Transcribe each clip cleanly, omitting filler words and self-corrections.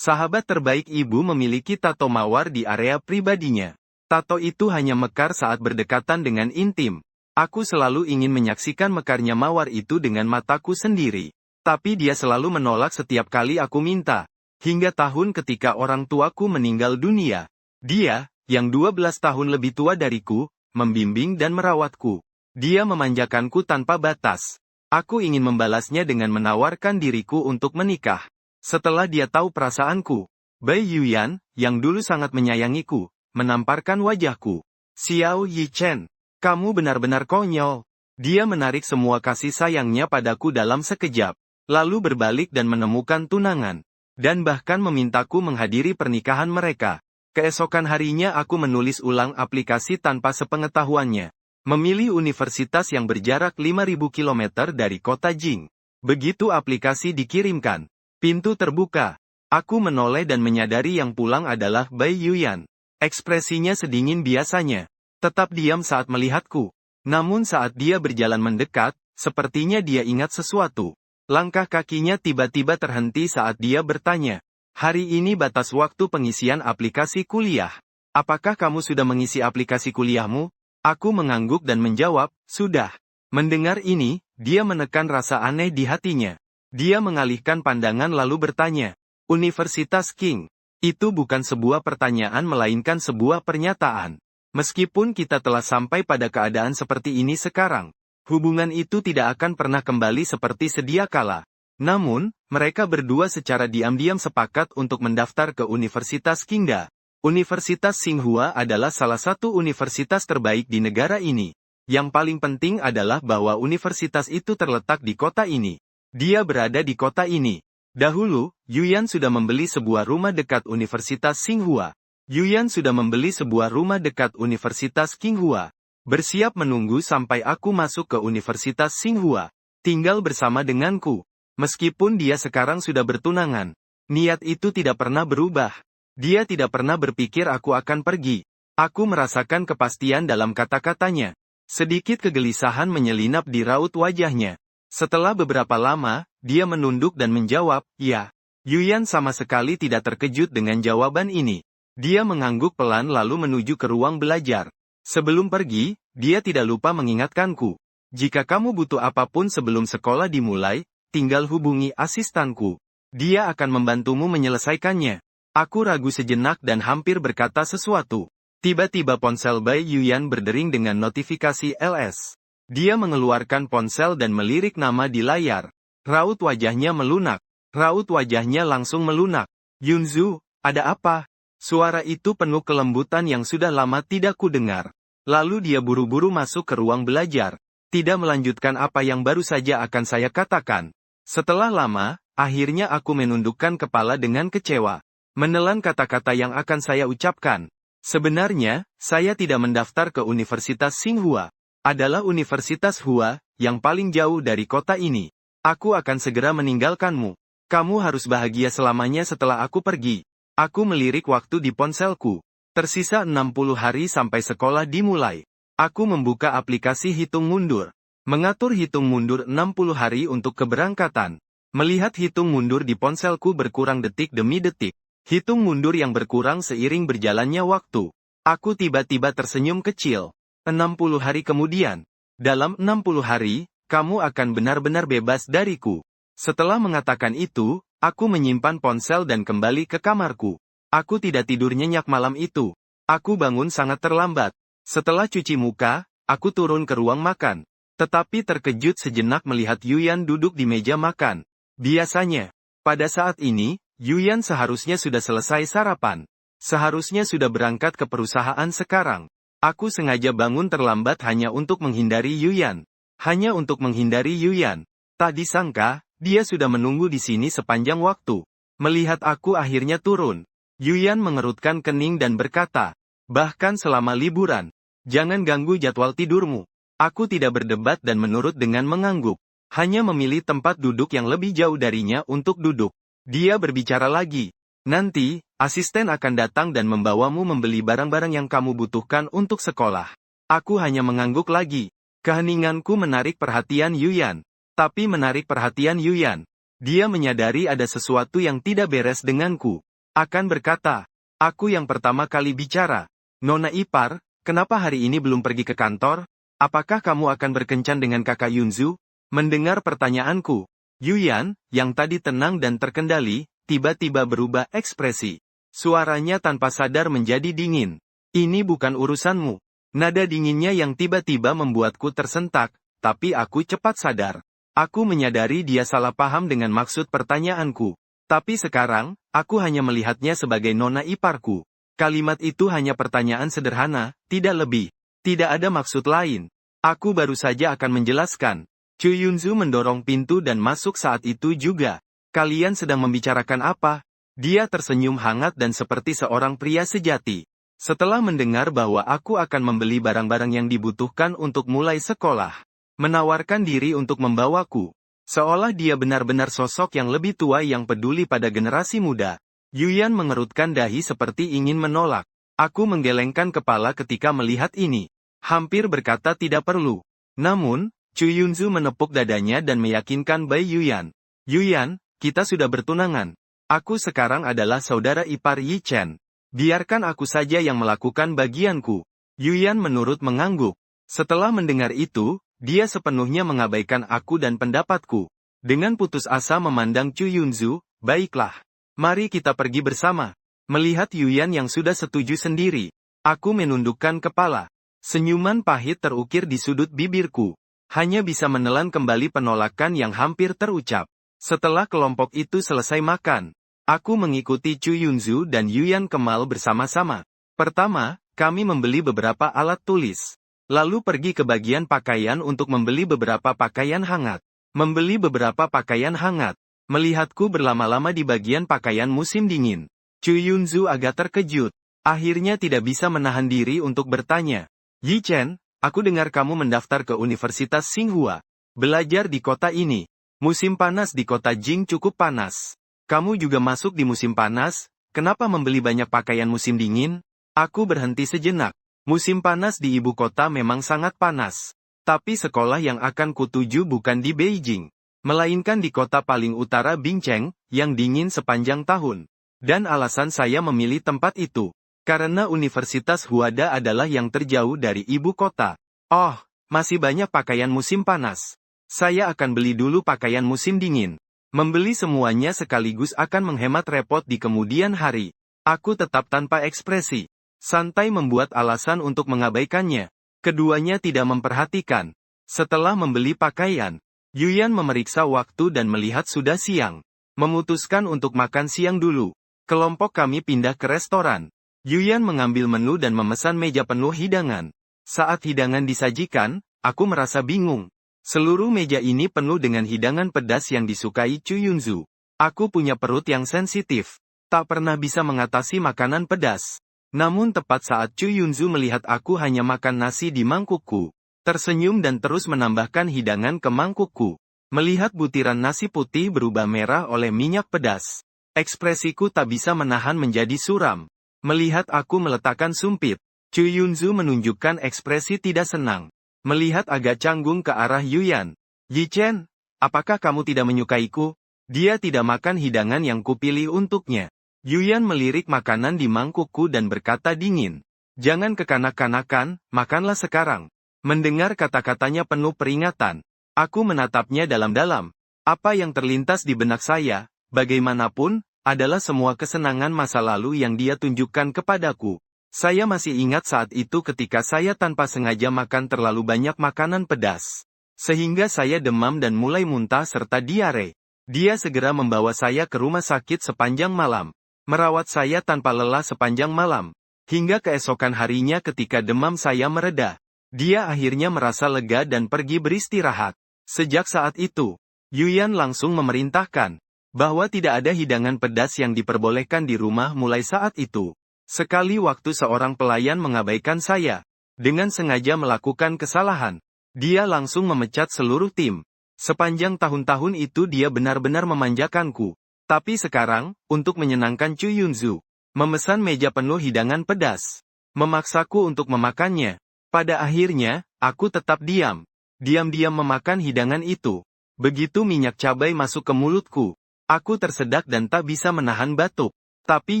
Sahabat terbaik ibu memiliki tato mawar di area pribadinya. Tato itu hanya mekar saat berdekatan dengan intim. Aku selalu ingin menyaksikan mekarnya mawar itu dengan mataku sendiri. Tapi dia selalu menolak setiap kali aku minta. Hingga tahun ketika orang tuaku meninggal dunia. Dia, yang 12 tahun lebih tua dariku, membimbing dan merawatku. Dia memanjakanku tanpa batas. Aku ingin membalasnya dengan menawarkan diriku untuk menikah. Setelah dia tahu perasaanku, Bai Yuyan, yang dulu sangat menyayangiku, menamparkan wajahku. Xiao Yichen, kamu benar-benar konyol. Dia menarik semua kasih sayangnya padaku dalam sekejap, lalu berbalik dan menemukan tunangan, dan bahkan memintaku menghadiri pernikahan mereka. Keesokan harinya aku menulis ulang aplikasi tanpa sepengetahuannya. Memilih universitas yang berjarak 5.000 km dari kota Jing. Begitu aplikasi dikirimkan, pintu terbuka. Aku menoleh dan menyadari yang pulang adalah Bai Yuyan. Ekspresinya sedingin biasanya. Tetap diam saat melihatku. Namun saat dia berjalan mendekat, sepertinya dia ingat sesuatu. Langkah kakinya tiba-tiba terhenti saat dia bertanya. Hari ini batas waktu pengisian aplikasi kuliah. Apakah kamu sudah mengisi aplikasi kuliahmu? Aku mengangguk dan menjawab, sudah. Mendengar ini, dia menekan rasa aneh di hatinya. Dia mengalihkan pandangan lalu bertanya, Universitas King. Itu bukan sebuah pertanyaan melainkan sebuah pernyataan. Meskipun kita telah sampai pada keadaan seperti ini sekarang, hubungan itu tidak akan pernah kembali seperti sedia kala. Namun, mereka berdua secara diam-diam sepakat untuk mendaftar ke Universitas Qingda. Universitas Tsinghua adalah salah satu universitas terbaik di negara ini. Yang paling penting adalah bahwa universitas itu terletak di kota ini. Dia berada di kota ini. Dahulu, Yuyan sudah membeli sebuah rumah dekat Universitas Tsinghua. Yuyan sudah membeli sebuah rumah dekat Universitas Qinghua. Bersiap menunggu sampai aku masuk ke Universitas Tsinghua. Tinggal bersama denganku. Meskipun dia sekarang sudah bertunangan, niat itu tidak pernah berubah. Dia tidak pernah berpikir aku akan pergi. Aku merasakan kepastian dalam kata-katanya. Sedikit kegelisahan menyelinap di raut wajahnya. Setelah beberapa lama, dia menunduk dan menjawab, ya. Yuyan sama sekali tidak terkejut dengan jawaban ini. Dia mengangguk pelan lalu menuju ke ruang belajar. Sebelum pergi, dia tidak lupa mengingatkanku. Jika kamu butuh apapun sebelum sekolah dimulai, tinggal hubungi asistanku. Dia akan membantumu menyelesaikannya. Aku ragu sejenak dan hampir berkata sesuatu. Tiba-tiba ponsel Bai Yuyan berdering dengan notifikasi LS. Dia mengeluarkan ponsel dan melirik nama di layar. Raut wajahnya melunak. Raut wajahnya langsung melunak. Yunzu, ada apa? Suara itu penuh kelembutan yang sudah lama tidak kudengar. Lalu dia buru-buru masuk ke ruang belajar. Tidak melanjutkan apa yang baru saja akan saya katakan. Setelah lama, akhirnya aku menundukkan kepala dengan kecewa. Menelan kata-kata yang akan saya ucapkan. Sebenarnya, saya tidak mendaftar ke Universitas Tsinghua. Adalah Universitas Hua, yang paling jauh dari kota ini. Aku akan segera meninggalkanmu. Kamu harus bahagia selamanya setelah aku pergi. Aku melirik waktu di ponselku. Tersisa 60 hari sampai sekolah dimulai. Aku membuka aplikasi hitung mundur. Mengatur hitung mundur 60 hari untuk keberangkatan. Melihat hitung mundur di ponselku berkurang detik demi detik. Hitung mundur yang berkurang seiring berjalannya waktu. Aku tiba-tiba tersenyum kecil. 60 hari kemudian. Dalam 60 hari, kamu akan benar-benar bebas dariku. Setelah mengatakan itu, aku menyimpan ponsel dan kembali ke kamarku. Aku tidak tidur nyenyak malam itu. Aku bangun sangat terlambat. Setelah cuci muka, aku turun ke ruang makan. Tetapi terkejut sejenak melihat Yuyan duduk di meja makan. Biasanya, pada saat ini, Yuyan seharusnya sudah selesai sarapan. Seharusnya sudah berangkat ke perusahaan sekarang. Aku sengaja bangun terlambat hanya untuk menghindari Yuyan. Hanya untuk menghindari Yuyan. Tak disangka, dia sudah menunggu di sini sepanjang waktu. Melihat aku akhirnya turun. Yuyan mengerutkan kening dan berkata, bahkan selama liburan, jangan ganggu jadwal tidurmu. Aku tidak berdebat dan menurut dengan mengangguk. Hanya memilih tempat duduk yang lebih jauh darinya untuk duduk. Dia berbicara lagi. Nanti, asisten akan datang dan membawamu membeli barang-barang yang kamu butuhkan untuk sekolah. Aku hanya mengangguk lagi. Keheninganku menarik perhatian Yuyan. Tapi menarik perhatian Yuyan. Dia menyadari ada sesuatu yang tidak beres denganku. akan berkata, aku yang pertama kali bicara. Nona ipar, kenapa hari ini belum pergi ke kantor? Apakah kamu akan berkencan dengan kakak Yunzu? Mendengar pertanyaanku, Yuyan, yang tadi tenang dan terkendali, tiba-tiba berubah ekspresi. Suaranya tanpa sadar menjadi dingin. Ini bukan urusanmu. Nada dinginnya yang tiba-tiba membuatku tersentak, tapi aku cepat sadar. Aku menyadari dia salah paham dengan maksud pertanyaanku. Tapi sekarang, aku hanya melihatnya sebagai nona iparku. Kalimat itu hanya pertanyaan sederhana, tidak lebih. Tidak ada maksud lain. Aku baru saja akan menjelaskan. Chu Yunzu mendorong pintu dan masuk saat itu juga. Kalian sedang membicarakan apa? Dia tersenyum hangat dan seperti seorang pria sejati. Setelah mendengar bahwa aku akan membeli barang-barang yang dibutuhkan untuk mulai sekolah. Menawarkan diri untuk membawaku. Seolah dia benar-benar sosok yang lebih tua yang peduli pada generasi muda. Yuyan mengerutkan dahi seperti ingin menolak. Aku menggelengkan kepala ketika melihat ini. Hampir berkata tidak perlu. Namun, Chu Yunzu menepuk dadanya dan meyakinkan Bai Yuyan. Yuyan, kita sudah bertunangan. Aku sekarang adalah saudara ipar Yi Chen. Biarkan aku saja yang melakukan bagianku. Yuyan menurut mengangguk. Setelah mendengar itu, dia sepenuhnya mengabaikan aku dan pendapatku. Dengan putus asa memandang Chu Yunzu, baiklah. Mari kita pergi bersama. Melihat Yuyan yang sudah setuju sendiri, aku menundukkan kepala. Senyuman pahit terukir di sudut bibirku. Hanya bisa menelan kembali penolakan yang hampir terucap. Setelah kelompok itu selesai makan, aku mengikuti Chu Yunzu dan Yuyan ke mall bersama-sama. Pertama, kami membeli beberapa alat tulis. Lalu pergi ke bagian pakaian untuk membeli beberapa pakaian hangat. Membeli beberapa pakaian hangat. Melihatku berlama-lama di bagian pakaian musim dingin. Chu Yunzu agak terkejut. Akhirnya tidak bisa menahan diri untuk bertanya. Yi Chen, aku dengar kamu mendaftar ke Universitas Tsinghua. Belajar di kota ini. Musim panas di kota Jing cukup panas. Kamu juga masuk di musim panas, kenapa membeli banyak pakaian musim dingin? Aku berhenti sejenak. Musim panas di ibu kota memang sangat panas. Tapi sekolah yang akan kutuju bukan di Beijing. Melainkan di kota paling utara Bingcheng, yang dingin sepanjang tahun. Dan alasan saya memilih tempat itu. Karena Universitas Huada adalah yang terjauh dari ibu kota. Oh, masih banyak pakaian musim panas. Saya akan beli dulu pakaian musim dingin. Membeli semuanya sekaligus akan menghemat repot di kemudian hari. Aku tetap tanpa ekspresi. Santai membuat alasan untuk mengabaikannya. Keduanya tidak memperhatikan. Setelah membeli pakaian, Yuyan memeriksa waktu dan melihat sudah siang. Memutuskan untuk makan siang dulu. Kelompok kami pindah ke restoran. Yuyan mengambil menu dan memesan meja penuh hidangan. Saat hidangan disajikan, aku merasa bingung. Seluruh meja ini penuh dengan hidangan pedas yang disukai Chu Yunzu. Aku punya perut yang sensitif. Tak pernah bisa mengatasi makanan pedas. Namun tepat saat Chu Yunzu melihat aku hanya makan nasi di mangkukku, tersenyum dan terus menambahkan hidangan ke mangkukku. Melihat butiran nasi putih berubah merah oleh minyak pedas, ekspresiku tak bisa menahan menjadi suram. Melihat aku meletakkan sumpit, Chu Yunzu menunjukkan ekspresi tidak senang. Melihat agak canggung ke arah Yuyan. Yi Chen, apakah kamu tidak menyukaiku? Dia tidak makan hidangan yang kupilih untuknya. Yuyan melirik makanan di mangkukku dan berkata dingin. Jangan kekanak-kanakan, makanlah sekarang. Mendengar kata-katanya penuh peringatan. Aku menatapnya dalam-dalam. Apa yang terlintas di benak saya, bagaimanapun, adalah semua kesenangan masa lalu yang dia tunjukkan kepadaku. Saya masih ingat saat itu ketika saya tanpa sengaja makan terlalu banyak makanan pedas. Sehingga saya demam dan mulai muntah serta diare. Dia segera membawa saya ke rumah sakit sepanjang malam. Merawat saya tanpa lelah sepanjang malam. Hingga keesokan harinya ketika demam saya mereda. Dia akhirnya merasa lega dan pergi beristirahat. Sejak saat itu, Yuyan langsung memerintahkan bahwa tidak ada hidangan pedas yang diperbolehkan di rumah mulai saat itu. Sekali waktu seorang pelayan mengabaikan saya, dengan sengaja melakukan kesalahan, dia langsung memecat seluruh tim. Sepanjang tahun-tahun itu dia benar-benar memanjakanku. Tapi sekarang, untuk menyenangkan Chu Yunzu, memesan meja penuh hidangan pedas. Memaksaku untuk memakannya. Pada akhirnya, aku tetap diam. Diam-diam memakan hidangan itu. Begitu minyak cabai masuk ke mulutku, aku tersedak dan tak bisa menahan batuk. Tapi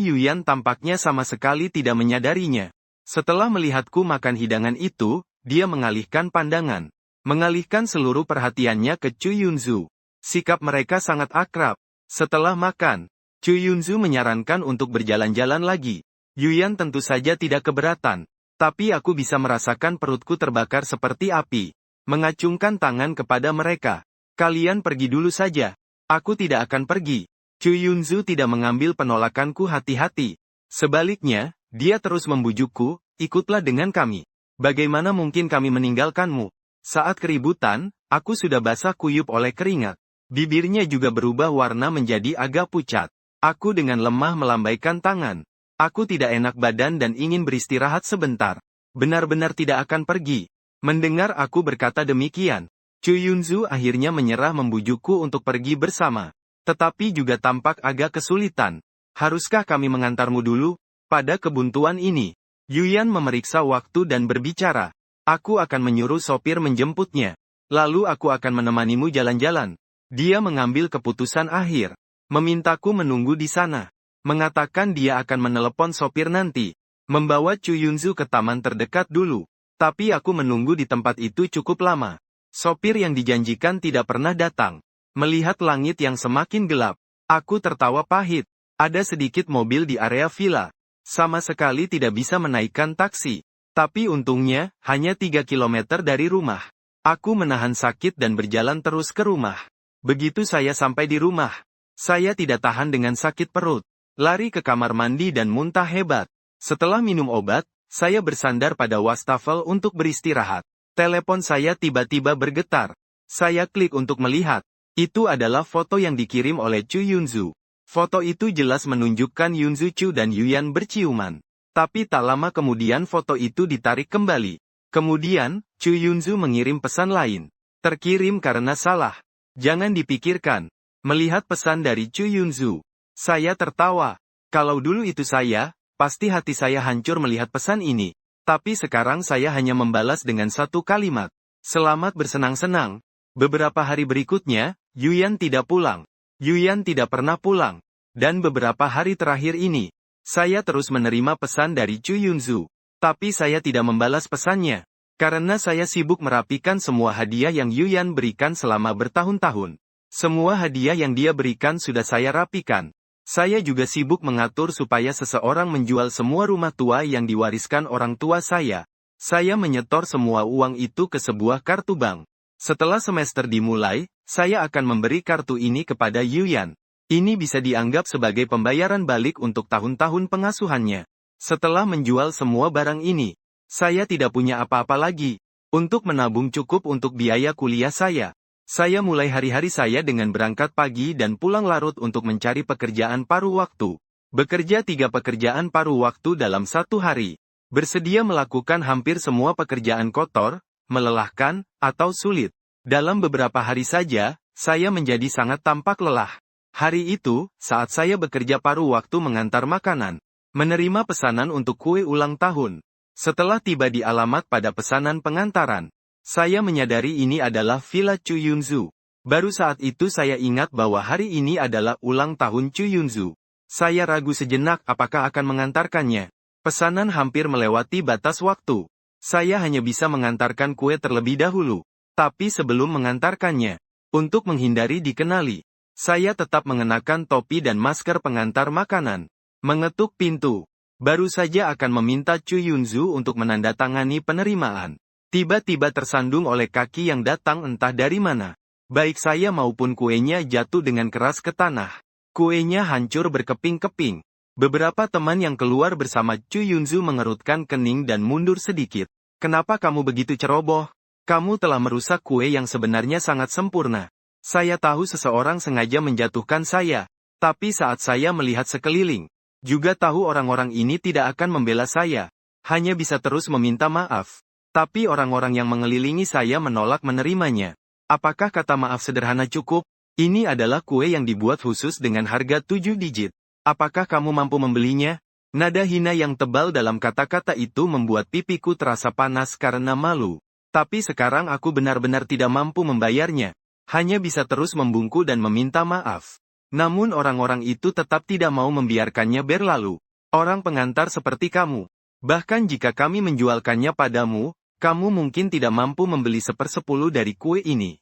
Yuyan tampaknya sama sekali tidak menyadarinya. Setelah melihatku makan hidangan itu, dia mengalihkan pandangan. Mengalihkan seluruh perhatiannya ke Chu Yunzu. Sikap mereka sangat akrab. Setelah makan, Chu Yunzu menyarankan untuk berjalan-jalan lagi. Yuyan tentu saja tidak keberatan. Tapi aku bisa merasakan perutku terbakar seperti api. Mengacungkan tangan kepada mereka. Kalian pergi dulu saja. Aku tidak akan pergi. Chu Yunzu tidak mengambil penolakanku hati-hati. Sebaliknya, dia terus membujukku, ikutlah dengan kami. Bagaimana mungkin kami meninggalkanmu? Saat keributan, aku sudah basah kuyup oleh keringat. Bibirnya juga berubah warna menjadi agak pucat. Aku dengan lemah melambaikan tangan. Aku tidak enak badan dan ingin beristirahat sebentar. Benar-benar tidak akan pergi. Mendengar aku berkata demikian, Chu Yunzu akhirnya menyerah membujukku untuk pergi bersama. Tetapi juga tampak agak kesulitan. Haruskah kami mengantarmu dulu? Pada kebuntuan ini, Yuyan memeriksa waktu dan berbicara. Aku akan menyuruh sopir menjemputnya. Lalu aku akan menemanimu jalan-jalan. Dia mengambil keputusan akhir. Memintaku menunggu di sana. Mengatakan dia akan menelepon sopir nanti. Membawa Chu Yunzu ke taman terdekat dulu. Tapi aku menunggu di tempat itu cukup lama. Sopir yang dijanjikan tidak pernah datang. Melihat langit yang semakin gelap, aku tertawa pahit. Ada sedikit mobil di area villa. Sama sekali tidak bisa menaikkan taksi. Tapi untungnya, hanya 3 kilometer dari rumah. Aku menahan sakit dan berjalan terus ke rumah. Begitu saya sampai di rumah, saya tidak tahan dengan sakit perut. Lari ke kamar mandi dan muntah hebat. Setelah minum obat, saya bersandar pada wastafel untuk beristirahat. Telepon saya tiba-tiba bergetar. Saya klik untuk melihat. Itu adalah foto yang dikirim oleh Chu Yunzu. Foto itu jelas menunjukkan Yunzu Chu dan Yuyan berciuman. Tapi tak lama kemudian foto itu ditarik kembali. Kemudian, Chu Yunzu mengirim pesan lain. Terkirim karena salah. Jangan dipikirkan. Melihat pesan dari Chu Yunzu, saya tertawa. Kalau dulu itu saya, pasti hati saya hancur melihat pesan ini. Tapi sekarang saya hanya membalas dengan satu kalimat. Selamat bersenang-senang. Beberapa hari berikutnya, Yuyan tidak pulang. Yuyan tidak pernah pulang. Dan beberapa hari terakhir ini, saya terus menerima pesan dari Chu Yunzu. Tapi saya tidak membalas pesannya. Karena saya sibuk merapikan semua hadiah yang Yuyan berikan selama bertahun-tahun. Semua hadiah yang dia berikan sudah saya rapikan. Saya juga sibuk mengatur supaya seseorang menjual semua rumah tua yang diwariskan orang tua saya. Saya menyetor semua uang itu ke sebuah kartu bank. Setelah semester dimulai, saya akan memberi kartu ini kepada Yuyan. Ini bisa dianggap sebagai pembayaran balik untuk tahun-tahun pengasuhannya. Setelah menjual semua barang ini, saya tidak punya apa-apa lagi. Untuk menabung cukup untuk biaya kuliah saya. Saya mulai hari-hari saya dengan berangkat pagi dan pulang larut untuk mencari pekerjaan paruh waktu. Bekerja 3 pekerjaan paruh waktu dalam satu hari. Bersedia melakukan hampir semua pekerjaan kotor, melelahkan, atau sulit. Dalam beberapa hari saja, saya menjadi sangat tampak lelah. Hari itu, saat saya bekerja paruh waktu mengantar makanan, menerima pesanan untuk kue ulang tahun. Setelah tiba di alamat pada pesanan pengantaran, saya menyadari ini adalah Villa Chu Yunzu. Baru saat itu saya ingat bahwa hari ini adalah ulang tahun Chu Yunzu. Saya ragu sejenak apakah akan mengantarkannya. Pesanan hampir melewati batas waktu. Saya hanya bisa mengantarkan kue terlebih dahulu. Tapi sebelum mengantarkannya, untuk menghindari dikenali, saya tetap mengenakan topi dan masker pengantar makanan. Mengetuk pintu. Baru saja akan meminta Chu Yunzu untuk menandatangani penerimaan. Tiba-tiba tersandung oleh kaki yang datang entah dari mana. Baik saya maupun kuenya jatuh dengan keras ke tanah. Kuenya hancur berkeping-keping. Beberapa teman yang keluar bersama Chu Yunzu mengerutkan kening dan mundur sedikit. Kenapa kamu begitu ceroboh? Kamu telah merusak kue yang sebenarnya sangat sempurna. Saya tahu seseorang sengaja menjatuhkan saya. Tapi saat saya melihat sekeliling, juga tahu orang-orang ini tidak akan membela saya. Hanya bisa terus meminta maaf. Tapi orang-orang yang mengelilingi saya menolak menerimanya. Apakah kata maaf sederhana cukup? Ini adalah kue yang dibuat khusus dengan harga 7 digit. Apakah kamu mampu membelinya? Nada hina yang tebal dalam kata-kata itu membuat pipiku terasa panas karena malu. Tapi sekarang aku benar-benar tidak mampu membayarnya. Hanya bisa terus membungkuk dan meminta maaf. Namun orang-orang itu tetap tidak mau membiarkannya berlalu. Orang pengantar seperti kamu. Bahkan jika kami menjualkannya padamu, kamu mungkin tidak mampu membeli 1/10 dari kue ini.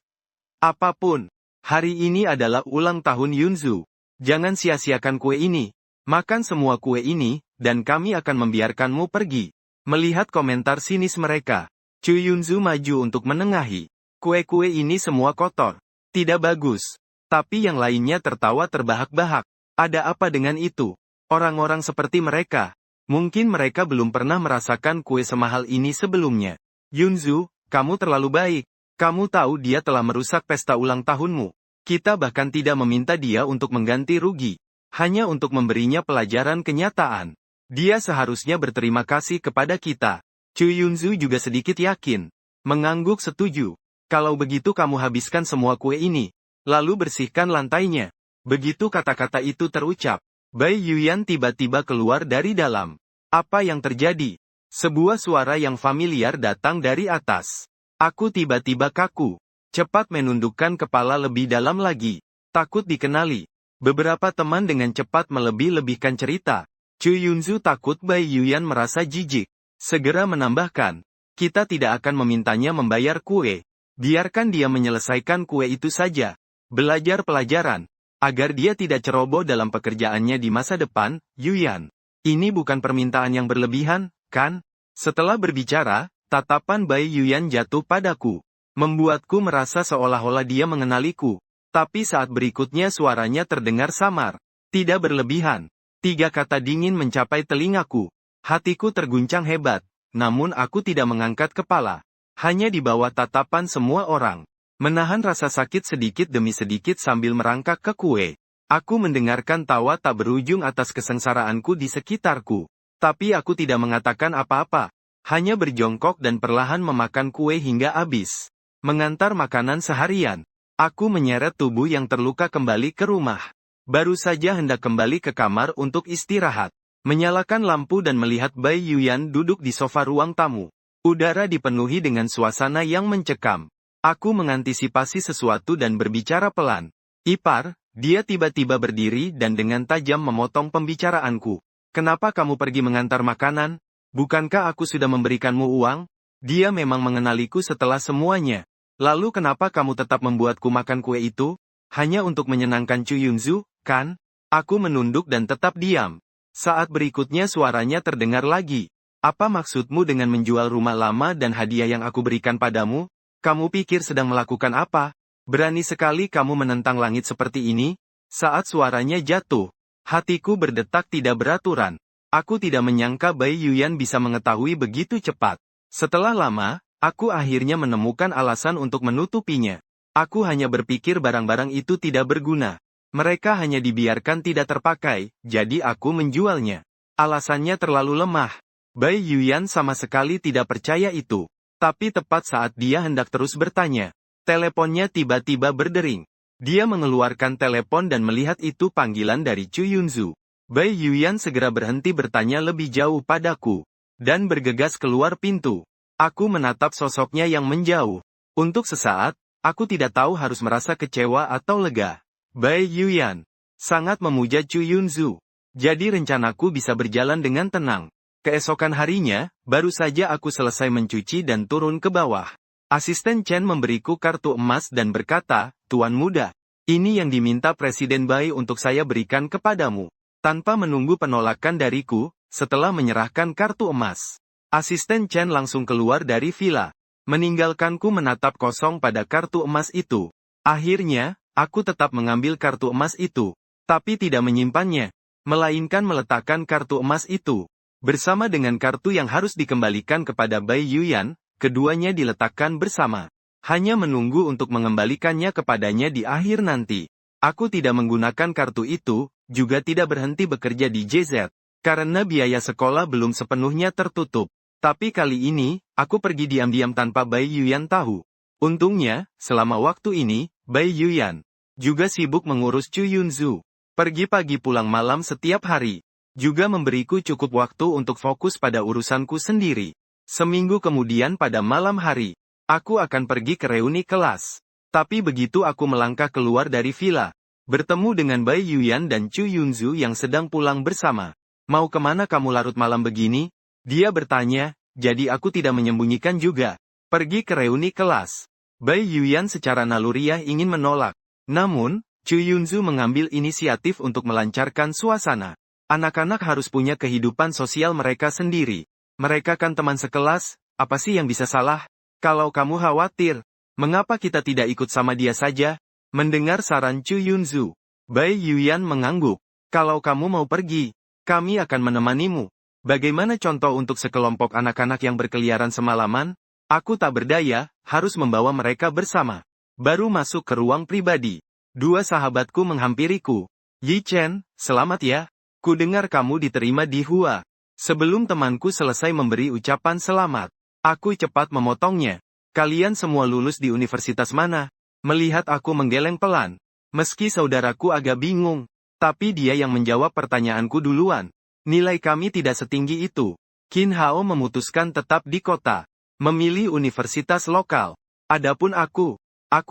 Apapun, hari ini adalah ulang tahun Yunzu. Jangan sia-siakan kue ini. Makan semua kue ini, dan kami akan membiarkanmu pergi. Melihat komentar sinis mereka, Chu Yunzu maju untuk menengahi. Kue-kue ini semua kotor. Tidak bagus. Tapi yang lainnya tertawa terbahak-bahak. Ada apa dengan itu? Orang-orang seperti mereka. Mungkin mereka belum pernah merasakan kue semahal ini sebelumnya. Yunzu, kamu terlalu baik. Kamu tahu dia telah merusak pesta ulang tahunmu. Kita bahkan tidak meminta dia untuk mengganti rugi. Hanya untuk memberinya pelajaran kenyataan. Dia seharusnya berterima kasih kepada kita. Chu Yunzu juga sedikit yakin. Mengangguk setuju. Kalau begitu kamu habiskan semua kue ini. Lalu bersihkan lantainya. Begitu kata-kata itu terucap, Bai Yuyan tiba-tiba keluar dari dalam. Apa yang terjadi? Sebuah suara yang familiar datang dari atas. Aku tiba-tiba kaku. Cepat menundukkan kepala lebih dalam lagi. Takut dikenali. Beberapa teman dengan cepat melebih-lebihkan cerita. Chu Yunzu takut Bai Yuyan merasa jijik. Segera menambahkan, kita tidak akan memintanya membayar kue. Biarkan dia menyelesaikan kue itu saja. Belajar pelajaran. Agar dia tidak ceroboh dalam pekerjaannya di masa depan, Yuyan. Ini bukan permintaan yang berlebihan, kan? Setelah berbicara, tatapan Bai Yuyan jatuh padaku. Membuatku merasa seolah-olah dia mengenaliku. Tapi saat berikutnya suaranya terdengar samar. Tidak berlebihan. 3 kata dingin mencapai telingaku. Hatiku terguncang hebat. Namun aku tidak mengangkat kepala. Hanya di bawah tatapan semua orang. Menahan rasa sakit sedikit demi sedikit sambil merangkak ke kue. Aku mendengarkan tawa tak berujung atas kesengsaraanku di sekitarku. Tapi aku tidak mengatakan apa-apa. Hanya berjongkok dan perlahan memakan kue hingga habis. Mengantar makanan seharian. Aku menyeret tubuh yang terluka kembali ke rumah. Baru saja hendak kembali ke kamar untuk istirahat. Menyalakan lampu dan melihat Bai Yuyan duduk di sofa ruang tamu. Udara dipenuhi dengan suasana yang mencekam. Aku mengantisipasi sesuatu dan berbicara pelan. Ipar, dia tiba-tiba berdiri dan dengan tajam memotong pembicaraanku. Kenapa kamu pergi mengantar makanan? Bukankah aku sudah memberikanmu uang? Dia memang mengenaliku setelah semuanya. Lalu kenapa kamu tetap membuatku makan kue itu? Hanya untuk menyenangkan Chu Yunzu, kan? Aku menunduk dan tetap diam. Saat berikutnya suaranya terdengar lagi. Apa maksudmu dengan menjual rumah lama dan hadiah yang aku berikan padamu? Kamu pikir sedang melakukan apa? Berani sekali kamu menentang langit seperti ini? Saat suaranya jatuh, hatiku berdetak tidak beraturan. Aku tidak menyangka Bai Yuyan bisa mengetahui begitu cepat. Setelah lama, aku akhirnya menemukan alasan untuk menutupinya. Aku hanya berpikir barang-barang itu tidak berguna. Mereka hanya dibiarkan tidak terpakai, jadi aku menjualnya. Alasannya terlalu lemah. Bai Yuyan sama sekali tidak percaya itu. Tapi tepat saat dia hendak terus bertanya, teleponnya tiba-tiba berdering. Dia mengeluarkan telepon dan melihat itu panggilan dari Chu Yunzu. Bai Yuyan segera berhenti bertanya lebih jauh padaku. Dan bergegas keluar pintu. Aku menatap sosoknya yang menjauh. Untuk sesaat, aku tidak tahu harus merasa kecewa atau lega. Bai Yuyan sangat memuja Chu Yunzu. Jadi rencanaku bisa berjalan dengan tenang. Keesokan harinya, baru saja aku selesai mencuci dan turun ke bawah. Asisten Chen memberiku kartu emas dan berkata, Tuan muda, ini yang diminta Presiden Bai untuk saya berikan kepadamu. Tanpa menunggu penolakan dariku, setelah menyerahkan kartu emas. Asisten Chen langsung keluar dari villa. Meninggalkanku menatap kosong pada kartu emas itu. Akhirnya, aku tetap mengambil kartu emas itu. Tapi tidak menyimpannya. Melainkan meletakkan kartu emas itu. Bersama dengan kartu yang harus dikembalikan kepada Bai Yuyan, keduanya diletakkan bersama. Hanya menunggu untuk mengembalikannya kepadanya di akhir nanti. Aku tidak menggunakan kartu itu, juga tidak berhenti bekerja di JZ. Karena biaya sekolah belum sepenuhnya tertutup. Tapi kali ini, aku pergi diam-diam tanpa Bai Yuyan tahu. Untungnya, selama waktu ini, Bai Yuyan juga sibuk mengurus Chu Yunzu. Pergi pagi pulang malam setiap hari. Juga memberiku cukup waktu untuk fokus pada urusanku sendiri. Seminggu kemudian pada malam hari, aku akan pergi ke reuni kelas. Tapi begitu aku melangkah keluar dari villa, Bertemu dengan Bai Yuyan dan Chu Yunzu yang sedang pulang bersama. Mau kemana kamu larut malam begini? Dia bertanya, jadi aku tidak menyembunyikan juga. Pergi ke reuni kelas. Bai Yuyan secara naluriah ingin menolak. Namun, Chu Yunzu mengambil inisiatif untuk melancarkan suasana. Anak-anak harus punya kehidupan sosial mereka sendiri. Mereka kan teman sekelas, apa sih yang bisa salah? Kalau kamu khawatir, mengapa kita tidak ikut sama dia saja? Mendengar saran Chu Yunzu, Bai Yuyan mengangguk. Kalau kamu mau pergi, kami akan menemanimu. Bagaimana contoh untuk sekelompok anak-anak yang berkeliaran semalaman? Aku tak berdaya, harus membawa mereka bersama. Baru masuk ke ruang pribadi. Dua sahabatku menghampiriku. Yi Chen, selamat ya. Ku dengar kamu diterima di Hua. Sebelum temanku selesai memberi ucapan selamat, aku cepat memotongnya. Kalian semua lulus di universitas mana? Melihat aku menggeleng pelan. Meski saudaraku agak bingung, tapi dia yang menjawab pertanyaanku duluan. Nilai kami tidak setinggi itu. Qin Hao memutuskan tetap di kota. Memilih universitas lokal. Adapun aku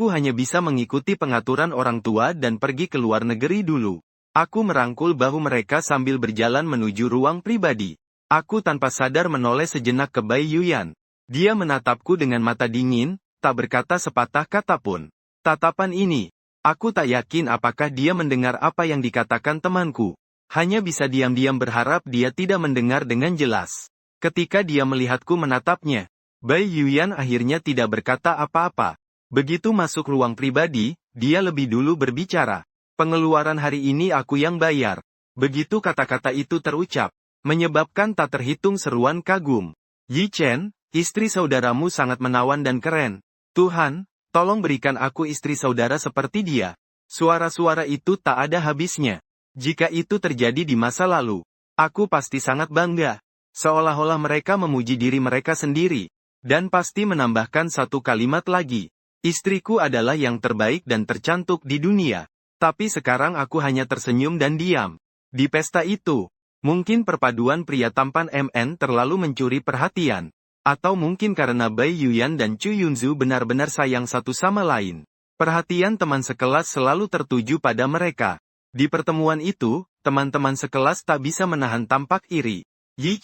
hanya bisa mengikuti pengaturan orang tua dan pergi ke luar negeri dulu. Aku merangkul bahu mereka sambil berjalan menuju ruang pribadi. Aku tanpa sadar menoleh sejenak ke Bai Yuyan. Dia menatapku dengan mata dingin, tak berkata sepatah kata pun. Tatapan ini, aku tak yakin apakah dia mendengar apa yang dikatakan temanku. Hanya bisa diam-diam berharap dia tidak mendengar dengan jelas. Ketika dia melihatku menatapnya, Bai Yuyan akhirnya tidak berkata apa-apa. Begitu masuk ruang pribadi, dia lebih dulu berbicara. Pengeluaran hari ini aku yang bayar. Begitu kata-kata itu terucap, menyebabkan tak terhitung seruan kagum. Yi Chen, istri saudaramu sangat menawan dan keren. Tuhan, tolong berikan aku istri saudara seperti dia. Suara-suara itu tak ada habisnya. Jika itu terjadi di masa lalu, aku pasti sangat bangga. Seolah-olah mereka memuji diri mereka sendiri. Dan pasti menambahkan satu kalimat lagi. Istriku adalah yang terbaik dan tercantik di dunia. Tapi sekarang aku hanya tersenyum dan diam. Di pesta itu, mungkin perpaduan pria tampan MN terlalu mencuri perhatian. Atau mungkin karena Bai Yuyan dan Chu Yunzu benar-benar sayang satu sama lain. Perhatian teman sekelas selalu tertuju pada mereka. Di pertemuan itu, teman-teman sekelas tak bisa menahan tampak iri. Yi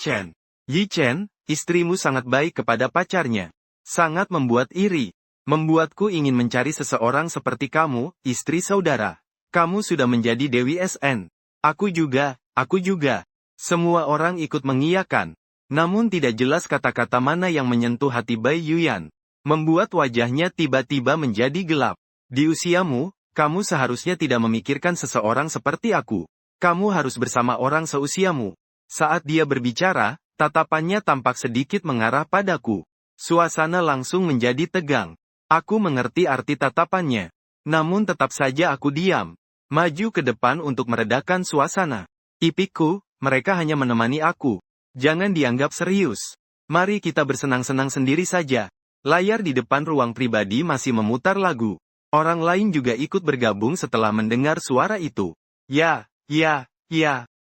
Chen, istrimu sangat baik kepada pacarnya. Sangat membuat iri. Membuatku ingin mencari seseorang seperti kamu, istri saudara. Kamu sudah menjadi Dewi SN. Aku juga. Semua orang ikut mengiyakan. Namun tidak jelas kata-kata mana yang menyentuh hati Bai Yuyan. Membuat wajahnya tiba-tiba menjadi gelap. Di usiamu, kamu seharusnya tidak memikirkan seseorang seperti aku. Kamu harus bersama orang seusiamu. Saat dia berbicara, tatapannya tampak sedikit mengarah padaku. Suasana langsung menjadi tegang. Aku mengerti arti tatapannya. Namun tetap saja aku diam. Maju ke depan untuk meredakan suasana. Ipiku, mereka hanya menemani aku. Jangan dianggap serius. Mari kita bersenang-senang sendiri saja. Layar di depan ruang pribadi masih memutar lagu. Orang lain juga ikut bergabung setelah mendengar suara itu. Ya.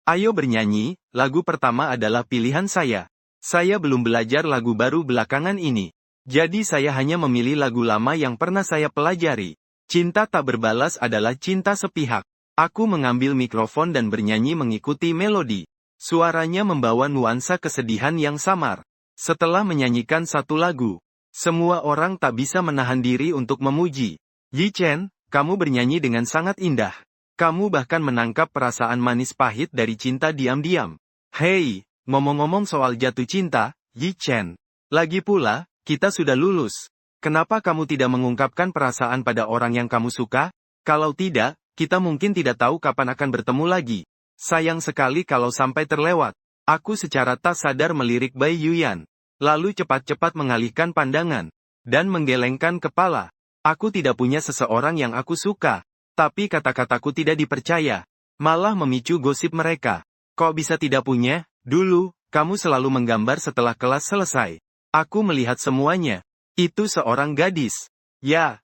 Ayo bernyanyi, lagu pertama adalah pilihan saya. Saya belum belajar lagu baru belakangan ini. Jadi saya hanya memilih lagu lama yang pernah saya pelajari. Cinta tak berbalas adalah cinta sepihak. Aku mengambil mikrofon dan bernyanyi mengikuti melodi. Suaranya membawa nuansa kesedihan yang samar. Setelah menyanyikan satu lagu, semua orang tak bisa menahan diri untuk memuji. Yi Chen, kamu bernyanyi dengan sangat indah. Kamu bahkan menangkap perasaan manis pahit dari cinta diam-diam. Hei, ngomong-ngomong soal jatuh cinta, Yi Chen. Lagi pula, kita sudah lulus. Kenapa kamu tidak mengungkapkan perasaan pada orang yang kamu suka? Kalau tidak, kita mungkin tidak tahu kapan akan bertemu lagi. Sayang sekali kalau sampai terlewat. Aku secara tak sadar melirik Bai Yuyan. Lalu cepat-cepat mengalihkan pandangan. Dan menggelengkan kepala. Aku tidak punya seseorang yang aku suka. Tapi kata-kataku tidak dipercaya. Malah memicu gosip mereka. Kok bisa tidak punya? Dulu, kamu selalu menggambar setelah kelas selesai. Aku melihat semuanya. Itu seorang gadis. Ya.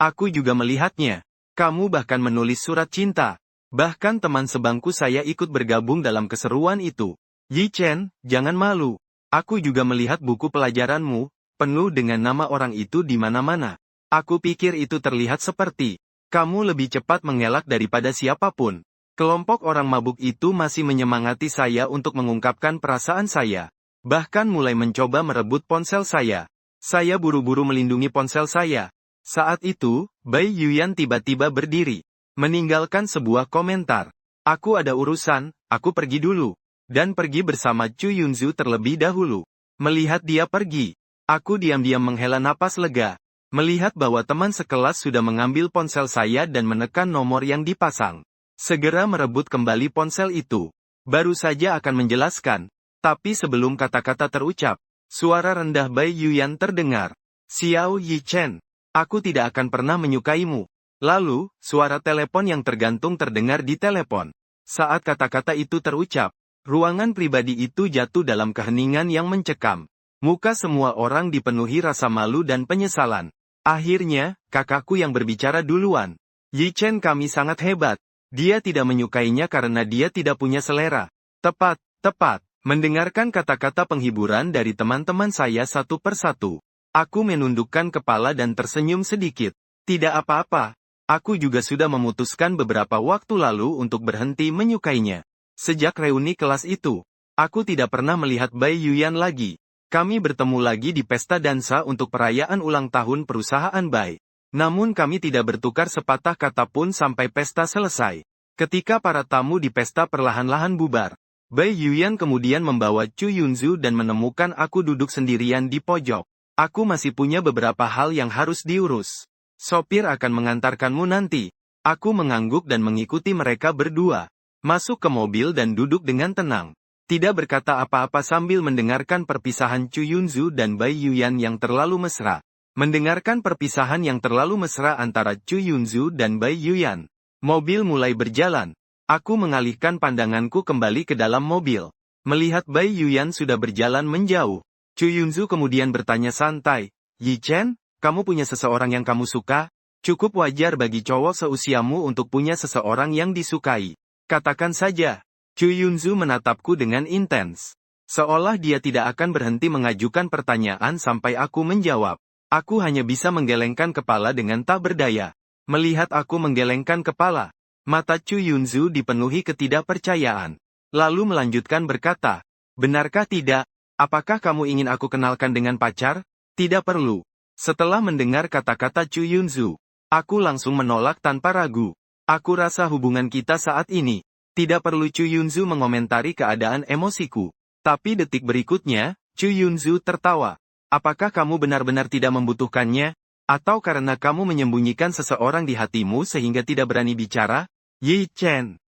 Aku juga melihatnya. Kamu bahkan menulis surat cinta. Bahkan teman sebangku saya ikut bergabung dalam keseruan itu. Yi Chen, jangan malu. Aku juga melihat buku pelajaranmu, penuh dengan nama orang itu di mana-mana. Aku pikir itu terlihat seperti Kamu lebih cepat mengelak daripada siapapun. Kelompok orang mabuk itu masih menyemangati saya untuk mengungkapkan perasaan saya. Bahkan mulai mencoba merebut ponsel saya. Saya buru-buru melindungi ponsel saya. Saat itu, Bai Yuyan tiba-tiba berdiri. Meninggalkan sebuah komentar. Aku ada urusan, aku pergi dulu. Dan pergi bersama Chu Yunzu terlebih dahulu. Melihat dia pergi, aku diam-diam menghela napas lega. Melihat bahwa teman sekelas sudah mengambil ponsel saya dan menekan nomor yang dipasang. Segera merebut kembali ponsel itu. Baru saja akan menjelaskan. Tapi sebelum kata-kata terucap, suara rendah Bai Yuyan terdengar. Xiao Yichen, aku tidak akan pernah menyukaimu. Lalu, suara telepon yang tergantung terdengar di telepon. Saat kata-kata itu terucap, ruangan pribadi itu jatuh dalam keheningan yang mencekam. Muka semua orang dipenuhi rasa malu dan penyesalan. Akhirnya, kakakku yang berbicara duluan. Yichen kami sangat hebat. Dia tidak menyukainya karena dia tidak punya selera. Tepat. Mendengarkan kata-kata penghiburan dari teman-teman saya satu persatu. Aku menundukkan kepala dan tersenyum sedikit. Tidak apa-apa. Aku juga sudah memutuskan beberapa waktu lalu untuk berhenti menyukainya. Sejak reuni kelas itu, aku tidak pernah melihat Bai Yuyan lagi. Kami bertemu lagi di pesta dansa untuk perayaan ulang tahun perusahaan Bai. Namun kami tidak bertukar sepatah kata pun sampai pesta selesai. Ketika para tamu di pesta perlahan-lahan bubar, Bai Yuyan kemudian membawa Chu Yunzu dan menemukan aku duduk sendirian di pojok. Aku masih punya beberapa hal yang harus diurus. Sopir akan mengantarkanmu nanti. Aku mengangguk dan mengikuti mereka berdua. Masuk ke mobil dan duduk dengan tenang. Tidak berkata apa-apa sambil mendengarkan perpisahan Chu Yunzu dan Bai Yuyan yang terlalu mesra. Mendengarkan perpisahan yang terlalu mesra antara Chu Yunzu dan Bai Yuyan. Mobil mulai berjalan. Aku mengalihkan pandanganku kembali ke dalam mobil. Melihat Bai Yuyan sudah berjalan menjauh. Chu Yunzu kemudian bertanya santai, Yichen? Kamu punya seseorang yang kamu suka? Cukup wajar bagi cowok seusiamu untuk punya seseorang yang disukai. Katakan saja. Chu Yunzu menatapku dengan intens. Seolah dia tidak akan berhenti mengajukan pertanyaan sampai aku menjawab. Aku hanya bisa menggelengkan kepala dengan tak berdaya. Melihat aku menggelengkan kepala, mata Chu Yunzu dipenuhi ketidakpercayaan. Lalu melanjutkan berkata, benarkah tidak? Apakah kamu ingin aku kenalkan dengan pacar? Tidak perlu. Setelah mendengar kata-kata Chu Yunzu, aku langsung menolak tanpa ragu. Aku rasa hubungan kita saat ini. Tidak perlu Chu Yunzu mengomentari keadaan emosiku. Tapi detik berikutnya, Chu Yunzu tertawa. Apakah kamu benar-benar tidak membutuhkannya? Atau karena kamu menyembunyikan seseorang di hatimu sehingga tidak berani bicara? Yichen,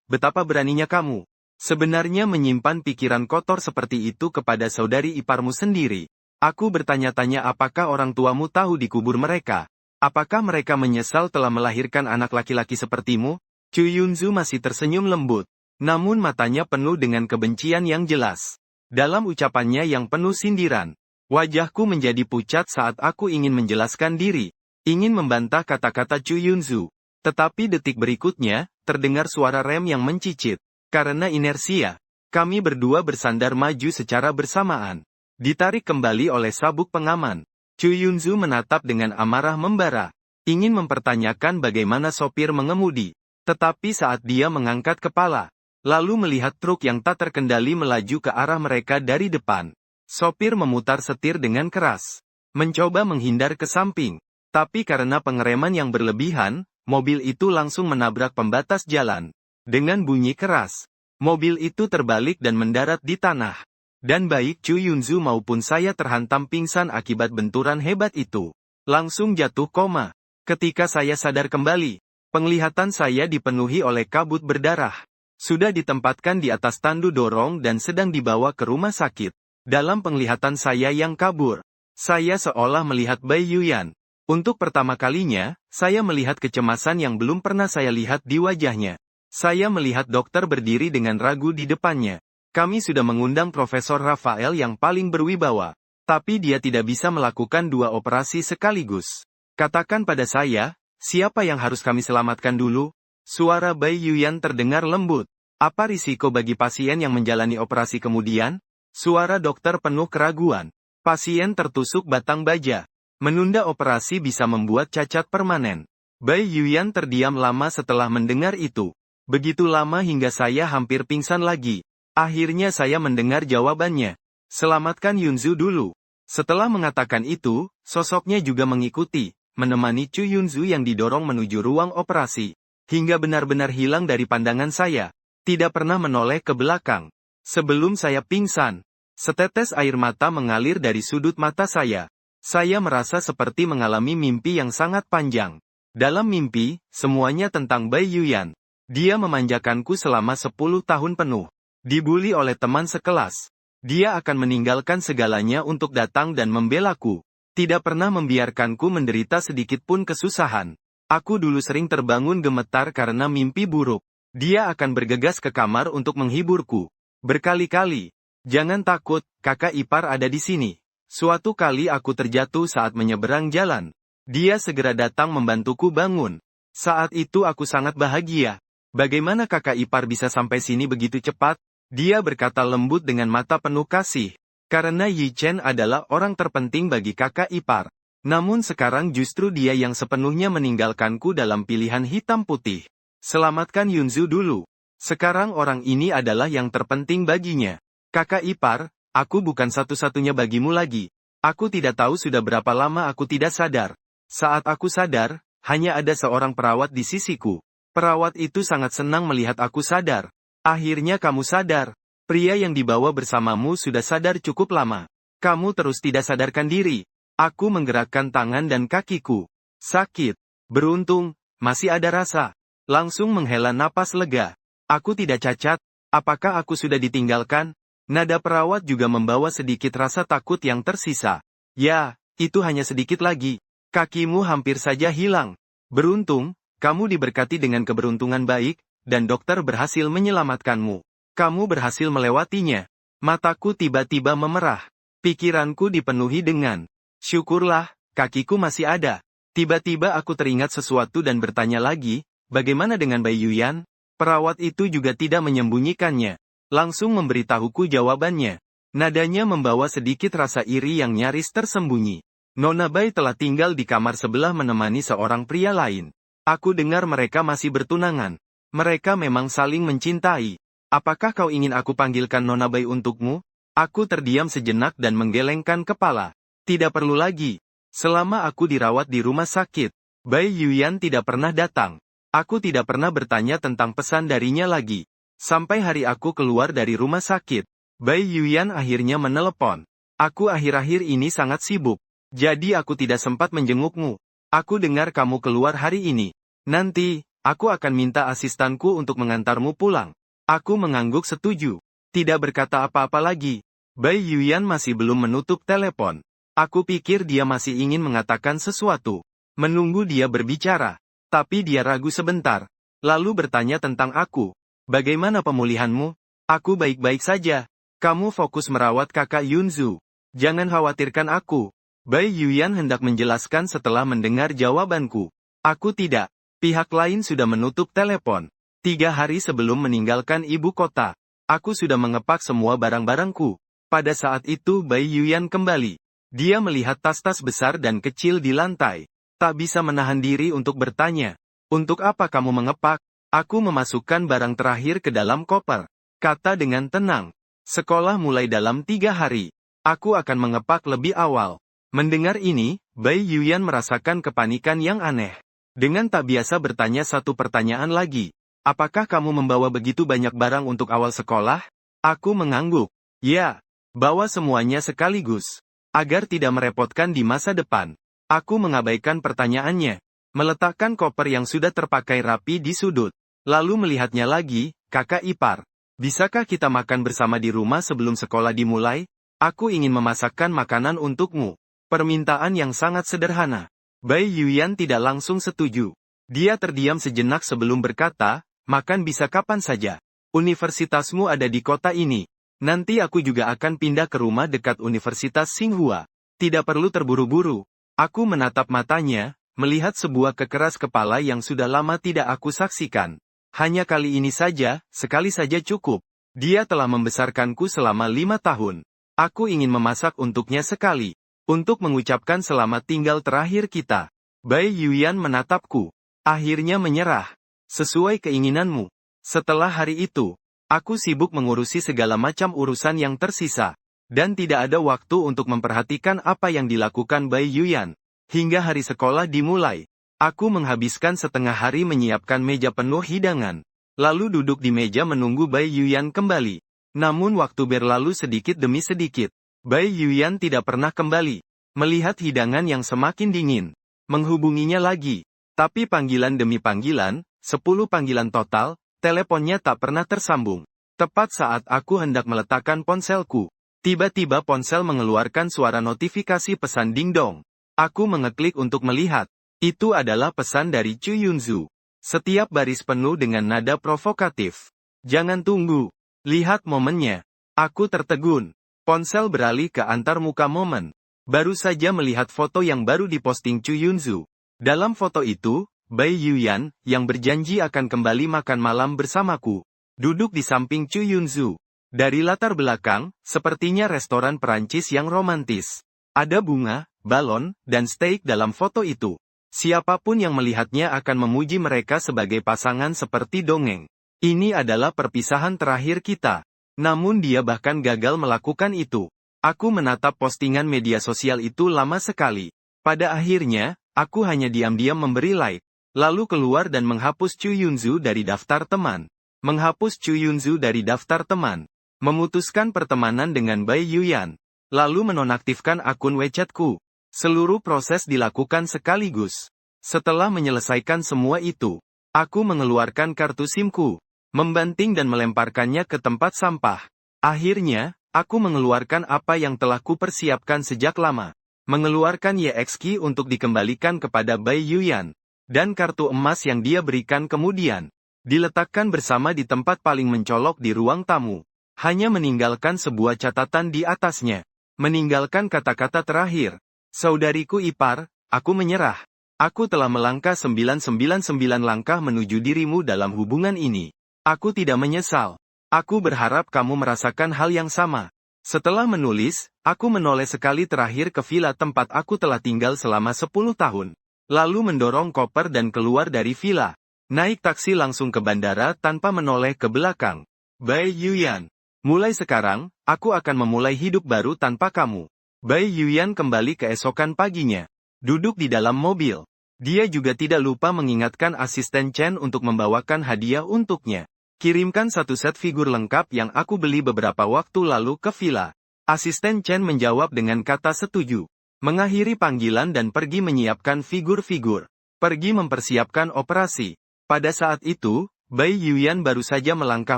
betapa beraninya kamu. Sebenarnya menyimpan pikiran kotor seperti itu kepada saudari iparmu sendiri. Aku bertanya-tanya apakah orang tuamu tahu dikubur mereka? Apakah mereka menyesal telah melahirkan anak laki-laki sepertimu? Chu Yunzu masih tersenyum lembut. Namun matanya penuh dengan kebencian yang jelas. Dalam ucapannya yang penuh sindiran, wajahku menjadi pucat saat aku ingin menjelaskan diri. Ingin membantah kata-kata Chu Yunzu. Tetapi detik berikutnya, terdengar suara rem yang mencicit. Karena inersia, kami berdua bersandar maju secara bersamaan. Ditarik kembali oleh sabuk pengaman. Chu Yunzu menatap dengan amarah membara. Ingin mempertanyakan bagaimana sopir mengemudi. Tetapi saat dia mengangkat kepala, lalu melihat truk yang tak terkendali melaju ke arah mereka dari depan. Sopir memutar setir dengan keras. Mencoba menghindar ke samping. Tapi karena pengereman yang berlebihan, mobil itu langsung menabrak pembatas jalan. Dengan bunyi keras, mobil itu terbalik dan mendarat di tanah. Dan baik Chu Yunzu maupun saya terhantam pingsan akibat benturan hebat itu. Langsung jatuh koma. Ketika saya sadar kembali, penglihatan saya dipenuhi oleh kabut berdarah. Sudah ditempatkan di atas tandu dorong dan sedang dibawa ke rumah sakit. Dalam penglihatan saya yang kabur, saya seolah melihat Bai Yuyan. Untuk pertama kalinya, saya melihat kecemasan yang belum pernah saya lihat di wajahnya. Saya melihat dokter berdiri dengan ragu di depannya. Kami sudah mengundang Profesor Rafael yang paling berwibawa. Tapi dia tidak bisa melakukan dua operasi sekaligus. Katakan pada saya, siapa yang harus kami selamatkan dulu? Suara Bai Yuyan terdengar lembut. Apa risiko bagi pasien yang menjalani operasi kemudian? Suara dokter penuh keraguan. Pasien tertusuk batang baja. Menunda operasi bisa membuat cacat permanen. Bai Yuyan terdiam lama setelah mendengar itu. Begitu lama hingga saya hampir pingsan lagi. Akhirnya saya mendengar jawabannya. Selamatkan Yunzu dulu. Setelah mengatakan itu, sosoknya juga mengikuti, menemani Chu Yunzu yang didorong menuju ruang operasi. Hingga benar-benar hilang dari pandangan saya. Tidak pernah menoleh ke belakang. Sebelum saya pingsan, setetes air mata mengalir dari sudut mata saya. Saya merasa seperti mengalami mimpi yang sangat panjang. Dalam mimpi, semuanya tentang Bai Yuyan. Dia memanjakanku selama 10 tahun penuh. Dibully oleh teman sekelas. Dia akan meninggalkan segalanya untuk datang dan membelaku. Tidak pernah membiarkanku menderita sedikit pun kesusahan. Aku dulu sering terbangun gemetar karena mimpi buruk. Dia akan bergegas ke kamar untuk menghiburku. Berkali-kali. Jangan takut, kakak ipar ada di sini. Suatu kali aku terjatuh saat menyeberang jalan. Dia segera datang membantuku bangun. Saat itu aku sangat bahagia. Bagaimana kakak ipar bisa sampai sini begitu cepat? Dia berkata lembut dengan mata penuh kasih. Karena Yi Chen adalah orang terpenting bagi kakak ipar. Namun sekarang justru dia yang sepenuhnya meninggalkanku dalam pilihan hitam putih. Selamatkan Yunzu dulu. Sekarang orang ini adalah yang terpenting baginya. Kakak ipar, aku bukan satu-satunya bagimu lagi. Aku tidak tahu sudah berapa lama aku tidak sadar. Saat aku sadar, hanya ada seorang perawat di sisiku. Perawat itu sangat senang melihat aku sadar. Akhirnya kamu sadar. Pria yang dibawa bersamamu sudah sadar cukup lama. Kamu terus tidak sadarkan diri. Aku menggerakkan tangan dan kakiku. Sakit. Beruntung, masih ada rasa. Langsung menghela napas lega. Aku tidak cacat. Apakah aku sudah ditinggalkan? Nada perawat juga membawa sedikit rasa takut yang tersisa. Ya, itu hanya sedikit lagi. Kakimu hampir saja hilang. Beruntung, kamu diberkati dengan keberuntungan baik, dan dokter berhasil menyelamatkanmu. Kamu berhasil melewatinya. Mataku tiba-tiba memerah. Pikiranku dipenuhi dengan, syukurlah, kakiku masih ada. Tiba-tiba aku teringat sesuatu dan bertanya lagi, bagaimana dengan Bai Yuyan? Perawat itu juga tidak menyembunyikannya. Langsung memberitahuku jawabannya. Nadanya membawa sedikit rasa iri yang nyaris tersembunyi. Nona Bai telah tinggal di kamar sebelah menemani seorang pria lain. Aku dengar mereka masih bertunangan. Mereka memang saling mencintai. Apakah kau ingin aku panggilkan Nona Bai untukmu? Aku terdiam sejenak dan menggelengkan kepala. Tidak perlu lagi. Selama aku dirawat di rumah sakit, Bai Yuyan tidak pernah datang. Aku tidak pernah bertanya tentang pesan darinya lagi. Sampai hari aku keluar dari rumah sakit, Bai Yuyan akhirnya menelepon. Aku akhir-akhir ini sangat sibuk. Jadi aku tidak sempat menjengukmu. Aku dengar kamu keluar hari ini. Nanti, aku akan minta asistanku untuk mengantarmu pulang. Aku mengangguk setuju. Tidak berkata apa-apa lagi. Bai Yuyan masih belum menutup telepon. Aku pikir dia masih ingin mengatakan sesuatu. Menunggu dia berbicara. Tapi dia ragu sebentar. Lalu bertanya tentang aku. Bagaimana pemulihanmu? Aku baik-baik saja. Kamu fokus merawat kakak Yunzu. Jangan khawatirkan aku. Bai Yuyan hendak menjelaskan setelah mendengar jawabanku. Aku tidak. Pihak lain sudah menutup telepon. 3 hari sebelum meninggalkan ibu kota, aku sudah mengepak semua barang-barangku. Pada saat itu Bai Yuyan kembali. Dia melihat tas-tas besar dan kecil di lantai. Tak bisa menahan diri untuk bertanya. Untuk apa kamu mengepak? Aku memasukkan barang terakhir ke dalam koper. Kata dengan tenang. Sekolah mulai dalam 3 hari. Aku akan mengepak lebih awal. Mendengar ini, Bai Yuyan merasakan kepanikan yang aneh. Dengan tak biasa bertanya satu pertanyaan lagi. Apakah kamu membawa begitu banyak barang untuk awal sekolah? Aku mengangguk. Ya, bawa semuanya sekaligus. Agar tidak merepotkan di masa depan. Aku mengabaikan pertanyaannya. Meletakkan koper yang sudah terpakai rapi di sudut. Lalu melihatnya lagi, kakak ipar. Bisakah kita makan bersama di rumah sebelum sekolah dimulai? Aku ingin memasakkan makanan untukmu. Permintaan yang sangat sederhana. Bai Yuyan tidak langsung setuju. Dia terdiam sejenak sebelum berkata, makan bisa kapan saja. Universitasmu ada di kota ini. Nanti aku juga akan pindah ke rumah dekat Universitas Tsinghua. Tidak perlu terburu-buru. Aku menatap matanya, melihat sebuah kekeras kepala yang sudah lama tidak aku saksikan. Hanya kali ini saja, sekali saja cukup. Dia telah membesarkanku selama 5 tahun. Aku ingin memasak untuknya sekali. Untuk mengucapkan selamat tinggal terakhir kita. Bai Yuyan menatapku. Akhirnya menyerah. Sesuai keinginanmu. Setelah hari itu, aku sibuk mengurusi segala macam urusan yang tersisa. Dan tidak ada waktu untuk memperhatikan apa yang dilakukan Bai Yuyan. Hingga hari sekolah dimulai. Aku menghabiskan setengah hari menyiapkan meja penuh hidangan. Lalu duduk di meja menunggu Bai Yuyan kembali. Namun waktu berlalu sedikit demi sedikit. Bai Yuyan tidak pernah kembali. Melihat hidangan yang semakin dingin. Menghubunginya lagi. Tapi panggilan demi panggilan, 10 panggilan total, teleponnya tak pernah tersambung. Tepat saat aku hendak meletakkan ponselku. Tiba-tiba ponsel mengeluarkan suara notifikasi pesan dingdong. Aku mengeklik untuk melihat. Itu adalah pesan dari Chu Yunzu. Setiap baris penuh dengan nada provokatif. Jangan tunggu. Lihat momennya. Aku tertegun. Ponsel beralih ke antarmuka momen. Baru saja melihat foto yang baru diposting Chu Yunzu. Dalam foto itu, Bai Yuyan, yang berjanji akan kembali makan malam bersamaku, duduk di samping Chu Yunzu. Dari latar belakang, sepertinya restoran Perancis yang romantis. Ada bunga, balon, dan steak dalam foto itu. Siapapun yang melihatnya akan memuji mereka sebagai pasangan seperti dongeng. Ini adalah perpisahan terakhir kita. Namun dia bahkan gagal melakukan itu. Aku menatap postingan media sosial itu lama sekali. Pada akhirnya, aku hanya diam-diam memberi like. Lalu keluar dan menghapus Chu Yunzu dari daftar teman. Menghapus Chu Yunzu dari daftar teman. Memutuskan pertemanan dengan Bai Yuyan. Lalu menonaktifkan akun WeChat-ku. Seluruh proses dilakukan sekaligus. Setelah menyelesaikan semua itu, aku mengeluarkan kartu SIM-ku, membanting dan melemparkannya ke tempat sampah. Akhirnya, aku mengeluarkan apa yang telah kupersiapkan sejak lama. Mengeluarkan YXK untuk dikembalikan kepada Bai Yuyan. Dan kartu emas yang dia berikan kemudian diletakkan bersama di tempat paling mencolok di ruang tamu. Hanya meninggalkan sebuah catatan di atasnya. Meninggalkan kata-kata terakhir. Saudariku ipar, aku menyerah. Aku telah melangkah 999 langkah menuju dirimu dalam hubungan ini. Aku tidak menyesal. Aku berharap kamu merasakan hal yang sama. Setelah menulis, aku menoleh sekali terakhir ke villa tempat aku telah tinggal selama 10 tahun. Lalu mendorong koper dan keluar dari villa. Naik taksi langsung ke bandara tanpa menoleh ke belakang. Bai Yuyan. Mulai sekarang, aku akan memulai hidup baru tanpa kamu. Bai Yuyan kembali keesokan paginya. Duduk di dalam mobil. Dia juga tidak lupa mengingatkan asisten Chen untuk membawakan hadiah untuknya. Kirimkan satu set figur lengkap yang aku beli beberapa waktu lalu ke villa. Asisten Chen menjawab dengan kata setuju. Mengakhiri panggilan dan pergi menyiapkan figur-figur. Pergi mempersiapkan operasi. Pada saat itu, Bai Yuyan baru saja melangkah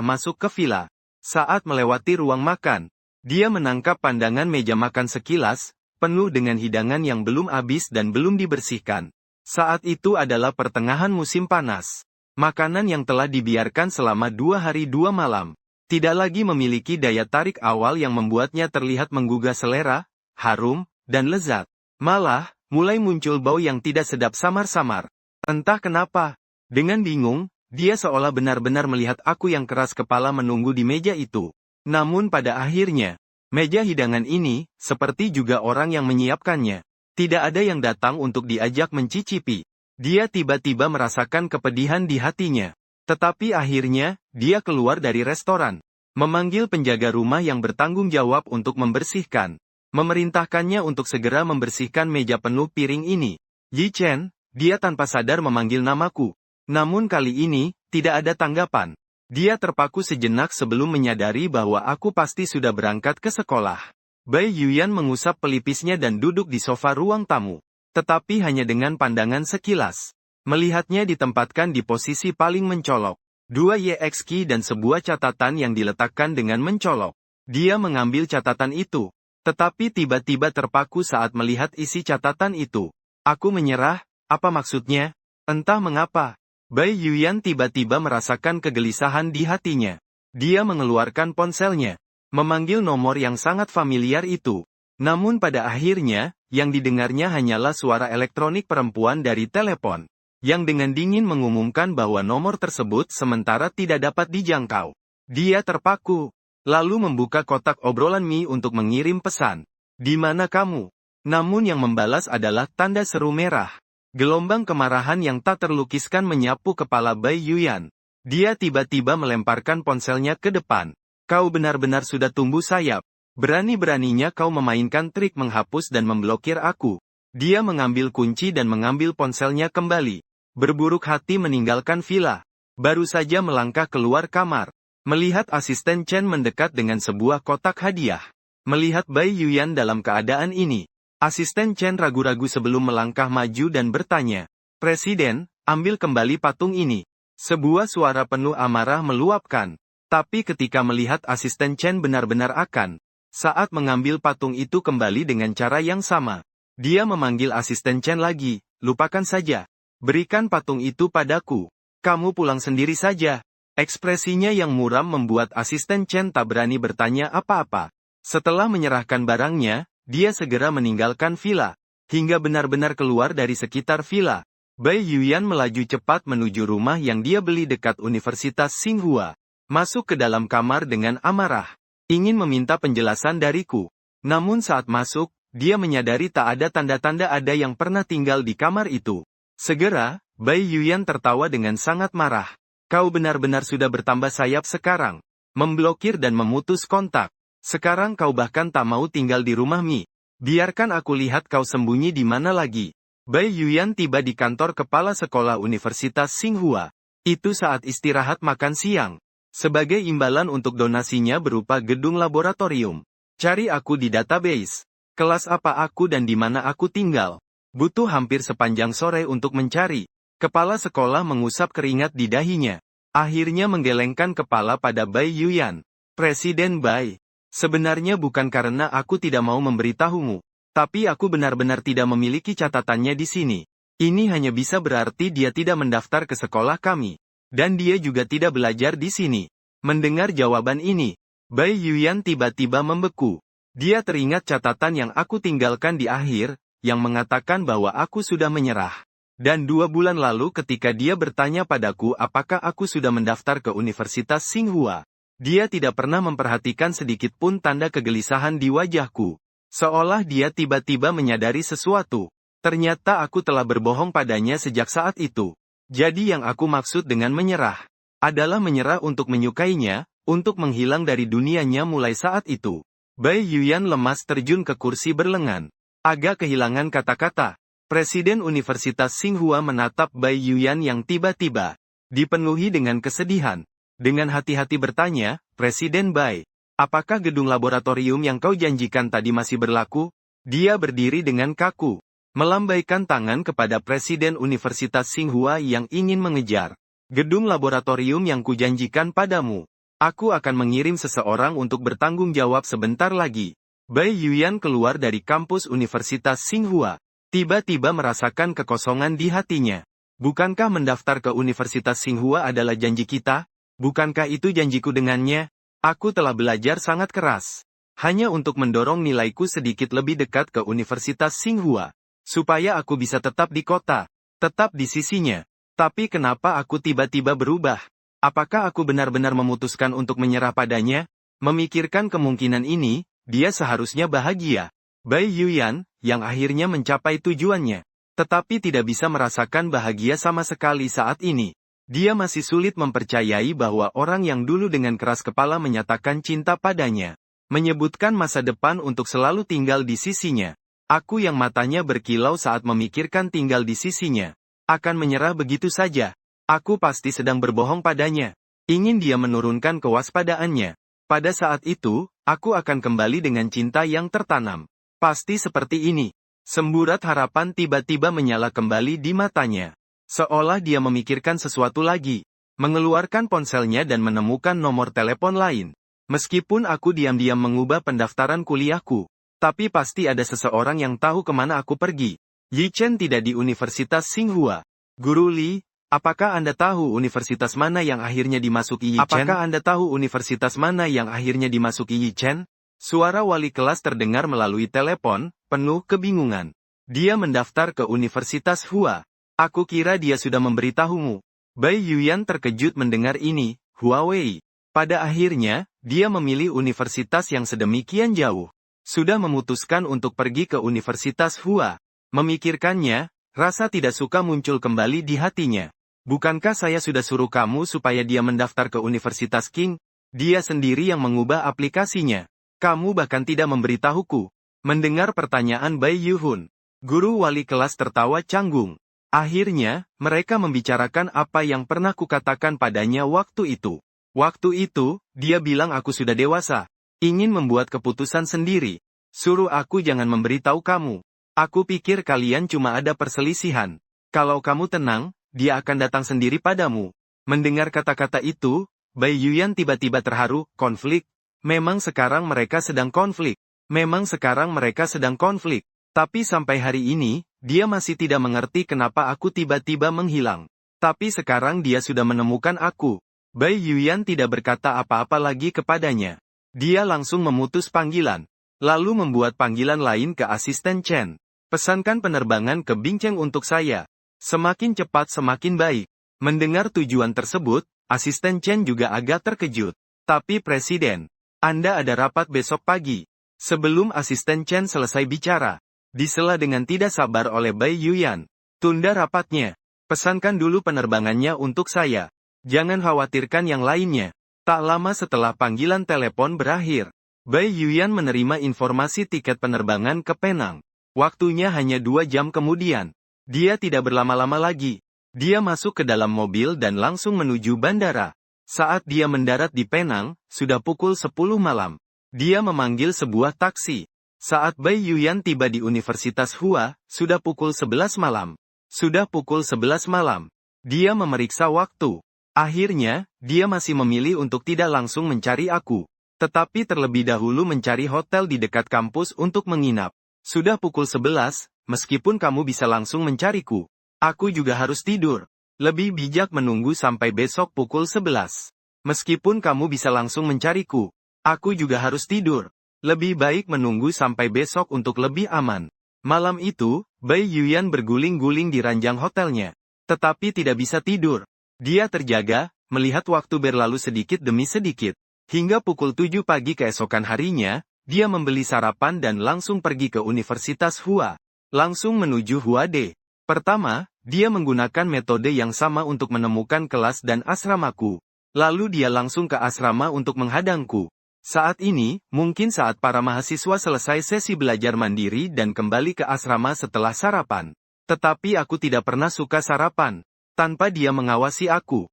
masuk ke villa. Saat melewati ruang makan, dia menangkap pandangan meja makan sekilas, penuh dengan hidangan yang belum habis dan belum dibersihkan. Saat itu adalah pertengahan musim panas. Makanan yang telah dibiarkan selama 2 hari 2 malam, tidak lagi memiliki daya tarik awal yang membuatnya terlihat menggugah selera, harum, dan lezat. Malah, mulai muncul bau yang tidak sedap samar-samar. Entah kenapa. Dengan bingung, dia seolah benar-benar melihat aku yang keras kepala menunggu di meja itu. Namun pada akhirnya, meja hidangan ini, seperti juga orang yang menyiapkannya, tidak ada yang datang untuk diajak mencicipi. Dia tiba-tiba merasakan kepedihan di hatinya. Tetapi akhirnya, dia keluar dari restoran. Memanggil penjaga rumah yang bertanggung jawab untuk membersihkan. Memerintahkannya untuk segera membersihkan meja penuh piring ini. Yi Chen, dia tanpa sadar memanggil namaku. Namun kali ini, tidak ada tanggapan. Dia terpaku sejenak sebelum menyadari bahwa aku pasti sudah berangkat ke sekolah. Bai Yuyan mengusap pelipisnya dan duduk di sofa ruang tamu. Tetapi hanya dengan pandangan sekilas. Melihatnya ditempatkan di posisi paling mencolok. 2 YXK dan sebuah catatan yang diletakkan dengan mencolok. Dia mengambil catatan itu. Tetapi tiba-tiba terpaku saat melihat isi catatan itu. Aku menyerah, apa maksudnya? Entah mengapa. Bai Yuyan tiba-tiba merasakan kegelisahan di hatinya. Dia mengeluarkan ponselnya. Memanggil nomor yang sangat familiar itu. Namun pada akhirnya, yang didengarnya hanyalah suara elektronik perempuan dari telepon. Yang dengan dingin mengumumkan bahwa nomor tersebut sementara tidak dapat dijangkau. Dia terpaku. Lalu membuka kotak obrolan Mi untuk mengirim pesan. Di mana kamu? Namun yang membalas adalah tanda seru merah. Gelombang kemarahan yang tak terlukiskan menyapu kepala Bai Yuyan. Dia tiba-tiba melemparkan ponselnya ke depan. Kau benar-benar sudah tumbuh sayap. Berani-beraninya kau memainkan trik menghapus dan memblokir aku. Dia mengambil kunci dan mengambil ponselnya kembali. Berburuk hati meninggalkan villa. Baru saja melangkah keluar kamar. Melihat asisten Chen mendekat dengan sebuah kotak hadiah. Melihat Bai Yuyan dalam keadaan ini. Asisten Chen ragu-ragu sebelum melangkah maju dan bertanya, "Presiden, ambil kembali patung ini." Sebuah suara penuh amarah meluapkan. Tapi ketika melihat asisten Chen benar-benar akan saat mengambil patung itu kembali dengan cara yang sama. Dia memanggil asisten Chen lagi, "Lupakan saja. Berikan patung itu padaku. Kamu pulang sendiri saja." Ekspresinya yang muram membuat asisten Chen tak berani bertanya apa-apa. Setelah menyerahkan barangnya, dia segera meninggalkan villa. Hingga benar-benar keluar dari sekitar villa. Bai Yuyan melaju cepat menuju rumah yang dia beli dekat Universitas Tsinghua. Masuk ke dalam kamar dengan amarah. Ingin meminta penjelasan dariku. Namun saat masuk, dia menyadari tak ada tanda-tanda ada yang pernah tinggal di kamar itu. Segera, Bai Yuyan tertawa dengan sangat marah. "Kau benar-benar sudah bertambah sayap sekarang. Memblokir dan memutus kontak. Sekarang kau bahkan tak mau tinggal di rumah Mi. Biarkan aku lihat kau sembunyi di mana lagi." Bai Yuyan tiba di kantor kepala sekolah Universitas Tsinghua. Itu saat istirahat makan siang. Sebagai imbalan untuk donasinya berupa gedung laboratorium. Cari aku di database. Kelas apa aku dan di mana aku tinggal. Butuh hampir sepanjang sore untuk mencari. Kepala sekolah mengusap keringat di dahinya. Akhirnya menggelengkan kepala pada Bai Yuyan. "Presiden Bai. Sebenarnya bukan karena aku tidak mau memberitahumu. Tapi aku benar-benar tidak memiliki catatannya di sini. Ini hanya bisa berarti dia tidak mendaftar ke sekolah kami. Dan dia juga tidak belajar di sini." Mendengar jawaban ini, Bai Yuyan tiba-tiba membeku. Dia teringat catatan yang aku tinggalkan di akhir, yang mengatakan bahwa aku sudah menyerah. Dan 2 bulan lalu ketika dia bertanya padaku apakah aku sudah mendaftar ke Universitas Tsinghua. Dia tidak pernah memperhatikan sedikit pun tanda kegelisahan di wajahku. Seolah dia tiba-tiba menyadari sesuatu. Ternyata aku telah berbohong padanya sejak saat itu. Jadi yang aku maksud dengan menyerah, adalah menyerah untuk menyukainya, untuk menghilang dari dunianya mulai saat itu. Bai Yuyan lemas terjun ke kursi berlengan. Agak kehilangan kata-kata. Presiden Universitas Tsinghua menatap Bai Yuyan yang tiba-tiba dipenuhi dengan kesedihan. Dengan hati-hati bertanya, "Presiden Bai, apakah gedung laboratorium yang kau janjikan tadi masih berlaku?" Dia berdiri dengan kaku. Melambaikan tangan kepada Presiden Universitas Tsinghua yang ingin mengejar. "Gedung laboratorium yang kujanjikan padamu. Aku akan mengirim seseorang untuk bertanggung jawab sebentar lagi." Bai Yuyan keluar dari kampus Universitas Tsinghua. Tiba-tiba merasakan kekosongan di hatinya. Bukankah mendaftar ke Universitas Tsinghua adalah janji kita? Bukankah itu janjiku dengannya? Aku telah belajar sangat keras. Hanya untuk mendorong nilaiku sedikit lebih dekat ke Universitas Tsinghua. Supaya aku bisa tetap di kota. Tetap di sisinya. Tapi kenapa aku tiba-tiba berubah? Apakah aku benar-benar memutuskan untuk menyerah padanya? Memikirkan kemungkinan ini, dia seharusnya bahagia. Bai Yuyan, yang akhirnya mencapai tujuannya. Tetapi tidak bisa merasakan bahagia sama sekali saat ini. Dia masih sulit mempercayai bahwa orang yang dulu dengan keras kepala menyatakan cinta padanya. Menyebutkan masa depan untuk selalu tinggal di sisinya. Aku yang matanya berkilau saat memikirkan tinggal di sisinya. Akan menyerah begitu saja. Aku pasti sedang berbohong padanya. Ingin dia menurunkan kewaspadaannya. Pada saat itu, aku akan kembali dengan cinta yang tertanam. Pasti seperti ini. Semburat harapan tiba-tiba menyala kembali di matanya. Seolah dia memikirkan sesuatu lagi. Mengeluarkan ponselnya dan menemukan nomor telepon lain. Meskipun aku diam-diam mengubah pendaftaran kuliahku. Tapi pasti ada seseorang yang tahu kemana aku pergi. Yi Chen tidak di Universitas Tsinghua. Guru Li, apakah Anda tahu universitas mana yang akhirnya dimasuki Yi Chen? Apakah Anda tahu universitas mana yang akhirnya dimasuki Yi Chen? Suara wali kelas terdengar melalui telepon, penuh kebingungan. Dia mendaftar ke Universitas Hua. Aku kira dia sudah memberitahumu. Bai Yuyan terkejut mendengar ini, Huawei. Pada akhirnya, dia memilih universitas yang sedemikian jauh. Sudah memutuskan untuk pergi ke Universitas Hua. Memikirkannya, Rasa tidak suka muncul kembali di hatinya. Bukankah saya sudah suruh kamu supaya dia mendaftar ke Universitas King? Dia sendiri yang mengubah aplikasinya. Kamu bahkan tidak memberitahuku. Mendengar pertanyaan Bai Yuhun, guru wali kelas tertawa canggung. Akhirnya, mereka membicarakan apa yang pernah kukatakan padanya waktu itu. Waktu itu, dia bilang aku sudah dewasa. Ingin membuat keputusan sendiri. Suruh aku jangan memberitahu kamu. Aku pikir kalian cuma ada perselisihan. Kalau kamu tenang, dia akan datang sendiri padamu. Mendengar kata-kata itu, Bai Yuyan tiba-tiba terharu. Konflik? Memang sekarang mereka sedang konflik. Memang sekarang mereka sedang konflik. Tapi sampai hari ini, dia masih tidak mengerti kenapa aku tiba-tiba menghilang. Tapi sekarang dia sudah menemukan aku. Bai Yuyan tidak berkata apa-apa lagi kepadanya. Dia langsung memutus panggilan. Lalu membuat panggilan lain ke asisten Chen. Pesankan penerbangan ke Bingcheng untuk saya. Semakin cepat semakin baik. Mendengar tujuan tersebut, asisten Chen juga agak terkejut. Tapi Presiden, Anda ada rapat besok pagi. Sebelum asisten Chen selesai bicara, disela dengan tidak sabar oleh Bai Yuyan. Tunda rapatnya. Pesankan dulu penerbangannya untuk saya. Jangan khawatirkan yang lainnya. Tak lama setelah panggilan telepon berakhir, Bai Yuyan menerima informasi tiket penerbangan ke Penang. Waktunya hanya 2 jam kemudian. Dia tidak berlama-lama lagi. Dia masuk ke dalam mobil dan langsung menuju bandara. Saat dia mendarat di Penang, sudah pukul 10 malam. Dia memanggil sebuah taksi. Saat Bai Yuyan tiba di Universitas Hua, sudah pukul 11 malam. Sudah pukul 11 malam. Dia memeriksa waktu. Akhirnya, dia masih memilih untuk tidak langsung mencari aku. Tetapi terlebih dahulu mencari hotel di dekat kampus untuk menginap. Sudah pukul 11, meskipun kamu bisa langsung mencariku. Aku juga harus tidur. Lebih bijak menunggu sampai besok pukul 11. Meskipun kamu bisa langsung mencariku. Aku juga harus tidur. Lebih baik menunggu sampai besok untuk lebih aman. Malam itu, Bai Yuyan berguling-guling di ranjang hotelnya. Tetapi tidak bisa tidur. Dia terjaga, melihat waktu berlalu sedikit demi sedikit. Hingga pukul 7 pagi keesokan harinya, dia membeli sarapan dan langsung pergi ke Universitas Hua. Langsung menuju Huade. Pertama, dia menggunakan metode yang sama untuk menemukan kelas dan asramaku. Lalu dia langsung ke asrama untuk menghadangku. Saat ini, mungkin saat para mahasiswa selesai sesi belajar mandiri dan kembali ke asrama setelah sarapan. Tetapi aku tidak pernah suka sarapan. Tanpa dia mengawasi aku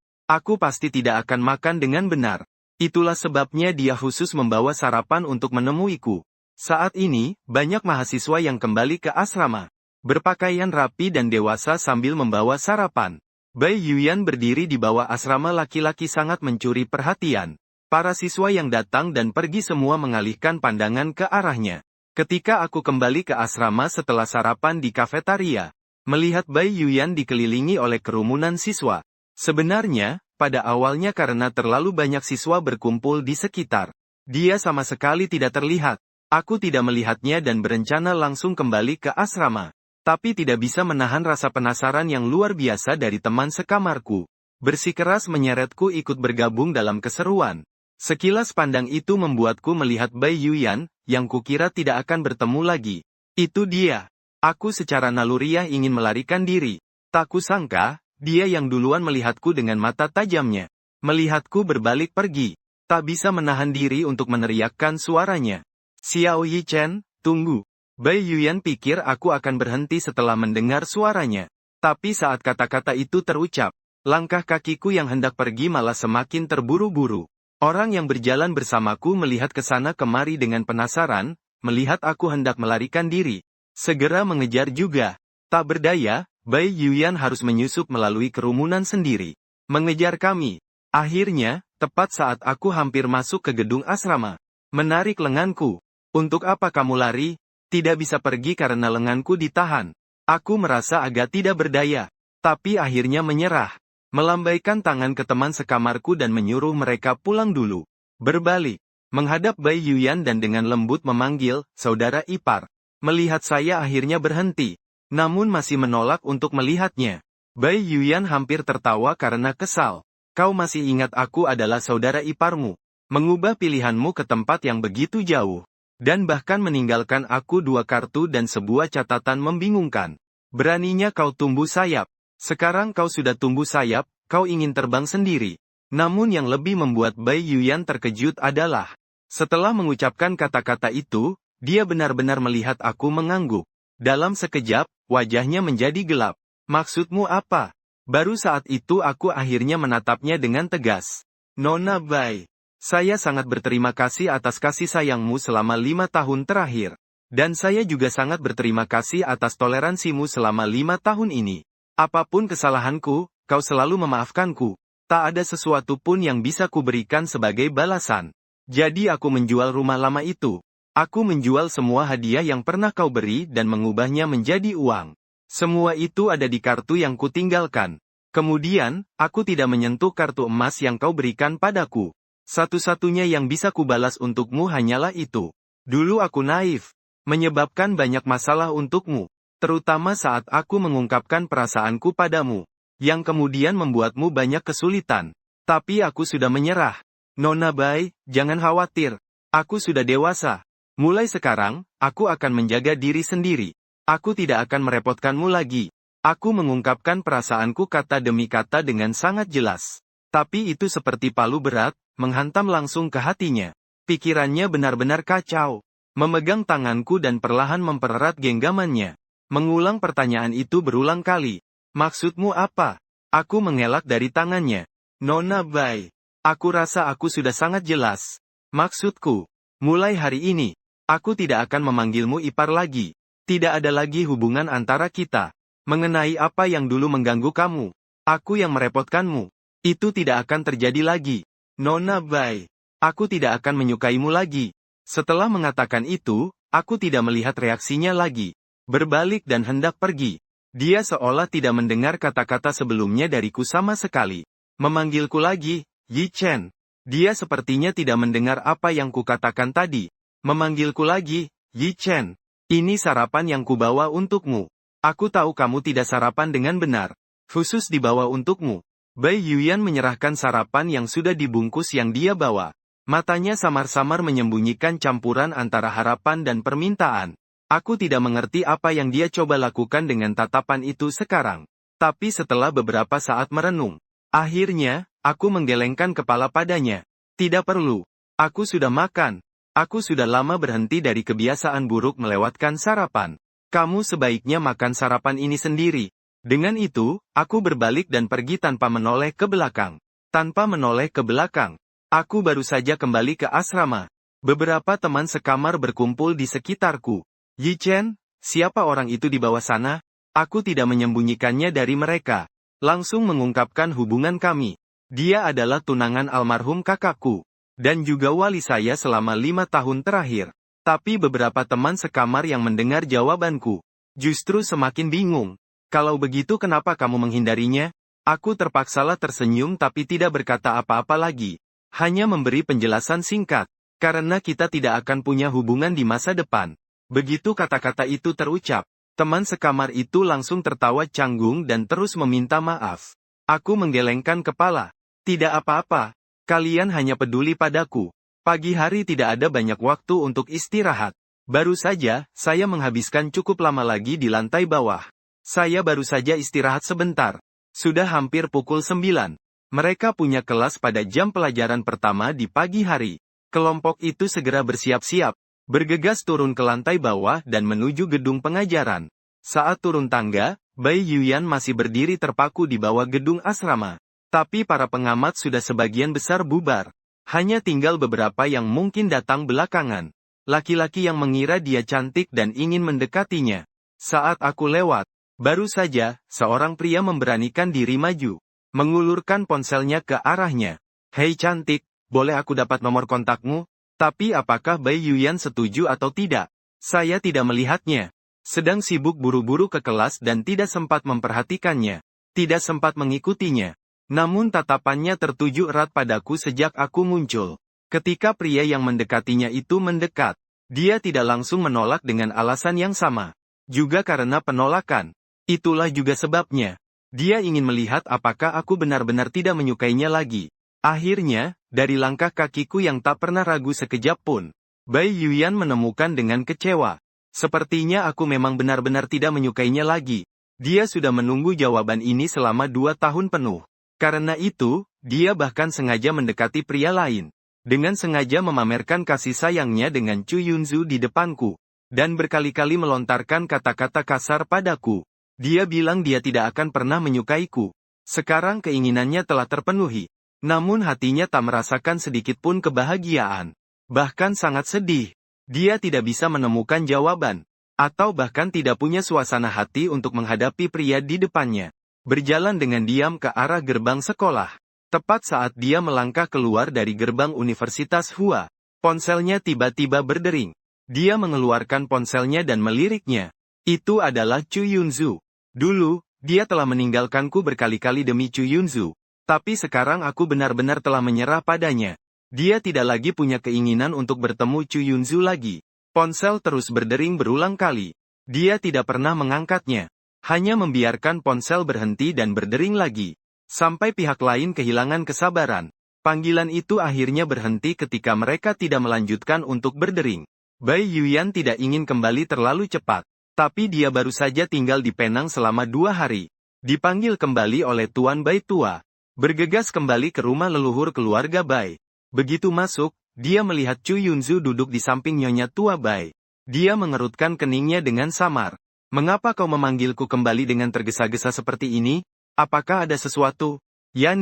pasti tidak akan makan dengan benar. Itulah sebabnya dia khusus membawa sarapan untuk menemuiku. Saat ini, banyak mahasiswa yang kembali ke asrama. Berpakaian rapi dan dewasa sambil membawa sarapan. Bai Yuyan berdiri di bawah asrama laki-laki sangat mencuri perhatian. Para siswa yang datang dan pergi semua mengalihkan pandangan ke arahnya. Ketika aku kembali ke asrama setelah sarapan di kafetaria, melihat Bai Yuyan dikelilingi oleh kerumunan siswa. Sebenarnya, pada awalnya karena terlalu banyak siswa berkumpul di sekitar, dia sama sekali tidak terlihat. Aku tidak melihatnya dan berencana langsung kembali ke asrama. Tapi tidak bisa menahan rasa penasaran yang luar biasa dari teman sekamarku. Bersikeras menyeretku ikut bergabung dalam keseruan. Sekilas pandang itu membuatku melihat Bai Yuyan, yang kukira tidak akan bertemu lagi. Itu dia. Aku secara naluriah ingin melarikan diri. Tak kusangka, dia yang duluan melihatku dengan mata tajamnya. Melihatku berbalik pergi. Tak bisa menahan diri untuk meneriakkan suaranya. Xiao Yi Chen, tunggu. Bai Yuyan pikir aku akan berhenti setelah mendengar suaranya. Tapi saat kata-kata itu terucap, langkah kakiku yang hendak pergi malah semakin terburu-buru. Orang yang berjalan bersamaku melihat ke sana kemari dengan penasaran, melihat aku hendak melarikan diri. Segera mengejar juga. Tak berdaya, Bai Yuyan harus menyusup melalui kerumunan sendiri. Mengejar kami. Akhirnya, tepat saat aku hampir masuk ke gedung asrama. Menarik lenganku. Untuk apa kamu lari? Tidak bisa pergi karena lenganku ditahan. Aku merasa agak tidak berdaya. Tapi akhirnya menyerah. Melambaikan tangan ke teman sekamarku dan menyuruh mereka pulang dulu. Berbalik. Menghadap Bai Yuyan dan dengan lembut memanggil, saudara ipar. Melihat saya akhirnya berhenti. Namun masih menolak untuk melihatnya. Bai Yuyan hampir tertawa karena kesal. Kau masih ingat aku adalah saudara iparmu. Mengubah pilihanmu ke tempat yang begitu jauh. Dan bahkan meninggalkan aku 2 kartu dan sebuah catatan membingungkan. Beraninya kau tumbuh sayap. Sekarang kau sudah tumbuh sayap, kau ingin terbang sendiri. Namun yang lebih membuat Bai Yuyan terkejut adalah, setelah mengucapkan kata-kata itu, dia benar-benar melihat aku mengangguk. Dalam sekejap, wajahnya menjadi gelap. Maksudmu apa? Baru saat itu aku akhirnya menatapnya dengan tegas. Nona Bai, saya sangat berterima kasih atas kasih sayangmu selama 5 tahun terakhir. Dan saya juga sangat berterima kasih atas toleransimu selama 5 tahun ini. Apapun kesalahanku, kau selalu memaafkanku. Tak ada sesuatu pun yang bisa kuberikan sebagai balasan. Jadi aku menjual rumah lama itu. Aku menjual semua hadiah yang pernah kau beri dan mengubahnya menjadi uang. Semua itu ada di kartu yang kutinggalkan. Kemudian, aku tidak menyentuh kartu emas yang kau berikan padaku. Satu-satunya yang bisa kubalas untukmu hanyalah itu. Dulu aku naif. Menyebabkan banyak masalah untukmu, terutama saat aku mengungkapkan perasaanku padamu, yang kemudian membuatmu banyak kesulitan. Tapi aku sudah menyerah. Nona Bai, jangan khawatir. Aku sudah dewasa. Mulai sekarang, aku akan menjaga diri sendiri. Aku tidak akan merepotkanmu lagi. Aku mengungkapkan perasaanku kata demi kata dengan sangat jelas. Tapi itu seperti palu berat, menghantam langsung ke hatinya. Pikirannya benar-benar kacau. Memegang tanganku dan perlahan mempererat genggamannya. Mengulang pertanyaan itu berulang kali. Maksudmu apa? Aku mengelak dari tangannya. Nona Bai, aku rasa aku sudah sangat jelas. Maksudku, mulai hari ini, aku tidak akan memanggilmu ipar lagi. Tidak ada lagi hubungan antara kita. Mengenai apa yang dulu mengganggu kamu, aku yang merepotkanmu. Itu tidak akan terjadi lagi. Nona Bai, aku tidak akan menyukaimu lagi. Setelah mengatakan itu, aku tidak melihat reaksinya lagi. Berbalik dan hendak pergi. Dia seolah tidak mendengar kata-kata sebelumnya dariku sama sekali. Memanggilku lagi, Yi Chen. Dia sepertinya tidak mendengar apa yang kukatakan tadi. Memanggilku lagi, Yi Chen. Ini sarapan yang kubawa untukmu. Aku tahu kamu tidak sarapan dengan benar. Khusus dibawa untukmu. Bai Yuyan menyerahkan sarapan yang sudah dibungkus yang dia bawa. Matanya samar-samar menyembunyikan campuran antara harapan dan permintaan. Aku tidak mengerti apa yang dia coba lakukan dengan tatapan itu sekarang. Tapi setelah beberapa saat merenung, akhirnya, aku menggelengkan kepala padanya. Tidak perlu. Aku sudah makan. Aku sudah lama berhenti dari kebiasaan buruk melewatkan sarapan. Kamu sebaiknya makan sarapan ini sendiri. Dengan itu, aku berbalik dan pergi tanpa menoleh ke belakang. Tanpa menoleh ke belakang. Aku baru saja kembali ke asrama. Beberapa teman sekamar berkumpul di sekitarku. Yi Chen, siapa orang itu di bawah sana? Aku tidak menyembunyikannya dari mereka. Langsung mengungkapkan hubungan kami. Dia adalah tunangan almarhum kakakku. Dan juga wali saya selama 5 tahun terakhir. Tapi beberapa teman sekamar yang mendengar jawabanku, justru semakin bingung. Kalau begitu kenapa kamu menghindarinya? Aku terpaksalah tersenyum tapi tidak berkata apa-apa lagi. Hanya memberi penjelasan singkat, karena kita tidak akan punya hubungan di masa depan. Begitu kata-kata itu terucap, teman sekamar itu langsung tertawa canggung dan terus meminta maaf. Aku menggelengkan kepala. Tidak apa-apa, kalian hanya peduli padaku. Pagi hari tidak ada banyak waktu untuk istirahat. Baru saja, saya menghabiskan cukup lama lagi di lantai bawah. Saya baru saja istirahat sebentar. Sudah hampir pukul 9. Mereka punya kelas pada jam pelajaran pertama di pagi hari. Kelompok itu segera bersiap-siap, bergegas turun ke lantai bawah dan menuju gedung pengajaran. Saat turun tangga, Bai Yuyan masih berdiri terpaku di bawah gedung asrama. Tapi para pengamat sudah sebagian besar bubar. Hanya tinggal beberapa yang mungkin datang belakangan. Laki-laki yang mengira dia cantik dan ingin mendekatinya. Saat aku lewat, baru saja, seorang pria memberanikan diri maju. Mengulurkan ponselnya ke arahnya. Hei cantik, boleh aku dapat nomor kontakmu? Tapi apakah Bai Yuyan setuju atau tidak? Saya tidak melihatnya. Sedang sibuk buru-buru ke kelas dan tidak sempat memperhatikannya. Tidak sempat mengikutinya. Namun tatapannya tertuju erat padaku sejak aku muncul. Ketika pria yang mendekatinya itu mendekat, dia tidak langsung menolak dengan alasan yang sama. Juga karena penolakan. Itulah juga sebabnya. Dia ingin melihat apakah aku benar-benar tidak menyukainya lagi. Akhirnya, dari langkah kakiku yang tak pernah ragu sekejap pun, Bai Yuyan menemukan dengan kecewa. Sepertinya aku memang benar-benar tidak menyukainya lagi. Dia sudah menunggu jawaban ini selama 2 tahun penuh. Karena itu, dia bahkan sengaja mendekati pria lain. Dengan sengaja memamerkan kasih sayangnya dengan Chu Yunzu di depanku. Dan berkali-kali melontarkan kata-kata kasar padaku. Dia bilang dia tidak akan pernah menyukaiku. Sekarang keinginannya telah terpenuhi. Namun hatinya tak merasakan sedikit pun kebahagiaan. Bahkan sangat sedih. Dia tidak bisa menemukan jawaban. Atau bahkan tidak punya suasana hati untuk menghadapi pria di depannya. Berjalan dengan diam ke arah gerbang sekolah. Tepat saat dia melangkah keluar dari gerbang Universitas Hua, ponselnya tiba-tiba berdering. Dia mengeluarkan ponselnya dan meliriknya. Itu adalah Chu Yunzu. Dulu, dia telah meninggalkanku berkali-kali demi Chu Yunzu. Tapi sekarang aku benar-benar telah menyerah padanya. Dia tidak lagi punya keinginan untuk bertemu Chu Yunzu lagi. Ponsel terus berdering berulang kali. Dia tidak pernah mengangkatnya. Hanya membiarkan ponsel berhenti dan berdering lagi. Sampai pihak lain kehilangan kesabaran. Panggilan itu akhirnya berhenti ketika mereka tidak melanjutkan untuk berdering. Bai Yuyan tidak ingin kembali terlalu cepat. Tapi dia baru saja tinggal di Penang selama 2 hari. Dipanggil kembali oleh Tuan Bai tua. Bergegas kembali ke rumah leluhur keluarga Bai. Begitu masuk, dia melihat Chu Yunzu duduk di samping Nyonya tua Bai. Dia mengerutkan keningnya dengan samar. Mengapa kau memanggilku kembali dengan tergesa-gesa seperti ini? Apakah ada sesuatu? Yan,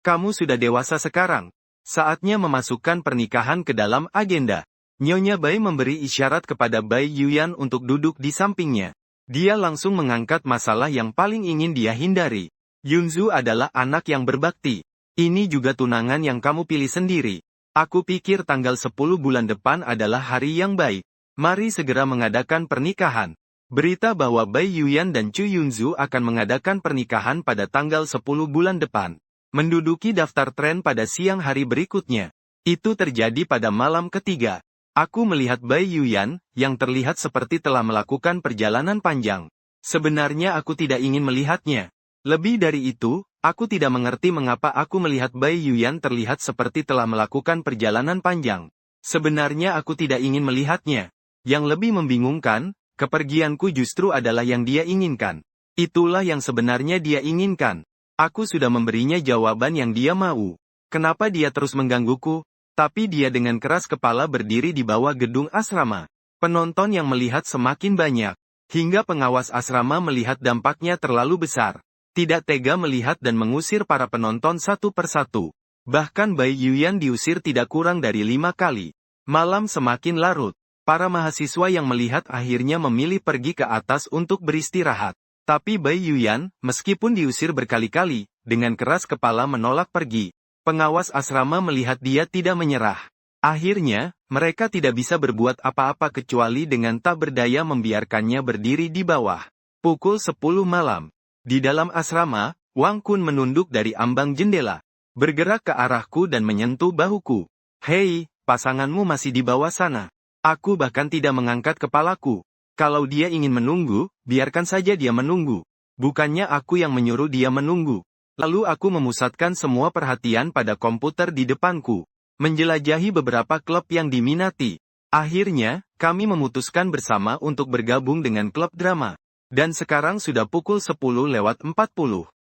kamu sudah dewasa sekarang. Saatnya memasukkan pernikahan ke dalam agenda. Nyonya Bai memberi isyarat kepada Bai Yuyan untuk duduk di sampingnya. Dia langsung mengangkat masalah yang paling ingin dia hindari. Yunzu adalah anak yang berbakti. Ini juga tunangan yang kamu pilih sendiri. Aku pikir tanggal 10 bulan depan adalah hari yang baik. Mari segera mengadakan pernikahan. Berita bahwa Bai Yuyan dan Chu Yunzu akan mengadakan pernikahan pada tanggal 10 bulan depan. Menduduki daftar tren pada siang hari berikutnya. Itu terjadi pada malam ketiga. Aku melihat Bai Yuyan, yang terlihat seperti telah melakukan perjalanan panjang. Sebenarnya aku tidak ingin melihatnya. Lebih dari itu, aku tidak mengerti mengapa aku melihat Bai Yuyan terlihat seperti telah melakukan perjalanan panjang. Sebenarnya aku tidak ingin melihatnya. Yang lebih membingungkan, kepergianku justru adalah yang dia inginkan. Itulah yang sebenarnya dia inginkan. Aku sudah memberinya jawaban yang dia mau. Kenapa dia terus menggangguku? Tapi dia dengan keras kepala berdiri di bawah gedung asrama. Penonton yang melihat semakin banyak. Hingga pengawas asrama melihat dampaknya terlalu besar. Tidak tega melihat dan mengusir para penonton satu persatu. Bahkan Bai Yuyan diusir tidak kurang dari 5 kali. Malam semakin larut. Para mahasiswa yang melihat akhirnya memilih pergi ke atas untuk beristirahat. Tapi Bai Yuyan, meskipun diusir berkali-kali, dengan keras kepala menolak pergi. Pengawas asrama melihat dia tidak menyerah. Akhirnya, mereka tidak bisa berbuat apa-apa kecuali dengan tak berdaya membiarkannya berdiri di bawah. Pukul 10 malam. Di dalam asrama, Wang Kun menunduk dari ambang jendela. Bergerak ke arahku dan menyentuh bahuku. Hei, pasanganmu masih di bawah sana. Aku bahkan tidak mengangkat kepalaku. Kalau dia ingin menunggu, biarkan saja dia menunggu. Bukannya aku yang menyuruh dia menunggu. Lalu aku memusatkan semua perhatian pada komputer di depanku. Menjelajahi beberapa klub yang diminati. Akhirnya, kami memutuskan bersama untuk bergabung dengan klub drama. Dan sekarang sudah pukul 10:40.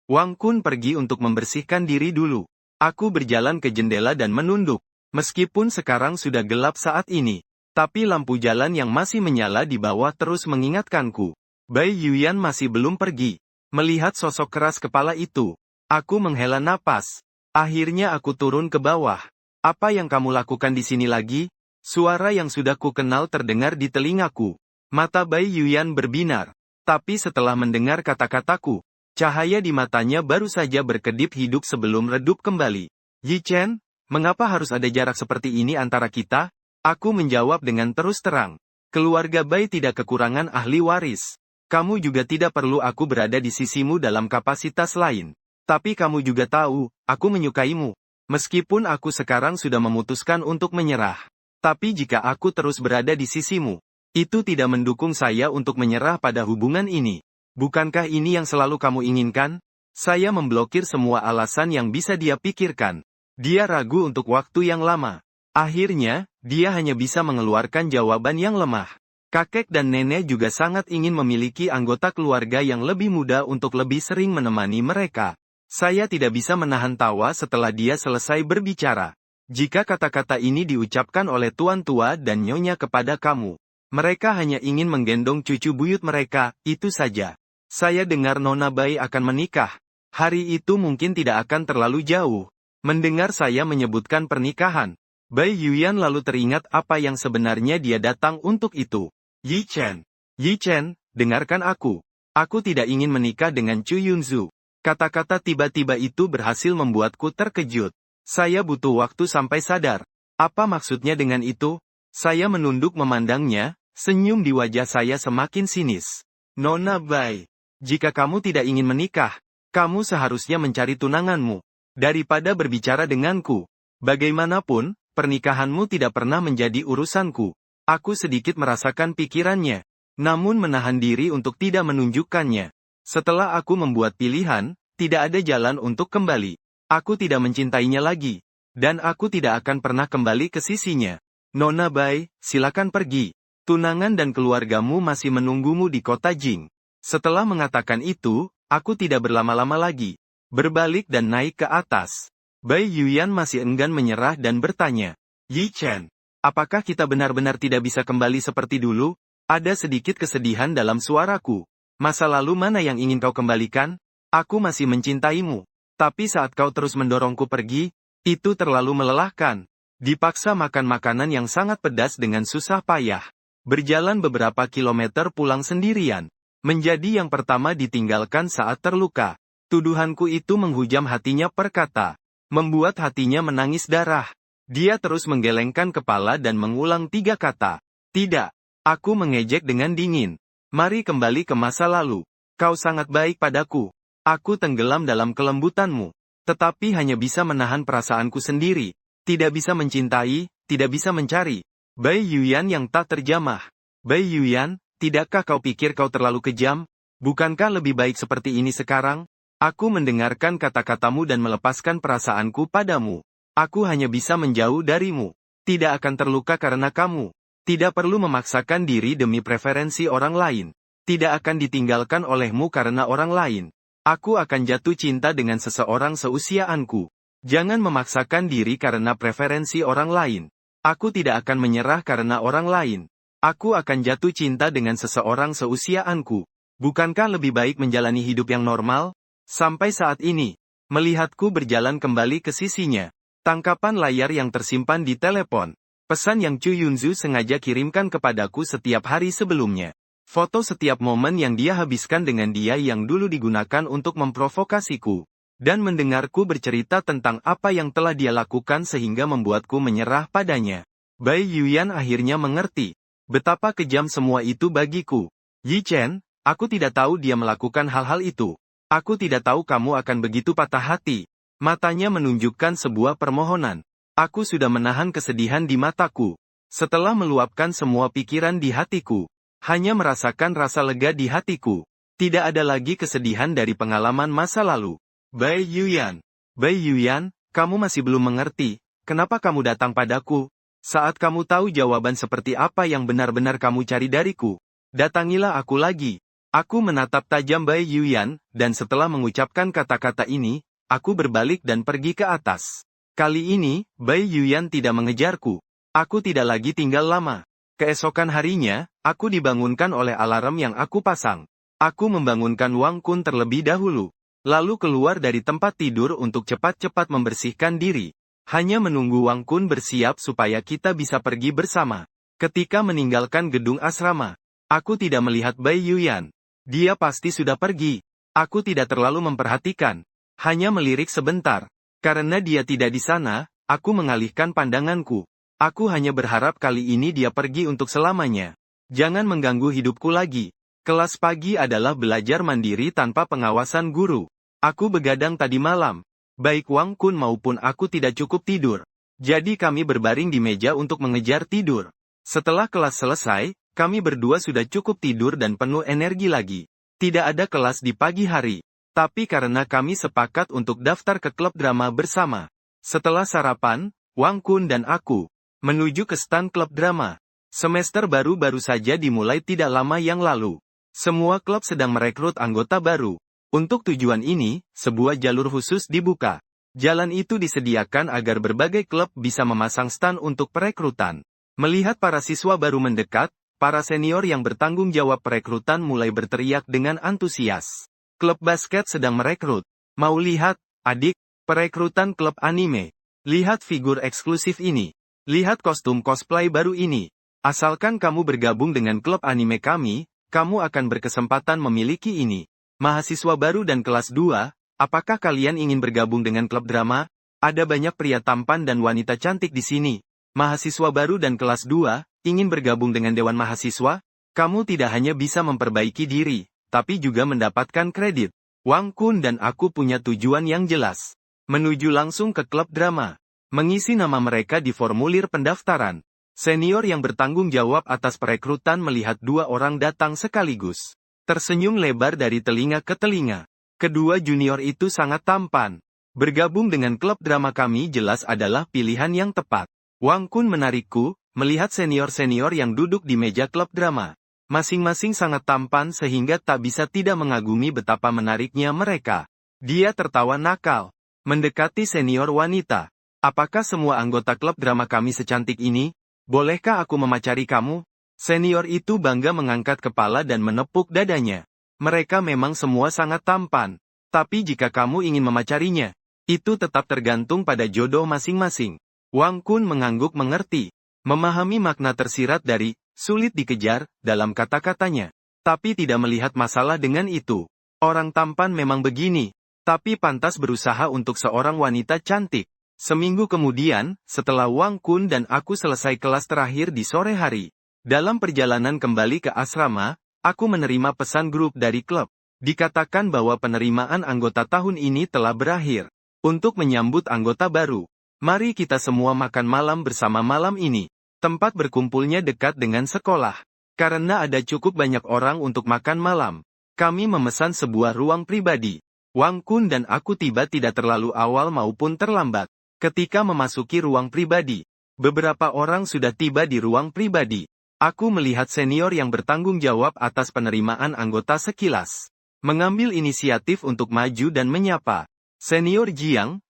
Wang Kun pergi untuk membersihkan diri dulu. Aku berjalan ke jendela dan menunduk. Meskipun sekarang sudah gelap saat ini. Tapi lampu jalan yang masih menyala di bawah terus mengingatkanku. Bai Yuyan masih belum pergi. Melihat sosok keras kepala itu, aku menghela napas. Akhirnya aku turun ke bawah. Apa yang kamu lakukan di sini lagi? Suara yang sudah ku kenal terdengar di telingaku. Mata Bai Yuyan berbinar. Tapi setelah mendengar kata-kataku, cahaya di matanya baru saja berkedip hidup sebelum redup kembali. Yi Chen, mengapa harus ada jarak seperti ini antara kita? Aku menjawab dengan terus terang. Keluarga Bai tidak kekurangan ahli waris. Kamu juga tidak perlu aku berada di sisimu dalam kapasitas lain. Tapi kamu juga tahu, aku menyukaimu. Meskipun aku sekarang sudah memutuskan untuk menyerah. Tapi jika aku terus berada di sisimu, itu tidak mendukung saya untuk menyerah pada hubungan ini. Bukankah ini yang selalu kamu inginkan? Saya memblokir semua alasan yang bisa dia pikirkan. Dia ragu untuk waktu yang lama. Akhirnya, dia hanya bisa mengeluarkan jawaban yang lemah. Kakek dan nenek juga sangat ingin memiliki anggota keluarga yang lebih muda untuk lebih sering menemani mereka. Saya tidak bisa menahan tawa setelah dia selesai berbicara. Jika kata-kata ini diucapkan oleh tuan tua dan nyonya kepada kamu, mereka hanya ingin menggendong cucu buyut mereka, itu saja. Saya dengar Nona Bai akan menikah. Hari itu mungkin tidak akan terlalu jauh. Mendengar saya menyebutkan pernikahan, Bai Yuyan lalu teringat apa yang sebenarnya dia datang untuk itu. Yi Chen, dengarkan aku. Aku tidak ingin menikah dengan Chu Yunzu. Kata-kata tiba-tiba itu berhasil membuatku terkejut. Saya butuh waktu sampai sadar. Apa maksudnya dengan itu? Saya menunduk memandangnya, senyum di wajah saya semakin sinis. Nona Bai, jika kamu tidak ingin menikah, kamu seharusnya mencari tunanganmu, daripada berbicara denganku. Bagaimanapun, pernikahanmu tidak pernah menjadi urusanku. Aku sedikit merasakan pikirannya, namun menahan diri untuk tidak menunjukkannya. Setelah aku membuat pilihan, tidak ada jalan untuk kembali. Aku tidak mencintainya lagi, dan aku tidak akan pernah kembali ke sisinya. Nona Bai, silakan pergi. Tunangan dan keluargamu masih menunggumu di kota Jing. Setelah mengatakan itu, aku tidak berlama-lama lagi. Berbalik dan naik ke atas. Bai Yuyan masih enggan menyerah dan bertanya, Yi Chen, apakah kita benar-benar tidak bisa kembali seperti dulu? Ada sedikit kesedihan dalam suaraku. Masa lalu mana yang ingin kau kembalikan? Aku masih mencintaimu. Tapi saat kau terus mendorongku pergi, itu terlalu melelahkan. Dipaksa makan makanan yang sangat pedas dengan susah payah. Berjalan beberapa kilometer pulang sendirian. Menjadi yang pertama ditinggalkan saat terluka. Tuduhanku itu menghujam hatinya perkata. Membuat hatinya menangis darah. Dia terus menggelengkan kepala dan mengulang 3 kata. Tidak. Aku mengejek dengan dingin. Mari kembali ke masa lalu. Kau sangat baik padaku. Aku tenggelam dalam kelembutanmu. Tetapi hanya bisa menahan perasaanku sendiri. Tidak bisa mencintai, tidak bisa mencari. Bai Yuyan yang tak terjamah. Bai Yuyan, tidakkah kau pikir kau terlalu kejam? Bukankah lebih baik seperti ini sekarang? Aku mendengarkan kata-katamu dan melepaskan perasaanku padamu. Aku hanya bisa menjauh darimu. Tidak akan terluka karena kamu. Tidak perlu memaksakan diri demi preferensi orang lain. Tidak akan ditinggalkan olehmu karena orang lain. Aku akan jatuh cinta dengan seseorang seusiaanku. Jangan memaksakan diri karena preferensi orang lain. Aku tidak akan menyerah karena orang lain. Aku akan jatuh cinta dengan seseorang seusiaanku. Bukankah lebih baik menjalani hidup yang normal? Sampai saat ini, melihatku berjalan kembali ke sisinya. Tangkapan layar yang tersimpan di telepon. Pesan yang Chu Yunzu sengaja kirimkan kepadaku setiap hari sebelumnya. Foto setiap momen yang dia habiskan dengan dia yang dulu digunakan untuk memprovokasiku. Dan mendengarku bercerita tentang apa yang telah dia lakukan sehingga membuatku menyerah padanya. Bai Yuyan akhirnya mengerti. Betapa kejam semua itu bagiku. Yi Chen, aku tidak tahu dia melakukan hal-hal itu. Aku tidak tahu kamu akan begitu patah hati. Matanya menunjukkan sebuah permohonan. Aku sudah menahan kesedihan di mataku. Setelah meluapkan semua pikiran di hatiku. Hanya merasakan rasa lega di hatiku. Tidak ada lagi kesedihan dari pengalaman masa lalu. Bai Yuyan, kamu masih belum mengerti, kenapa kamu datang padaku? Saat kamu tahu jawaban seperti apa yang benar-benar kamu cari dariku, datangilah aku lagi. Aku menatap tajam Bai Yuyan, dan setelah mengucapkan kata-kata ini, aku berbalik dan pergi ke atas. Kali ini, Bai Yuyan tidak mengejarku. Aku tidak lagi tinggal lama. Keesokan harinya, aku dibangunkan oleh alarm yang aku pasang. Aku membangunkan Wang Kun terlebih dahulu. Lalu keluar dari tempat tidur untuk cepat-cepat membersihkan diri. Hanya menunggu Wang Kun bersiap supaya kita bisa pergi bersama. Ketika meninggalkan gedung asrama, aku tidak melihat Bai Yuyan. Dia pasti sudah pergi. Aku tidak terlalu memperhatikan. Hanya melirik sebentar. Karena dia tidak di sana, aku mengalihkan pandanganku. Aku hanya berharap kali ini dia pergi untuk selamanya. Jangan mengganggu hidupku lagi. Kelas pagi adalah belajar mandiri tanpa pengawasan guru. Aku begadang tadi malam. Baik Wang Kun maupun aku tidak cukup tidur. Jadi kami berbaring di meja untuk mengejar tidur. Setelah kelas selesai, kami berdua sudah cukup tidur dan penuh energi lagi. Tidak ada kelas di pagi hari. Tapi karena kami sepakat untuk daftar ke klub drama bersama. Setelah sarapan, Wang Kun dan aku menuju ke stan klub drama. Semester baru saja dimulai tidak lama yang lalu. Semua klub sedang merekrut anggota baru. Untuk tujuan ini, sebuah jalur khusus dibuka. Jalan itu disediakan agar berbagai klub bisa memasang stan untuk perekrutan. Melihat para siswa baru mendekat, para senior yang bertanggung jawab perekrutan mulai berteriak dengan antusias. Klub basket sedang merekrut. Mau lihat, adik, perekrutan klub anime. Lihat figur eksklusif ini. Lihat kostum cosplay baru ini. Asalkan kamu bergabung dengan klub anime kami, kamu akan berkesempatan memiliki ini. Mahasiswa baru dan kelas 2, apakah kalian ingin bergabung dengan klub drama? Ada banyak pria tampan dan wanita cantik di sini. Mahasiswa baru dan kelas 2, ingin bergabung dengan Dewan Mahasiswa? Kamu tidak hanya bisa memperbaiki diri, tapi juga mendapatkan kredit. Wang Kun dan aku punya tujuan yang jelas. Menuju langsung ke klub drama. Mengisi nama mereka di formulir pendaftaran. Senior yang bertanggung jawab atas perekrutan melihat dua orang datang sekaligus. Tersenyum lebar dari telinga ke telinga. Kedua junior itu sangat tampan. Bergabung dengan klub drama kami jelas adalah pilihan yang tepat. Wang Kun menarikku, melihat senior-senior yang duduk di meja klub drama. Masing-masing sangat tampan sehingga tak bisa tidak mengagumi betapa menariknya mereka. Dia tertawa nakal. Mendekati senior wanita. Apakah semua anggota klub drama kami secantik ini? Bolehkah aku memacari kamu? Senior itu bangga mengangkat kepala dan menepuk dadanya. Mereka memang semua sangat tampan. Tapi jika kamu ingin memacarinya, itu tetap tergantung pada jodoh masing-masing. Wang Kun mengangguk mengerti. Memahami makna tersirat dari sulit dikejar dalam kata-katanya. Tapi tidak melihat masalah dengan itu. Orang tampan memang begini. Tapi pantas berusaha untuk seorang wanita cantik. Seminggu kemudian, setelah Wang Kun dan aku selesai kelas terakhir di sore hari. Dalam perjalanan kembali ke asrama, aku menerima pesan grup dari klub. Dikatakan bahwa penerimaan anggota tahun ini telah berakhir. Untuk menyambut anggota baru, mari kita semua makan malam bersama malam ini. Tempat berkumpulnya dekat dengan sekolah. Karena ada cukup banyak orang untuk makan malam, kami memesan sebuah ruang pribadi. Wang Kun dan aku tiba tidak terlalu awal maupun terlambat. Ketika memasuki ruang pribadi, beberapa orang sudah tiba di ruang pribadi. Aku melihat senior yang bertanggung jawab atas penerimaan anggota sekilas. Mengambil inisiatif untuk maju dan menyapa. Senior Jiang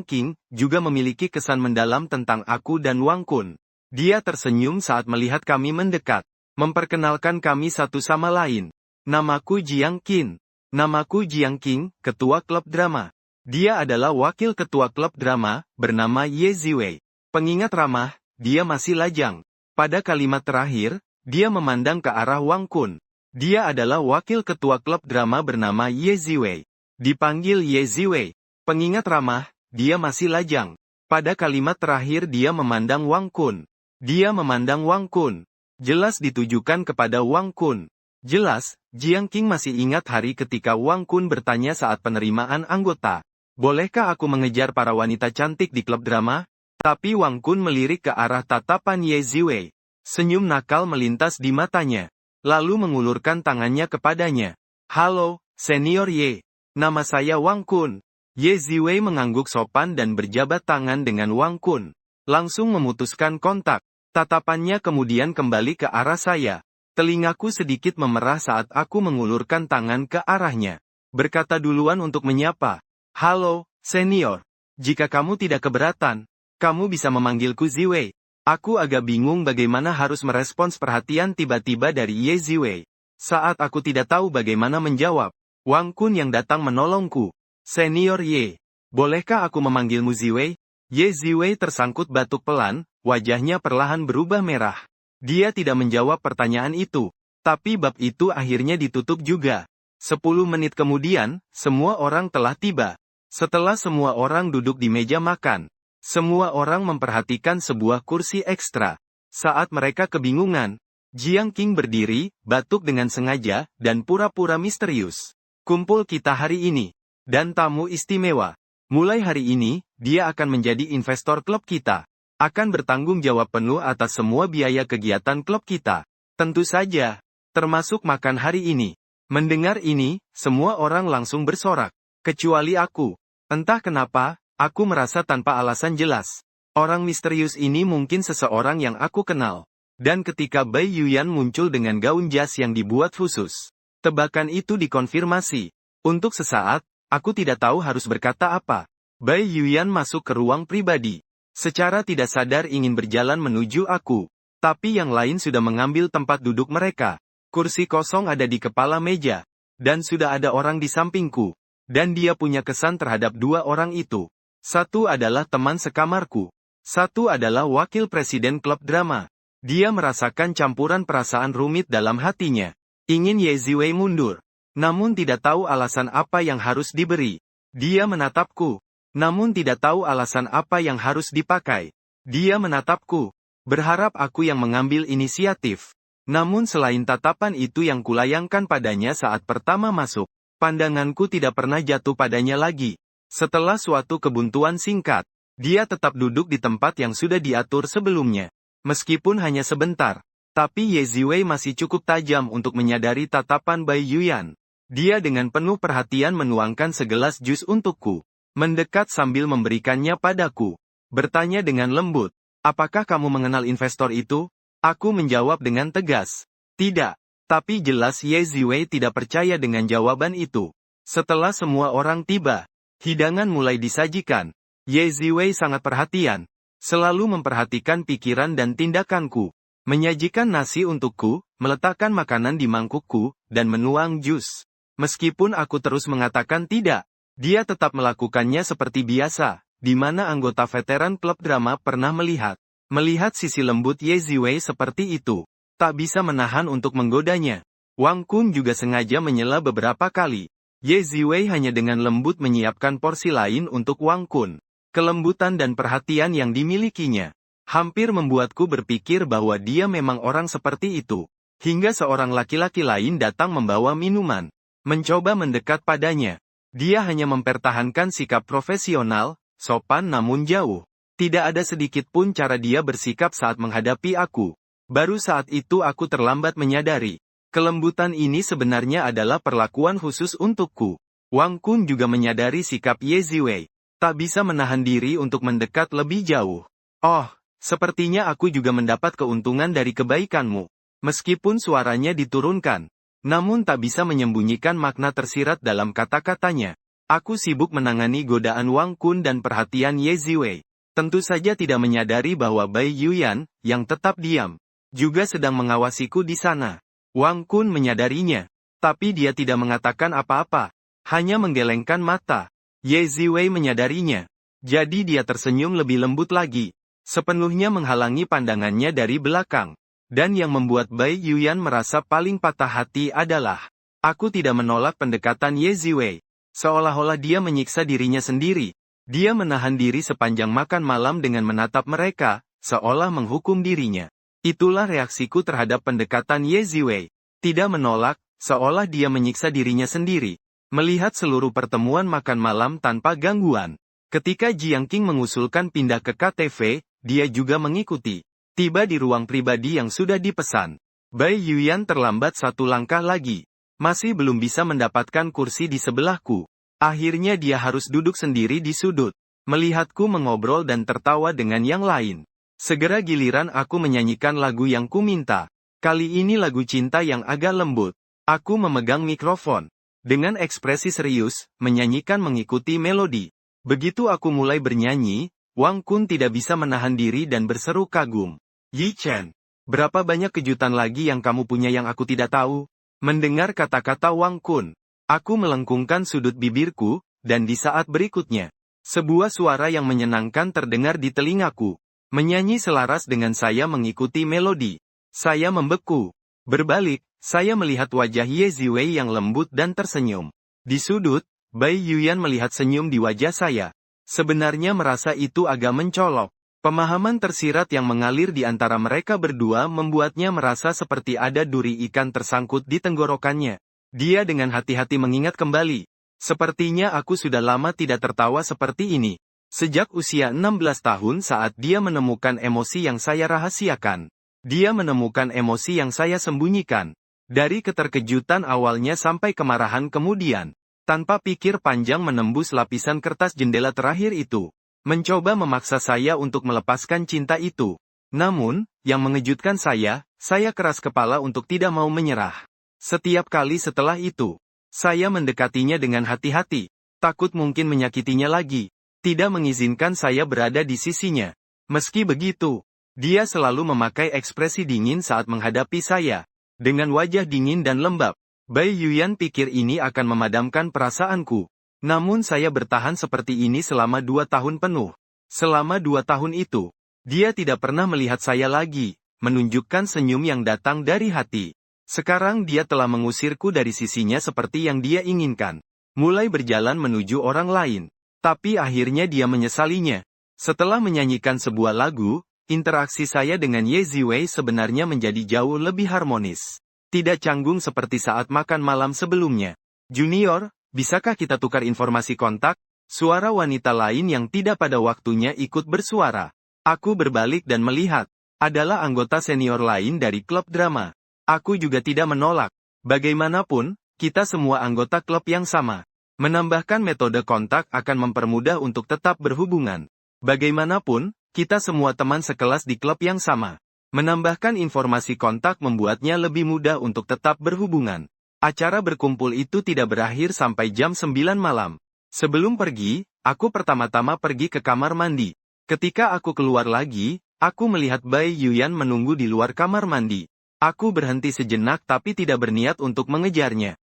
King, juga memiliki kesan mendalam tentang aku dan Wang Kun. Dia tersenyum saat melihat kami mendekat. Memperkenalkan kami satu sama lain. Namaku Jiang King. Namaku Jiang King, ketua klub drama. Dia adalah wakil ketua klub drama, bernama Ye Ziwei. Pengingat ramah, dia masih lajang. Pada kalimat terakhir, dia memandang ke arah Wang Kun. Dia adalah wakil ketua klub drama bernama Ye Ziwei. Dipanggil Ye Ziwei. Pengingat ramah, dia masih lajang. Pada kalimat terakhir dia memandang Wang Kun. Dia memandang Wang Kun. Jelas ditujukan kepada Wang Kun. Jelas, Jiang King masih ingat hari ketika Wang Kun bertanya saat penerimaan anggota. Bolehkah aku mengejar para wanita cantik di klub drama? Tapi Wang Kun melirik ke arah tatapan Ye Ziwei. Senyum nakal melintas di matanya. Lalu mengulurkan tangannya kepadanya. Halo, senior Ye. Nama saya Wang Kun. Ye Ziwei mengangguk sopan dan berjabat tangan dengan Wang Kun. Langsung memutuskan kontak. Tatapannya kemudian kembali ke arah saya. Telingaku sedikit memerah saat aku mengulurkan tangan ke arahnya. Berkata duluan untuk menyapa. Halo, senior. Jika kamu tidak keberatan, kamu bisa memanggilku Ziwei. Aku agak bingung bagaimana harus merespons perhatian tiba-tiba dari Ye Ziwei. Saat aku tidak tahu bagaimana menjawab, Wang Kun yang datang menolongku. Senior Ye, bolehkah aku memanggilmu Ziwei? Ye Ziwei tersangkut batuk pelan, wajahnya perlahan berubah merah. Dia tidak menjawab pertanyaan itu, tapi bab itu akhirnya ditutup juga. 10 menit kemudian, semua orang telah tiba. Setelah semua orang duduk di meja makan, semua orang memperhatikan sebuah kursi ekstra. Saat mereka kebingungan, Jiang King berdiri, batuk dengan sengaja, dan pura-pura misterius. Kumpul kita hari ini. Dan tamu istimewa. Mulai hari ini, dia akan menjadi investor klub kita. Akan bertanggung jawab penuh atas semua biaya kegiatan klub kita. Tentu saja, termasuk makan hari ini. Mendengar ini, semua orang langsung bersorak. Kecuali aku. Entah kenapa, aku merasa tanpa alasan jelas. Orang misterius ini mungkin seseorang yang aku kenal. Dan ketika Bai Yuyan muncul dengan gaun jas yang dibuat khusus, tebakan itu dikonfirmasi. Untuk sesaat, aku tidak tahu harus berkata apa. Bai Yuyan masuk ke ruang pribadi. Secara tidak sadar ingin berjalan menuju aku. Tapi yang lain sudah mengambil tempat duduk mereka. Kursi kosong ada di kepala meja. Dan sudah ada orang di sampingku. Dan dia punya kesan terhadap dua orang itu. Satu adalah teman sekamarku. Satu adalah wakil presiden klub drama. Dia merasakan campuran perasaan rumit dalam hatinya. Ingin Ye Ziwei mundur. Namun tidak tahu alasan apa yang harus diberi. Dia menatapku. Namun tidak tahu alasan apa yang harus dipakai. Dia menatapku. Berharap aku yang mengambil inisiatif. Namun selain tatapan itu yang kulayangkan padanya saat pertama masuk, pandanganku tidak pernah jatuh padanya lagi. Setelah suatu kebuntuan singkat, dia tetap duduk di tempat yang sudah diatur sebelumnya. Meskipun hanya sebentar, tapi Ye Ziwei masih cukup tajam untuk menyadari tatapan Bai Yuyan. Dia dengan penuh perhatian menuangkan segelas jus untukku. Mendekat sambil memberikannya padaku. Bertanya dengan lembut, apakah kamu mengenal investor itu? Aku menjawab dengan tegas. Tidak. Tapi jelas Ye Ziwei tidak percaya dengan jawaban itu. Setelah semua orang tiba, hidangan mulai disajikan. Ye Ziwei sangat perhatian. Selalu memperhatikan pikiran dan tindakanku. Menyajikan nasi untukku, meletakkan makanan di mangkukku, dan menuang jus. Meskipun aku terus mengatakan tidak, dia tetap melakukannya seperti biasa, di mana anggota veteran klub drama pernah melihat. Melihat sisi lembut Ye Ziwei seperti itu, tak bisa menahan untuk menggodanya. Wang Kun juga sengaja menyela beberapa kali. Ye Ziwei hanya dengan lembut menyiapkan porsi lain untuk Wang Kun. Kelembutan dan perhatian yang dimilikinya, hampir membuatku berpikir bahwa dia memang orang seperti itu. Hingga seorang laki-laki lain datang membawa minuman. Mencoba mendekat padanya. Dia hanya mempertahankan sikap profesional, sopan namun jauh. Tidak ada sedikit pun cara dia bersikap saat menghadapi aku. Baru saat itu aku terlambat menyadari. Kelembutan ini sebenarnya adalah perlakuan khusus untukku. Wang Kun juga menyadari sikap Ye Ziwei. Tak bisa menahan diri untuk mendekat lebih jauh. Oh, sepertinya aku juga mendapat keuntungan dari kebaikanmu. Meskipun suaranya diturunkan. Namun tak bisa menyembunyikan makna tersirat dalam kata-katanya. Aku sibuk menangani godaan Wang Kun dan perhatian Ye Ziwei. Tentu saja tidak menyadari bahwa Bai Yuyan, yang tetap diam, juga sedang mengawasiku di sana. Wang Kun menyadarinya. Tapi dia tidak mengatakan apa-apa. Hanya menggelengkan mata. Ye Ziwei menyadarinya. Jadi dia tersenyum lebih lembut lagi. Sepenuhnya menghalangi pandangannya dari belakang. Dan yang membuat Bai Yuyan merasa paling patah hati adalah, aku tidak menolak pendekatan Ye Ziwei. Seolah-olah dia menyiksa dirinya sendiri. Dia menahan diri sepanjang makan malam dengan menatap mereka, seolah menghukum dirinya. Itulah reaksiku terhadap pendekatan Ye Ziwei. Tidak menolak, seolah dia menyiksa dirinya sendiri. Melihat seluruh pertemuan makan malam tanpa gangguan. Ketika Jiang Qing mengusulkan pindah ke KTV, dia juga mengikuti. Tiba di ruang pribadi yang sudah dipesan. Bai Yuyan terlambat satu langkah lagi. Masih belum bisa mendapatkan kursi di sebelahku. Akhirnya dia harus duduk sendiri di sudut. Melihatku mengobrol dan tertawa dengan yang lain. Segera giliran aku menyanyikan lagu yang kuminta. Kali ini lagu cinta yang agak lembut. Aku memegang mikrofon. Dengan ekspresi serius, menyanyikan mengikuti melodi. Begitu aku mulai bernyanyi, Wang Kun tidak bisa menahan diri dan berseru kagum. Yi Chen, berapa banyak kejutan lagi yang kamu punya yang aku tidak tahu? Mendengar kata-kata Wang Kun, aku melengkungkan sudut bibirku, dan di saat berikutnya, sebuah suara yang menyenangkan terdengar di telingaku. Menyanyi selaras dengan saya mengikuti melodi. Saya membeku. Berbalik, saya melihat wajah Ye Ziwei yang lembut dan tersenyum. Di sudut, Bai Yuyan melihat senyum di wajah saya. Sebenarnya merasa itu agak mencolok. Pemahaman tersirat yang mengalir di antara mereka berdua membuatnya merasa seperti ada duri ikan tersangkut di tenggorokannya. Dia dengan hati-hati mengingat kembali. Sepertinya aku sudah lama tidak tertawa seperti ini. Sejak usia 16 tahun saat dia menemukan emosi yang saya rahasiakan. Dia menemukan emosi yang saya sembunyikan. Dari keterkejutan awalnya sampai kemarahan kemudian. Tanpa pikir panjang menembus lapisan kertas jendela terakhir itu. Mencoba memaksa saya untuk melepaskan cinta itu. Namun, yang mengejutkan saya keras kepala untuk tidak mau menyerah. Setiap kali setelah itu, saya mendekatinya dengan hati-hati, takut mungkin menyakitinya lagi, tidak mengizinkan saya berada di sisinya. Meski begitu, dia selalu memakai ekspresi dingin saat menghadapi saya, dengan wajah dingin dan lembab. Bai Yuyan pikir ini akan memadamkan perasaanku. Namun saya bertahan seperti ini selama 2 tahun penuh. Selama 2 tahun itu, dia tidak pernah melihat saya lagi, menunjukkan senyum yang datang dari hati. Sekarang dia telah mengusirku dari sisinya seperti yang dia inginkan. Mulai berjalan menuju orang lain. Tapi akhirnya dia menyesalinya. Setelah menyanyikan sebuah lagu, interaksi saya dengan Ye Ziwei sebenarnya menjadi jauh lebih harmonis. Tidak canggung seperti saat makan malam sebelumnya. Junior, bisakah kita tukar informasi kontak? Suara wanita lain yang tidak pada waktunya ikut bersuara. Aku berbalik dan melihat. Adalah anggota senior lain dari klub drama. Aku juga tidak menolak. Bagaimanapun, kita semua anggota klub yang sama. Menambahkan metode kontak akan mempermudah untuk tetap berhubungan. Bagaimanapun, kita semua teman sekelas di klub yang sama. Menambahkan informasi kontak membuatnya lebih mudah untuk tetap berhubungan. Acara berkumpul itu tidak berakhir sampai jam 9 malam. Sebelum pergi, aku pertama-tama pergi ke kamar mandi. Ketika aku keluar lagi, aku melihat Bai Yuyan menunggu di luar kamar mandi. Aku berhenti sejenak tapi tidak berniat untuk mengejarnya.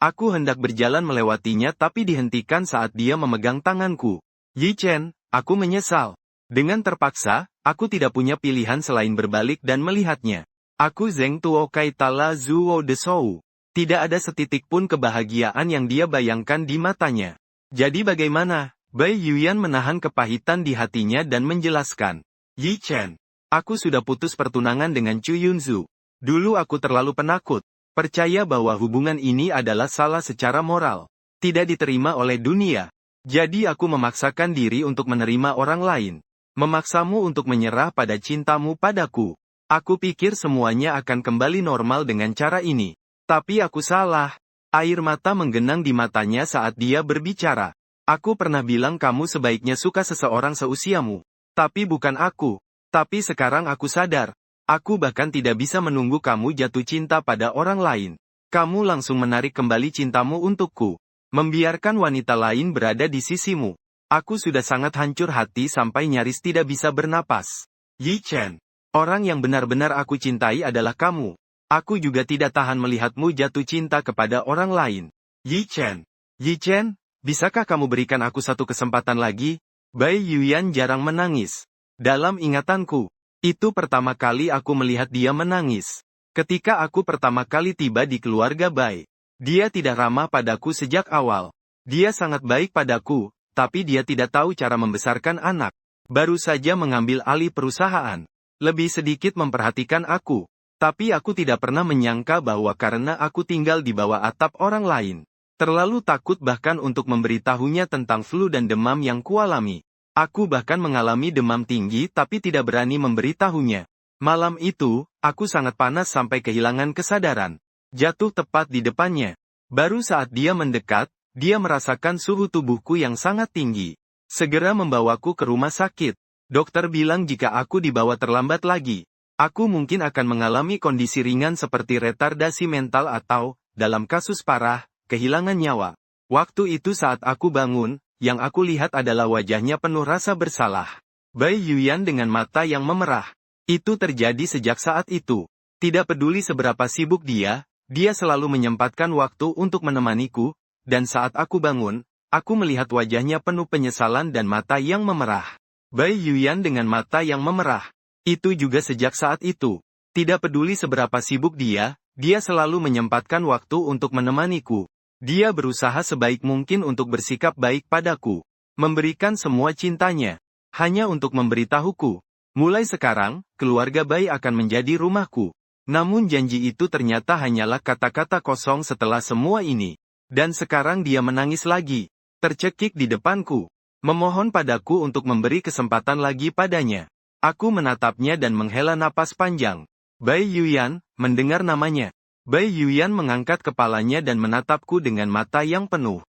Aku hendak berjalan melewatinya tapi dihentikan saat dia memegang tanganku. Yi Chen, aku menyesal. Dengan terpaksa, aku tidak punya pilihan selain berbalik dan melihatnya. Aku Zheng Tuo Kai Tala Zuo De Shou. Tidak ada setitik pun kebahagiaan yang dia bayangkan di matanya. Jadi bagaimana? Bai Yuyan menahan kepahitan di hatinya dan menjelaskan. Yi Chen. Aku sudah putus pertunangan dengan Chu Yunzu. Dulu aku terlalu penakut. Percaya bahwa hubungan ini adalah salah secara moral. Tidak diterima oleh dunia. Jadi aku memaksakan diri untuk menerima orang lain. Memaksamu untuk menyerah pada cintamu padaku. Aku pikir semuanya akan kembali normal dengan cara ini. Tapi aku salah. Air mata menggenang di matanya saat dia berbicara. Aku pernah bilang kamu sebaiknya suka seseorang seusiamu. Tapi bukan aku. Tapi sekarang aku sadar, aku bahkan tidak bisa menunggu kamu jatuh cinta pada orang lain. Kamu langsung menarik kembali cintamu untukku. Membiarkan wanita lain berada di sisimu. Aku sudah sangat hancur hati sampai nyaris tidak bisa bernapas. Yi Chen, orang yang benar-benar aku cintai adalah kamu. Aku juga tidak tahan melihatmu jatuh cinta kepada orang lain. Yi Chen, bisakah kamu berikan aku satu kesempatan lagi? Bai Yuyan jarang menangis. Dalam ingatanku, itu pertama kali aku melihat dia menangis. Ketika aku pertama kali tiba di keluarga Bai. Dia tidak ramah padaku sejak awal. Dia sangat baik padaku, tapi dia tidak tahu cara membesarkan anak. Baru saja mengambil alih perusahaan. Lebih sedikit memperhatikan aku. Tapi aku tidak pernah menyangka bahwa karena aku tinggal di bawah atap orang lain. Terlalu takut bahkan untuk memberitahunya tentang flu dan demam yang kualami. Aku bahkan mengalami demam tinggi tapi tidak berani memberitahunya. Malam itu, aku sangat panas sampai kehilangan kesadaran. Jatuh tepat di depannya. Baru saat dia mendekat, dia merasakan suhu tubuhku yang sangat tinggi. Segera membawaku ke rumah sakit. Dokter bilang jika aku dibawa terlambat lagi, aku mungkin akan mengalami kondisi ringan seperti retardasi mental atau, dalam kasus parah, kehilangan nyawa. Waktu itu saat aku bangun, yang aku lihat adalah wajahnya penuh rasa bersalah. Bai Yuyan dengan mata yang memerah. Itu terjadi sejak saat itu. Tidak peduli seberapa sibuk dia selalu menyempatkan waktu untuk menemaniku, dan saat aku bangun, aku melihat wajahnya penuh penyesalan dan mata yang memerah. Bai Yuyan dengan mata yang memerah. Itu juga sejak saat itu. Tidak peduli seberapa sibuk dia selalu menyempatkan waktu untuk menemaniku. Dia berusaha sebaik mungkin untuk bersikap baik padaku. Memberikan semua cintanya. Hanya untuk memberitahuku. Mulai sekarang, keluarga Bai akan menjadi rumahku. Namun janji itu ternyata hanyalah kata-kata kosong setelah semua ini. Dan sekarang dia menangis lagi. Tercekik di depanku. Memohon padaku untuk memberi kesempatan lagi padanya. Aku menatapnya dan menghela napas panjang. Bai Yuyan, mendengar namanya. Bai Yuyan mengangkat kepalanya dan menatapku dengan mata yang penuh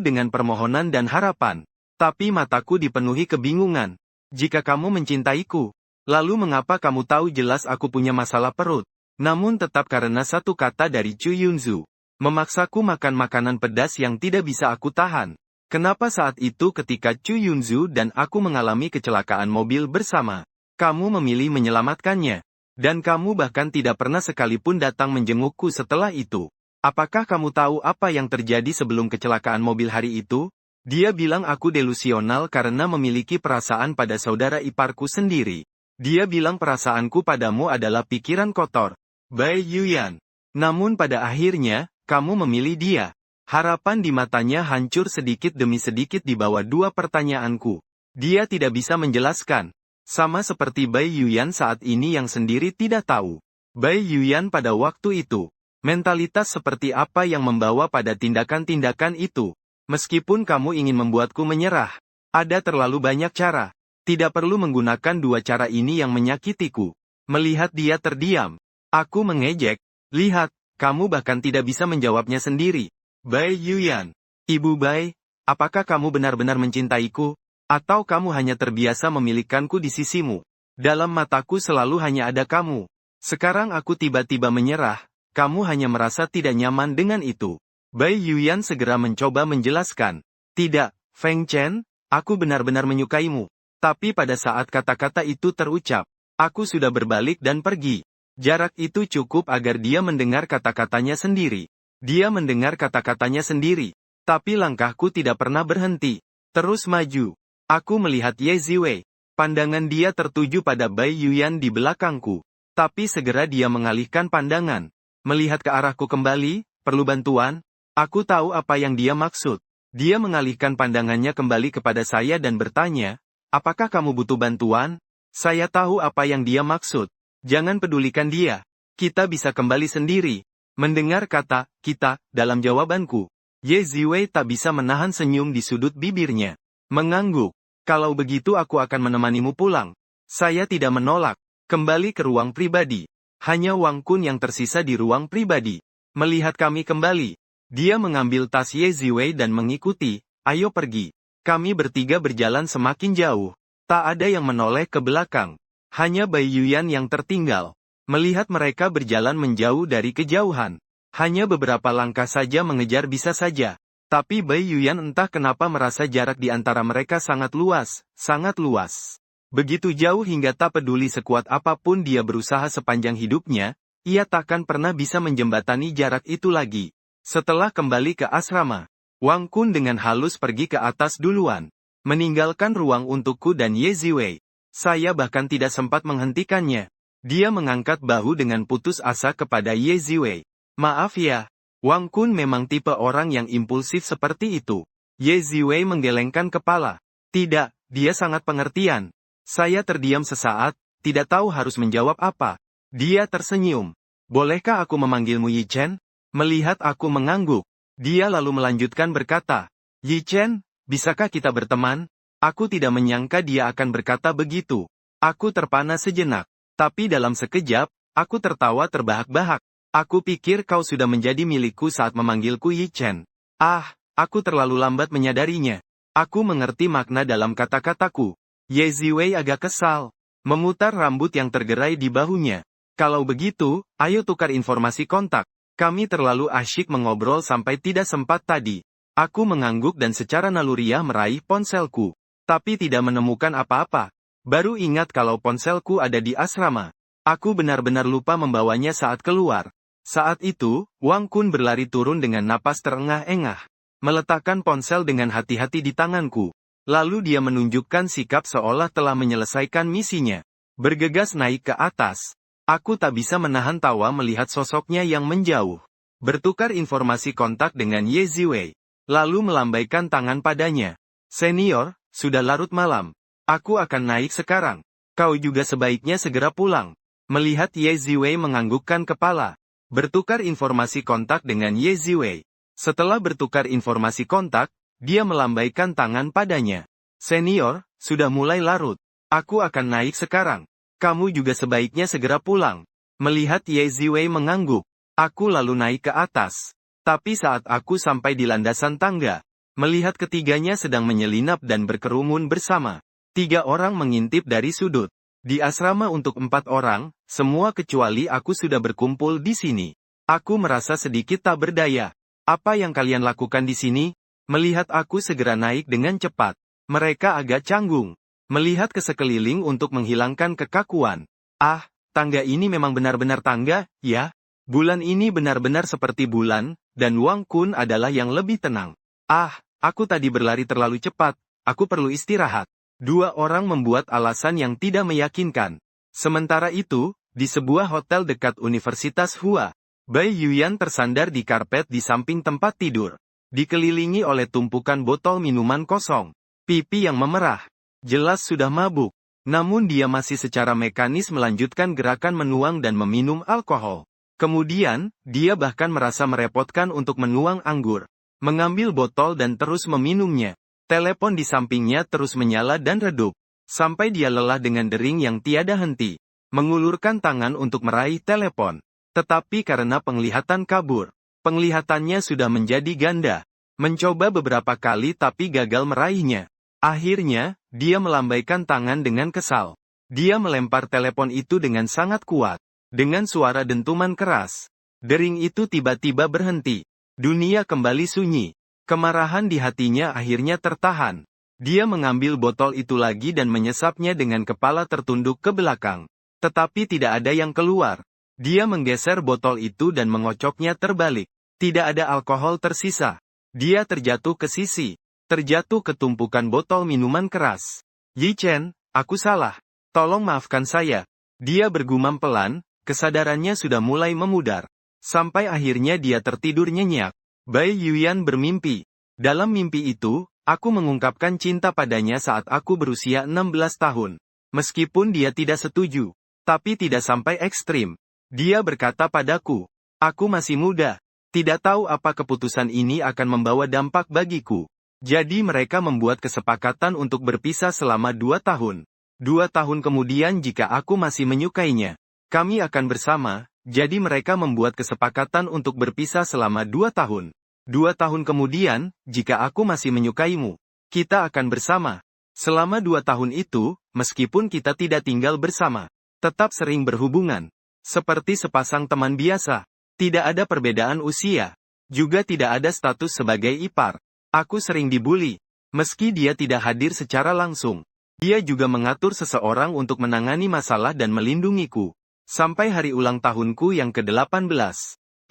dengan permohonan dan harapan. Tapi mataku dipenuhi kebingungan. Jika kamu mencintaiku, lalu mengapa kamu tahu jelas aku punya masalah perut? Namun tetap karena satu kata dari Chu Yunzu, memaksaku makan makanan pedas yang tidak bisa aku tahan. Kenapa saat itu ketika Chu Yunzu dan aku mengalami kecelakaan mobil bersama, kamu memilih menyelamatkannya? Dan kamu bahkan tidak pernah sekalipun datang menjengukku setelah itu. Apakah kamu tahu apa yang terjadi sebelum kecelakaan mobil hari itu? Dia bilang aku delusional karena memiliki perasaan pada saudara iparku sendiri. Dia bilang perasaanku padamu adalah pikiran kotor. Bai Yuyan. Namun pada akhirnya, kamu memilih dia. Harapan di matanya hancur sedikit demi sedikit di bawah dua pertanyaanku. Dia tidak bisa menjelaskan. Sama seperti Bai Yuyan saat ini yang sendiri tidak tahu. Bai Yuyan pada waktu itu. Mentalitas seperti apa yang membawa pada tindakan-tindakan itu? Meskipun kamu ingin membuatku menyerah, ada terlalu banyak cara. Tidak perlu menggunakan dua cara ini yang menyakitiku. Melihat dia terdiam, aku mengejek. Lihat, kamu bahkan tidak bisa menjawabnya sendiri. Bai Yuyan. Ibu Bai, apakah kamu benar-benar mencintaiku? Atau kamu hanya terbiasa memilikanku di sisimu? Dalam mataku selalu hanya ada kamu. Sekarang aku tiba-tiba menyerah. Kamu hanya merasa tidak nyaman dengan itu. Bai Yuyan segera mencoba menjelaskan. Tidak, Feng Chen, aku benar-benar menyukaimu. Tapi pada saat kata-kata itu terucap, aku sudah berbalik dan pergi. Jarak itu cukup agar dia mendengar kata-katanya sendiri. Dia mendengar kata-katanya sendiri. Tapi langkahku tidak pernah berhenti. Terus maju. Aku melihat Ye Ziwei. Pandangan dia tertuju pada Bai Yuyan di belakangku. Tapi segera dia mengalihkan pandangan. Melihat ke arahku kembali, perlu bantuan? Aku tahu apa yang dia maksud. Dia mengalihkan pandangannya kembali kepada saya dan bertanya, apakah kamu butuh bantuan? Saya tahu apa yang dia maksud. Jangan pedulikan dia. Kita bisa kembali sendiri. Mendengar kata, kita, dalam jawabanku. Ye Ziwei tak bisa menahan senyum di sudut bibirnya. Mengangguk. Kalau begitu aku akan menemanimu pulang. Saya tidak menolak. Kembali ke ruang pribadi. Hanya Wang Kun yang tersisa di ruang pribadi. Melihat kami kembali, dia mengambil tas Ye Ziwei dan mengikuti, ayo pergi. Kami bertiga berjalan semakin jauh. Tak ada yang menoleh ke belakang. Hanya Bai Yuyan yang tertinggal. Melihat mereka berjalan menjauh dari kejauhan. Hanya beberapa langkah saja mengejar bisa saja. Tapi Bai Yuyan entah kenapa merasa jarak di antara mereka sangat luas, sangat luas. Begitu jauh hingga tak peduli sekuat apapun dia berusaha sepanjang hidupnya, ia takkan pernah bisa menjembatani jarak itu lagi. Setelah kembali ke asrama, Wang Kun dengan halus pergi ke atas duluan, meninggalkan ruang untukku dan Ye Ziwei. Saya bahkan tidak sempat menghentikannya. Dia mengangkat bahu dengan putus asa kepada Ye Ziwei. Maaf ya, Wang Kun memang tipe orang yang impulsif seperti itu. Ye Ziwei menggelengkan kepala. Tidak, dia sangat pengertian. Saya terdiam sesaat, tidak tahu harus menjawab apa. Dia tersenyum. Bolehkah aku memanggilmu Yi Chen? Melihat aku mengangguk, dia lalu melanjutkan berkata, Yi Chen, bisakah kita berteman? Aku tidak menyangka dia akan berkata begitu. Aku terpana sejenak, tapi dalam sekejap, aku tertawa terbahak-bahak. Aku pikir kau sudah menjadi milikku saat memanggilku Yi Chen. Ah, aku terlalu lambat menyadarinya. Aku mengerti makna dalam kata-kataku. Ye Ziwei agak kesal, memutar rambut yang tergerai di bahunya. Kalau begitu, ayo tukar informasi kontak. Kami terlalu asyik mengobrol sampai tidak sempat tadi. Aku mengangguk dan secara naluriah meraih ponselku. Tapi tidak menemukan apa-apa. Baru ingat kalau ponselku ada di asrama. Aku benar-benar lupa membawanya saat keluar. Saat itu, Wang Kun berlari turun dengan napas terengah-engah. Meletakkan ponsel dengan hati-hati di tanganku. Lalu dia menunjukkan sikap seolah telah menyelesaikan misinya. Bergegas naik ke atas. Aku tak bisa menahan tawa melihat sosoknya yang menjauh. Bertukar informasi kontak dengan Ye Ziwei. Lalu melambaikan tangan padanya. Senior, sudah larut malam. Aku akan naik sekarang. Kau juga sebaiknya segera pulang. Melihat Ye Ziwei menganggukkan kepala. Bertukar informasi kontak dengan Ye Ziwei. Setelah bertukar informasi kontak, dia melambaikan tangan padanya. Senior, sudah mulai larut. Aku akan naik sekarang. Kamu juga sebaiknya segera pulang. Melihat Ye Ziwei mengangguk, aku lalu naik ke atas. Tapi saat aku sampai di landasan tangga, melihat ketiganya sedang menyelinap dan berkerumun bersama. 3 orang mengintip dari sudut. Di asrama untuk 4 orang, semua kecuali aku sudah berkumpul di sini. Aku merasa sedikit tak berdaya. Apa yang kalian lakukan di sini? Melihat aku segera naik dengan cepat. Mereka agak canggung. Melihat ke sekeliling untuk menghilangkan kekakuan. Ah, tangga ini memang benar-benar tangga, ya? Bulan ini benar-benar seperti bulan, dan Wang Kun adalah yang lebih tenang. Ah, aku tadi berlari terlalu cepat, aku perlu istirahat. 2 orang membuat alasan yang tidak meyakinkan. Sementara itu, di sebuah hotel dekat Universitas Hua, Bai Yuyan tersandar di karpet di samping tempat tidur. Dikelilingi oleh tumpukan botol minuman kosong. Pipi yang memerah. Jelas sudah mabuk. Namun dia masih secara mekanis melanjutkan gerakan menuang dan meminum alkohol. Kemudian, dia bahkan merasa merepotkan untuk menuang anggur. Mengambil botol dan terus meminumnya. Telepon di sampingnya terus menyala dan redup. Sampai dia lelah dengan dering yang tiada henti. Mengulurkan tangan untuk meraih telepon. Tetapi karena penglihatan kabur. Penglihatannya sudah menjadi ganda. Mencoba beberapa kali tapi gagal meraihnya. Akhirnya, dia melambaikan tangan dengan kesal. Dia melempar telepon itu dengan sangat kuat. Dengan suara dentuman keras. Dering itu tiba-tiba berhenti. Dunia kembali sunyi. Kemarahan di hatinya akhirnya tertahan. Dia mengambil botol itu lagi dan menyesapnya dengan kepala tertunduk ke belakang. Tetapi tidak ada yang keluar. Dia menggeser botol itu dan mengocoknya terbalik. Tidak ada alkohol tersisa. Dia terjatuh ke sisi. Terjatuh ke tumpukan botol minuman keras. Yi Chen, aku salah. Tolong maafkan saya. Dia bergumam pelan, kesadarannya sudah mulai memudar. Sampai akhirnya dia tertidur nyenyak. Bai Yuyan bermimpi. Dalam mimpi itu, aku mengungkapkan cinta padanya saat aku berusia 16 tahun. Meskipun dia tidak setuju. Tapi tidak sampai ekstrim. Dia berkata padaku, aku masih muda, tidak tahu apa keputusan ini akan membawa dampak bagiku. Jadi mereka membuat kesepakatan untuk berpisah selama 2 tahun. 2 tahun kemudian jika aku masih menyukainya, kami akan bersama, jadi mereka membuat kesepakatan untuk berpisah selama 2 tahun. 2 tahun kemudian, jika aku masih menyukaimu, kita akan bersama. Selama 2 tahun itu, meskipun kita tidak tinggal bersama, tetap sering berhubungan. Seperti sepasang teman biasa. Tidak ada perbedaan usia. Juga tidak ada status sebagai ipar. Aku sering dibully. Meski dia tidak hadir secara langsung. Dia juga mengatur seseorang untuk menangani masalah dan melindungiku. Sampai hari ulang tahunku yang ke-18.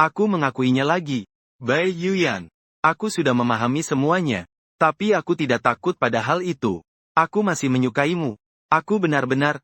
Aku mengakuinya lagi. Bai Yuyan. Aku sudah memahami semuanya. Tapi aku tidak takut pada hal itu. Aku masih menyukaimu. Aku benar-benar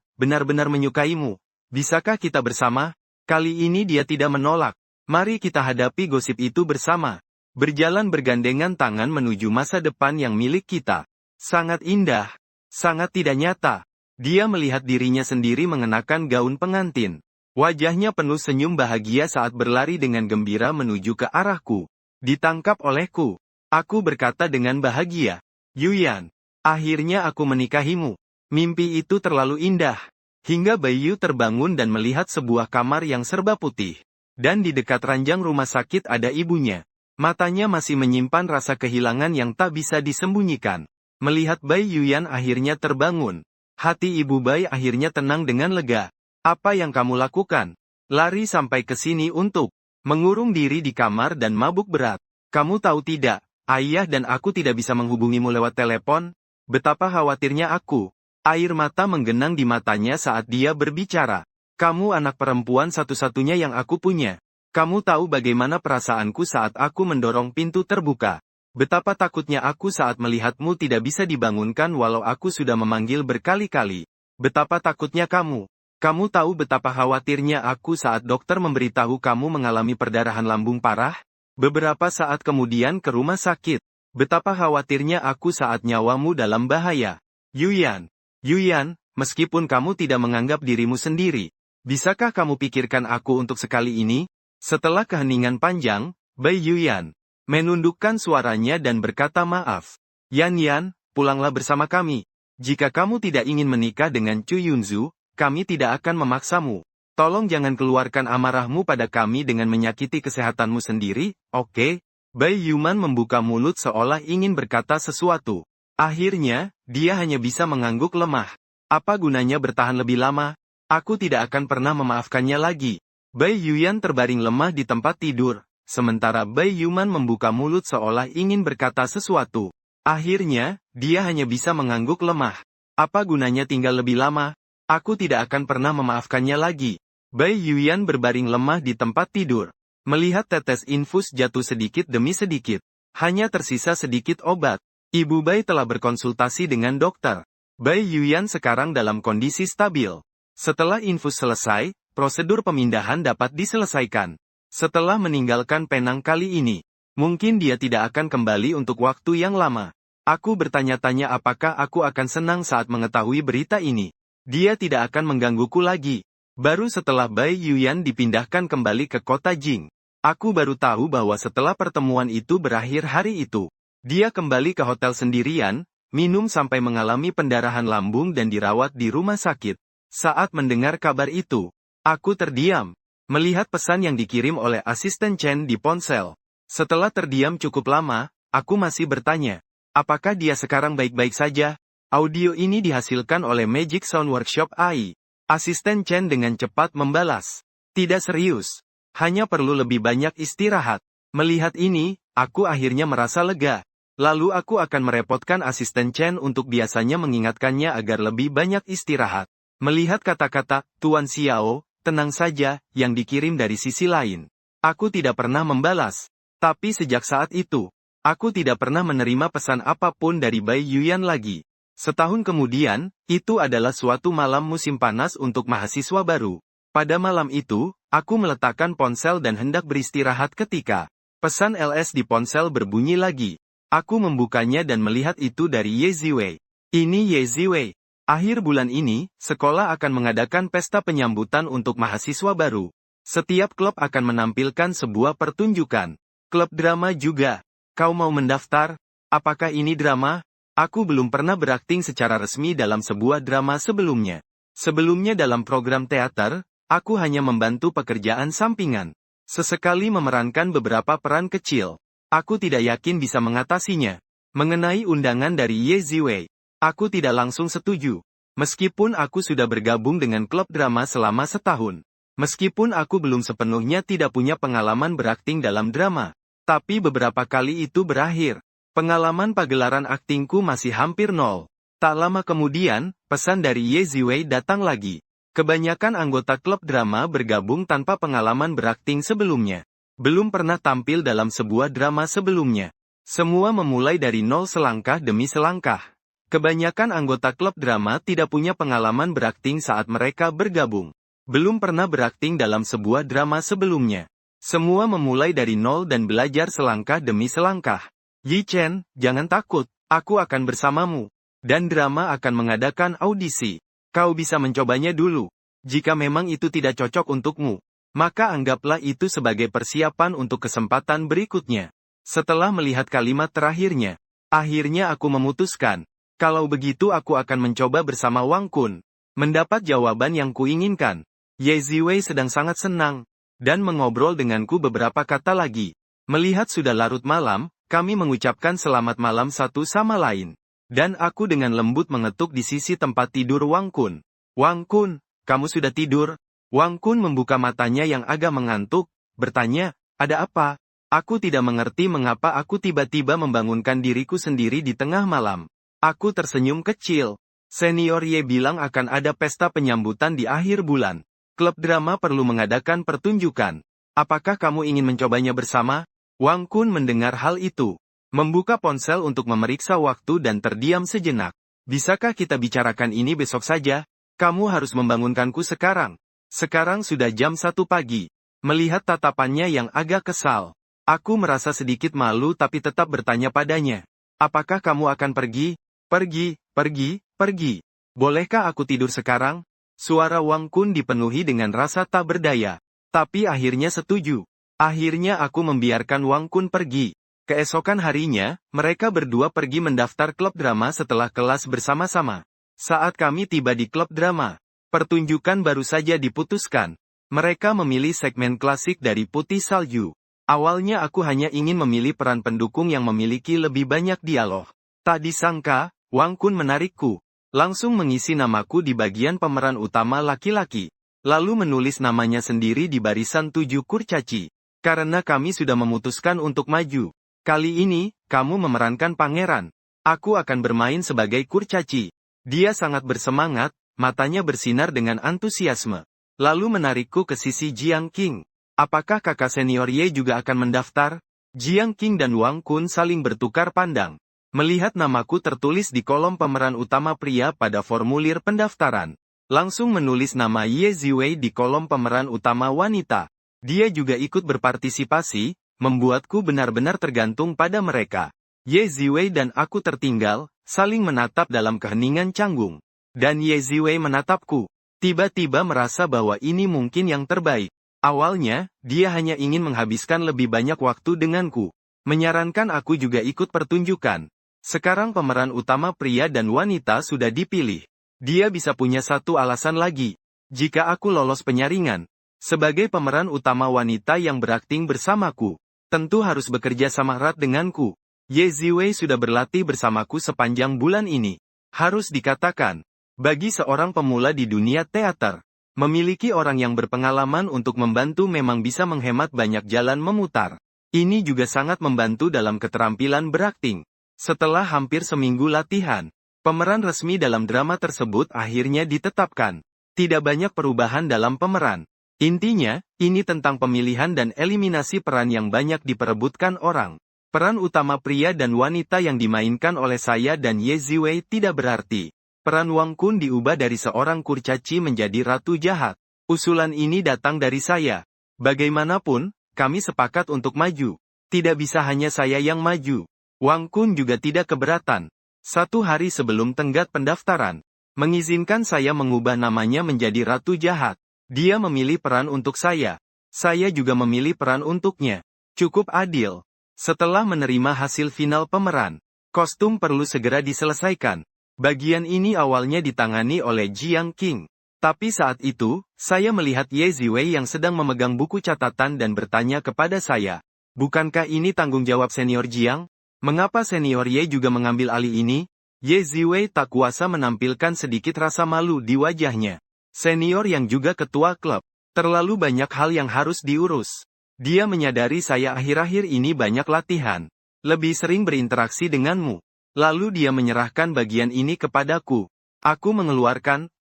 menyukaimu. Bisakah kita bersama? Kali ini dia tidak menolak. Mari kita hadapi gosip itu bersama. Berjalan bergandengan tangan menuju masa depan yang milik kita. Sangat indah. Sangat tidak nyata. Dia melihat dirinya sendiri mengenakan gaun pengantin. Wajahnya penuh senyum bahagia saat berlari dengan gembira menuju ke arahku. Ditangkap olehku. Aku berkata dengan bahagia. Yuyan. Akhirnya aku menikahimu. Mimpi itu terlalu indah. Hingga Bayu terbangun dan melihat sebuah kamar yang serba putih. Dan di dekat ranjang rumah sakit ada ibunya. Matanya masih menyimpan rasa kehilangan yang tak bisa disembunyikan. Melihat Bai Yuyan akhirnya terbangun. Hati ibu Bai akhirnya tenang dengan lega. Apa yang kamu lakukan? Lari sampai ke sini untuk mengurung diri di kamar dan mabuk berat. Kamu tahu tidak, ayah dan aku tidak bisa menghubungimu lewat telepon? Betapa khawatirnya aku. Air mata menggenang di matanya saat dia berbicara. Kamu anak perempuan satu-satunya yang aku punya. Kamu tahu bagaimana perasaanku saat aku mendorong pintu terbuka. Betapa takutnya aku saat melihatmu tidak bisa dibangunkan walau aku sudah memanggil berkali-kali. Betapa takutnya kamu. Kamu tahu betapa khawatirnya aku saat dokter memberitahu kamu mengalami perdarahan lambung parah? Beberapa saat kemudian ke rumah sakit. Betapa khawatirnya aku saat nyawamu dalam bahaya. Yuyan. Yuyan, meskipun kamu tidak menganggap dirimu sendiri, bisakah kamu pikirkan aku untuk sekali ini? Setelah keheningan panjang, Bai Yuyan menundukkan suaranya dan berkata maaf. Yan, pulanglah bersama kami. Jika kamu tidak ingin menikah dengan Chu Yunzu, kami tidak akan memaksamu. Tolong jangan keluarkan amarahmu pada kami dengan menyakiti kesehatanmu sendiri, oke? Bai Yuman membuka mulut seolah ingin berkata sesuatu. Akhirnya, dia hanya bisa mengangguk lemah. Apa gunanya bertahan lebih lama? Aku tidak akan pernah memaafkannya lagi. Bai Yuyan terbaring lemah di tempat tidur, sementara Bai Yuman membuka mulut seolah ingin berkata sesuatu. Akhirnya, dia hanya bisa mengangguk lemah. Apa gunanya tinggal lebih lama? Aku tidak akan pernah memaafkannya lagi. Bai Yuyan berbaring lemah di tempat tidur. Melihat tetes infus jatuh sedikit demi sedikit. Hanya tersisa sedikit obat. Ibu Bai telah berkonsultasi dengan dokter. Bai Yuyan sekarang dalam kondisi stabil. Setelah infus selesai, prosedur pemindahan dapat diselesaikan. Setelah meninggalkan Penang kali ini, mungkin dia tidak akan kembali untuk waktu yang lama. Aku bertanya-tanya apakah aku akan senang saat mengetahui berita ini. Dia tidak akan menggangguku lagi. Baru setelah Bai Yuyan dipindahkan kembali ke kota Jing, aku baru tahu bahwa setelah pertemuan itu berakhir hari itu, dia kembali ke hotel sendirian, minum sampai mengalami pendarahan lambung dan dirawat di rumah sakit. Saat mendengar kabar itu, aku terdiam, melihat pesan yang dikirim oleh asisten Chen di ponsel. Setelah terdiam cukup lama, aku masih bertanya, apakah dia sekarang baik-baik saja? Audio ini dihasilkan oleh Magic Sound Workshop AI. Asisten Chen dengan cepat membalas. Tidak serius. Hanya perlu lebih banyak istirahat. Melihat ini, aku akhirnya merasa lega. Lalu aku akan merepotkan asisten Chen untuk biasanya mengingatkannya agar lebih banyak istirahat. Melihat kata-kata, Tuan Xiao, tenang saja, yang dikirim dari sisi lain. Aku tidak pernah membalas. Tapi sejak saat itu, aku tidak pernah menerima pesan apapun dari Bai Yuyan lagi. Setahun kemudian, itu adalah suatu malam musim panas untuk mahasiswa baru. Pada malam itu, aku meletakkan ponsel dan hendak beristirahat ketika pesan LS di ponsel berbunyi lagi. Aku membukanya dan melihat itu dari Ye Ziwei. Ini Ye Ziwei. Akhir bulan ini, sekolah akan mengadakan pesta penyambutan untuk mahasiswa baru. Setiap klub akan menampilkan sebuah pertunjukan. Klub drama juga. Kau mau mendaftar? Apakah ini drama? Aku belum pernah berakting secara resmi dalam sebuah drama sebelumnya. Sebelumnya dalam program teater, aku hanya membantu pekerjaan sampingan. Sesekali memerankan beberapa peran kecil. Aku tidak yakin bisa mengatasinya. Mengenai undangan dari Ye Ziwei, aku tidak langsung setuju. Meskipun aku sudah bergabung dengan klub drama selama setahun. Meskipun aku belum sepenuhnya tidak punya pengalaman berakting dalam drama. Tapi beberapa kali itu berakhir. Pengalaman pagelaran aktingku masih hampir nol. Tak lama kemudian, pesan dari Ye Ziwei datang lagi. Kebanyakan anggota klub drama bergabung tanpa pengalaman berakting sebelumnya. Belum pernah tampil dalam sebuah drama sebelumnya. Semua memulai dari nol selangkah demi selangkah. Kebanyakan anggota klub drama tidak punya pengalaman berakting saat mereka bergabung. Belum pernah berakting dalam sebuah drama sebelumnya. Semua memulai dari nol dan belajar selangkah demi selangkah. Yi Chen, jangan takut, aku akan bersamamu. Dan drama akan mengadakan audisi. Kau bisa mencobanya dulu. Jika memang itu tidak cocok untukmu, maka anggaplah itu sebagai persiapan untuk kesempatan berikutnya. Setelah melihat kalimat terakhirnya, akhirnya aku memutuskan. Kalau begitu aku akan mencoba bersama Wang Kun. Mendapat jawaban yang kuinginkan. Ye Ziwei sedang sangat senang. Dan mengobrol denganku beberapa kata lagi. Melihat sudah larut malam, kami mengucapkan selamat malam satu sama lain. Dan aku dengan lembut mengetuk di sisi tempat tidur Wang Kun. Wang Kun, kamu sudah tidur? Wang Kun membuka matanya yang agak mengantuk, bertanya, ada apa? Aku tidak mengerti mengapa aku tiba-tiba membangunkan diriku sendiri di tengah malam. Aku tersenyum kecil. Senior Ye bilang akan ada pesta penyambutan di akhir bulan. Klub drama perlu mengadakan pertunjukan. Apakah kamu ingin mencobanya bersama? Wang Kun mendengar hal itu. Membuka ponsel untuk memeriksa waktu dan terdiam sejenak. Bisakah kita bicarakan ini besok saja? Kamu harus membangunkanku sekarang. Sekarang sudah jam 1 pagi. Melihat tatapannya yang agak kesal. Aku merasa sedikit malu tapi tetap bertanya padanya. Apakah kamu akan pergi? Pergi. Bolehkah aku tidur sekarang? Suara Wang Kun dipenuhi dengan rasa tak berdaya. Tapi akhirnya setuju. Akhirnya aku membiarkan Wang Kun pergi. Keesokan harinya, mereka berdua pergi mendaftar klub drama setelah kelas bersama-sama. Saat kami tiba di klub drama, pertunjukan baru saja diputuskan. Mereka memilih segmen klasik dari Putih Salju. Awalnya aku hanya ingin memilih peran pendukung yang memiliki lebih banyak dialog. Tak disangka, Wang Kun menarikku. Langsung mengisi namaku di bagian pemeran utama laki-laki. Lalu menulis namanya sendiri di barisan 7 kurcaci. Karena kami sudah memutuskan untuk maju. Kali ini, kamu memerankan pangeran. Aku akan bermain sebagai kurcaci. Dia sangat bersemangat, matanya bersinar dengan antusiasme. Lalu menarikku ke sisi Jiang Qing. Apakah kakak senior Ye juga akan mendaftar? Jiang Qing dan Wang Kun saling bertukar pandang. Melihat namaku tertulis di kolom pemeran utama pria pada formulir pendaftaran. Langsung menulis nama Ye Ziwei di kolom pemeran utama wanita. Dia juga ikut berpartisipasi, membuatku benar-benar tergantung pada mereka. Ye Ziwei dan aku tertinggal, saling menatap dalam keheningan canggung. Dan Ye Ziwei menatapku. Tiba-tiba merasa bahwa ini mungkin yang terbaik. Awalnya, dia hanya ingin menghabiskan lebih banyak waktu denganku. Menyarankan aku juga ikut pertunjukan. Sekarang pemeran utama pria dan wanita sudah dipilih. Dia bisa punya satu alasan lagi. Jika aku lolos penyaringan, sebagai pemeran utama wanita yang berakting bersamaku, tentu harus bekerja sama erat denganku. Ye Ziwei sudah berlatih bersamaku sepanjang bulan ini. Harus dikatakan, bagi seorang pemula di dunia teater, memiliki orang yang berpengalaman untuk membantu memang bisa menghemat banyak jalan memutar. Ini juga sangat membantu dalam keterampilan berakting. Setelah hampir seminggu latihan, pemeran resmi dalam drama tersebut akhirnya ditetapkan. Tidak banyak perubahan dalam pemeran. Intinya, ini tentang pemilihan dan eliminasi peran yang banyak diperebutkan orang. Peran utama pria dan wanita yang dimainkan oleh saya dan Ye Ziwei tidak berarti. Peran Wang Kun diubah dari seorang kurcaci menjadi ratu jahat. Usulan ini datang dari saya. Bagaimanapun, kami sepakat untuk maju. Tidak bisa hanya saya yang maju. Wang Kun juga tidak keberatan. 1 hari sebelum tenggat pendaftaran, mengizinkan saya mengubah namanya menjadi ratu jahat. Dia memilih peran untuk saya. Saya juga memilih peran untuknya. Cukup adil. Setelah menerima hasil final pemeran, kostum perlu segera diselesaikan. Bagian ini awalnya ditangani oleh Jiang Qing. Tapi saat itu, saya melihat Ye Ziwei yang sedang memegang buku catatan dan bertanya kepada saya. Bukankah ini tanggung jawab senior Jiang? Mengapa senior Ye juga mengambil alih ini? Ye Ziwei tak kuasa menampilkan sedikit rasa malu di wajahnya. Senior yang juga ketua klub. Terlalu banyak hal yang harus diurus. Dia menyadari saya akhir-akhir ini banyak latihan. Lebih sering berinteraksi denganmu. Lalu dia menyerahkan bagian ini kepadaku. Aku mengeluarkan,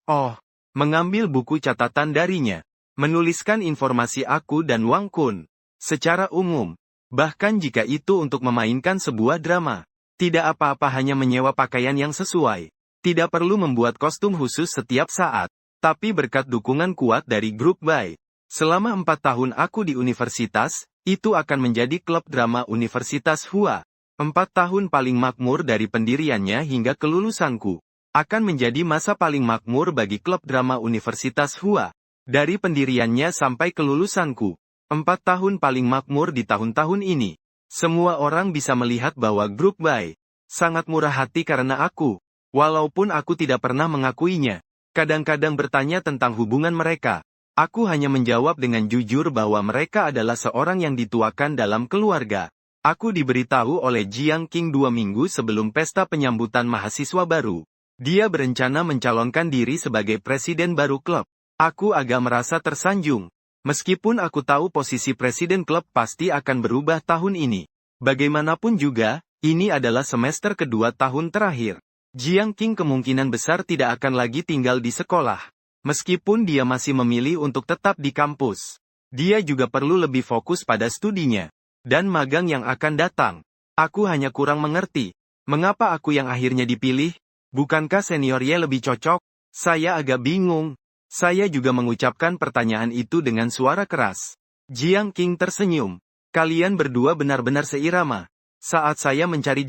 mengambil buku catatan darinya. Menuliskan informasi aku dan Wang Kun. Secara umum. Bahkan jika itu untuk memainkan sebuah drama. Tidak apa-apa hanya menyewa pakaian yang sesuai. Tidak perlu membuat kostum khusus setiap saat. Tapi berkat dukungan kuat dari grup Bai. Selama 4 tahun aku di universitas, itu akan menjadi klub drama Universitas Hua. 4 tahun paling makmur dari pendiriannya hingga kelulusanku. Akan menjadi masa paling makmur bagi klub drama Universitas Hua. Dari pendiriannya sampai kelulusanku. 4 tahun paling makmur di tahun-tahun ini. Semua orang bisa melihat bahwa grup Bai sangat murah hati karena aku. Walaupun aku tidak pernah mengakuinya. Kadang-kadang bertanya tentang hubungan mereka. Aku hanya menjawab dengan jujur bahwa mereka adalah seorang yang dituakan dalam keluarga. Aku diberitahu oleh Jiang Qing 2 minggu sebelum pesta penyambutan mahasiswa baru. Dia berencana mencalonkan diri sebagai presiden baru klub. Aku agak merasa tersanjung. Meskipun aku tahu posisi presiden klub pasti akan berubah tahun ini. Bagaimanapun juga, ini adalah semester kedua tahun terakhir. Jiang Qing kemungkinan besar tidak akan lagi tinggal di sekolah. Meskipun dia masih memilih untuk tetap di kampus. Dia juga perlu lebih fokus pada studinya. Dan magang yang akan datang. Aku hanya kurang mengerti. Mengapa aku yang akhirnya dipilih? Bukankah senior Ye lebih cocok? Saya agak bingung. Saya juga mengucapkan pertanyaan itu dengan suara keras. Jiang Qing tersenyum. Kalian berdua benar-benar seirama. Saat saya mencari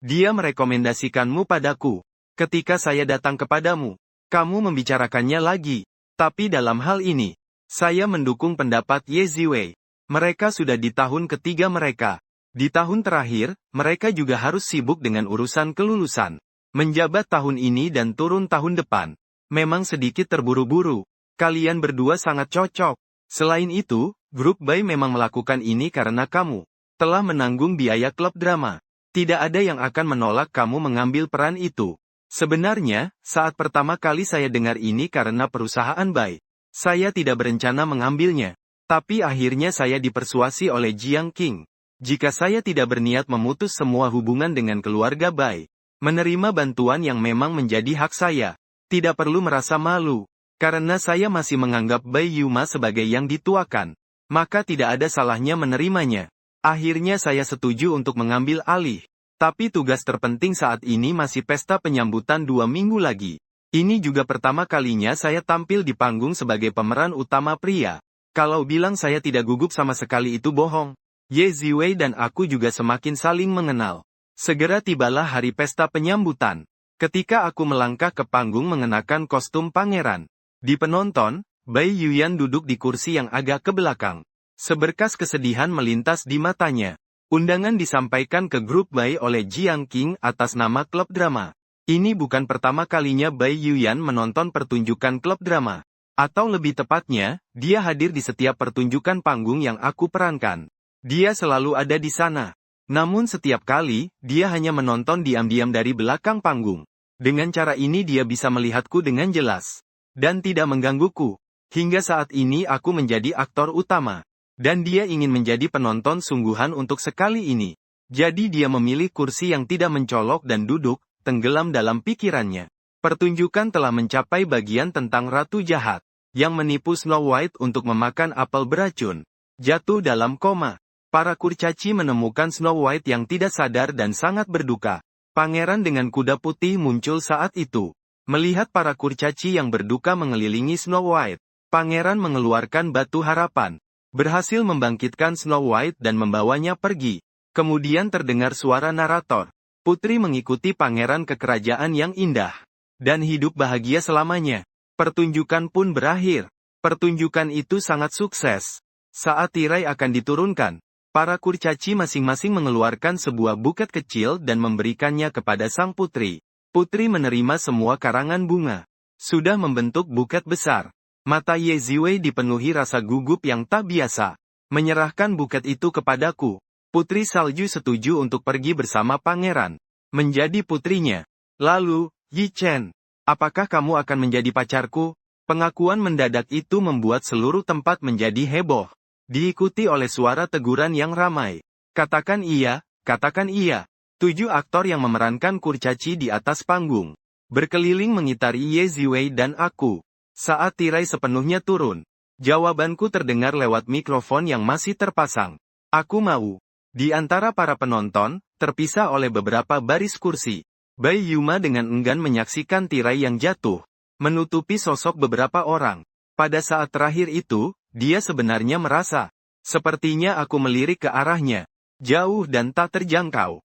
dia merekomendasikanmu padaku. Ketika saya datang kepadamu, kamu membicarakannya lagi. Tapi dalam hal ini, saya mendukung pendapat Ye Ziwei. Mereka sudah di tahun ketiga mereka. Di tahun terakhir, mereka juga harus sibuk dengan urusan kelulusan. Menjabat tahun ini dan turun tahun depan. Memang sedikit terburu-buru. Kalian berdua sangat cocok. Selain itu, grup Bai memang melakukan ini karena kamu telah menanggung biaya klub drama. Tidak ada yang akan menolak kamu mengambil peran itu. Sebenarnya, saat pertama kali saya dengar ini karena perusahaan Bai, saya tidak berencana mengambilnya. Tapi akhirnya saya dipersuasi oleh Jiang Qing. Jika saya tidak berniat memutus semua hubungan dengan keluarga Bai, menerima bantuan yang memang menjadi hak saya, tidak perlu merasa malu. Karena saya masih menganggap Bai Yuma sebagai yang dituakan, maka tidak ada salahnya menerimanya. Akhirnya saya setuju untuk mengambil alih. Tapi tugas terpenting saat ini masih pesta penyambutan 2 minggu lagi. Ini juga pertama kalinya saya tampil di panggung sebagai pemeran utama pria. Kalau bilang saya tidak gugup sama sekali itu bohong. Ye Ziwei dan aku juga semakin saling mengenal. Segera tibalah hari pesta penyambutan. Ketika aku melangkah ke panggung mengenakan kostum pangeran. Di penonton, Bai Yuyan duduk di kursi yang agak ke belakang. Seberkas kesedihan melintas di matanya. Undangan disampaikan ke grup Bai oleh Jiang Qing atas nama klub drama. Ini bukan pertama kalinya Bai Yuyan menonton pertunjukan klub drama. Atau lebih tepatnya, dia hadir di setiap pertunjukan panggung yang aku perankan. Dia selalu ada di sana. Namun setiap kali, dia hanya menonton diam-diam dari belakang panggung. Dengan cara ini dia bisa melihatku dengan jelas. Dan tidak menggangguku. Hingga saat ini aku menjadi aktor utama. Dan dia ingin menjadi penonton sungguhan untuk sekali ini. Jadi dia memilih kursi yang tidak mencolok dan duduk, tenggelam dalam pikirannya. Pertunjukan telah mencapai bagian tentang Ratu Jahat, yang menipu Snow White untuk memakan apel beracun. Jatuh dalam koma. Para kurcaci menemukan Snow White yang tidak sadar dan sangat berduka. Pangeran dengan kuda putih muncul saat itu. Melihat para kurcaci yang berduka mengelilingi Snow White, pangeran mengeluarkan batu harapan. Berhasil membangkitkan Snow White dan membawanya pergi. Kemudian terdengar suara narator. Putri mengikuti pangeran ke kerajaan yang indah. Dan hidup bahagia selamanya. Pertunjukan pun berakhir. Pertunjukan itu sangat sukses. Saat tirai akan diturunkan, para kurcaci masing-masing mengeluarkan sebuah buket kecil dan memberikannya kepada sang putri. Putri menerima semua karangan bunga. Sudah membentuk buket besar. Mata Ye Ziwei dipenuhi rasa gugup yang tak biasa. Menyerahkan buket itu kepadaku. Putri Salju setuju untuk pergi bersama pangeran. Menjadi putrinya. Lalu, Yi Chen, apakah kamu akan menjadi pacarku? Pengakuan mendadak itu membuat seluruh tempat menjadi heboh. Diikuti oleh suara teguran yang ramai. Katakan iya, katakan iya. 7 aktor yang memerankan kurcaci di atas panggung. Berkeliling mengitari Ye Ziwei dan aku. Saat tirai sepenuhnya turun, jawabanku terdengar lewat mikrofon yang masih terpasang. Aku mau. Di antara para penonton, terpisah oleh beberapa baris kursi. Bai Yuma dengan enggan menyaksikan tirai yang jatuh, menutupi sosok beberapa orang. Pada saat terakhir itu, dia sebenarnya merasa, sepertinya aku melirik ke arahnya, jauh dan tak terjangkau.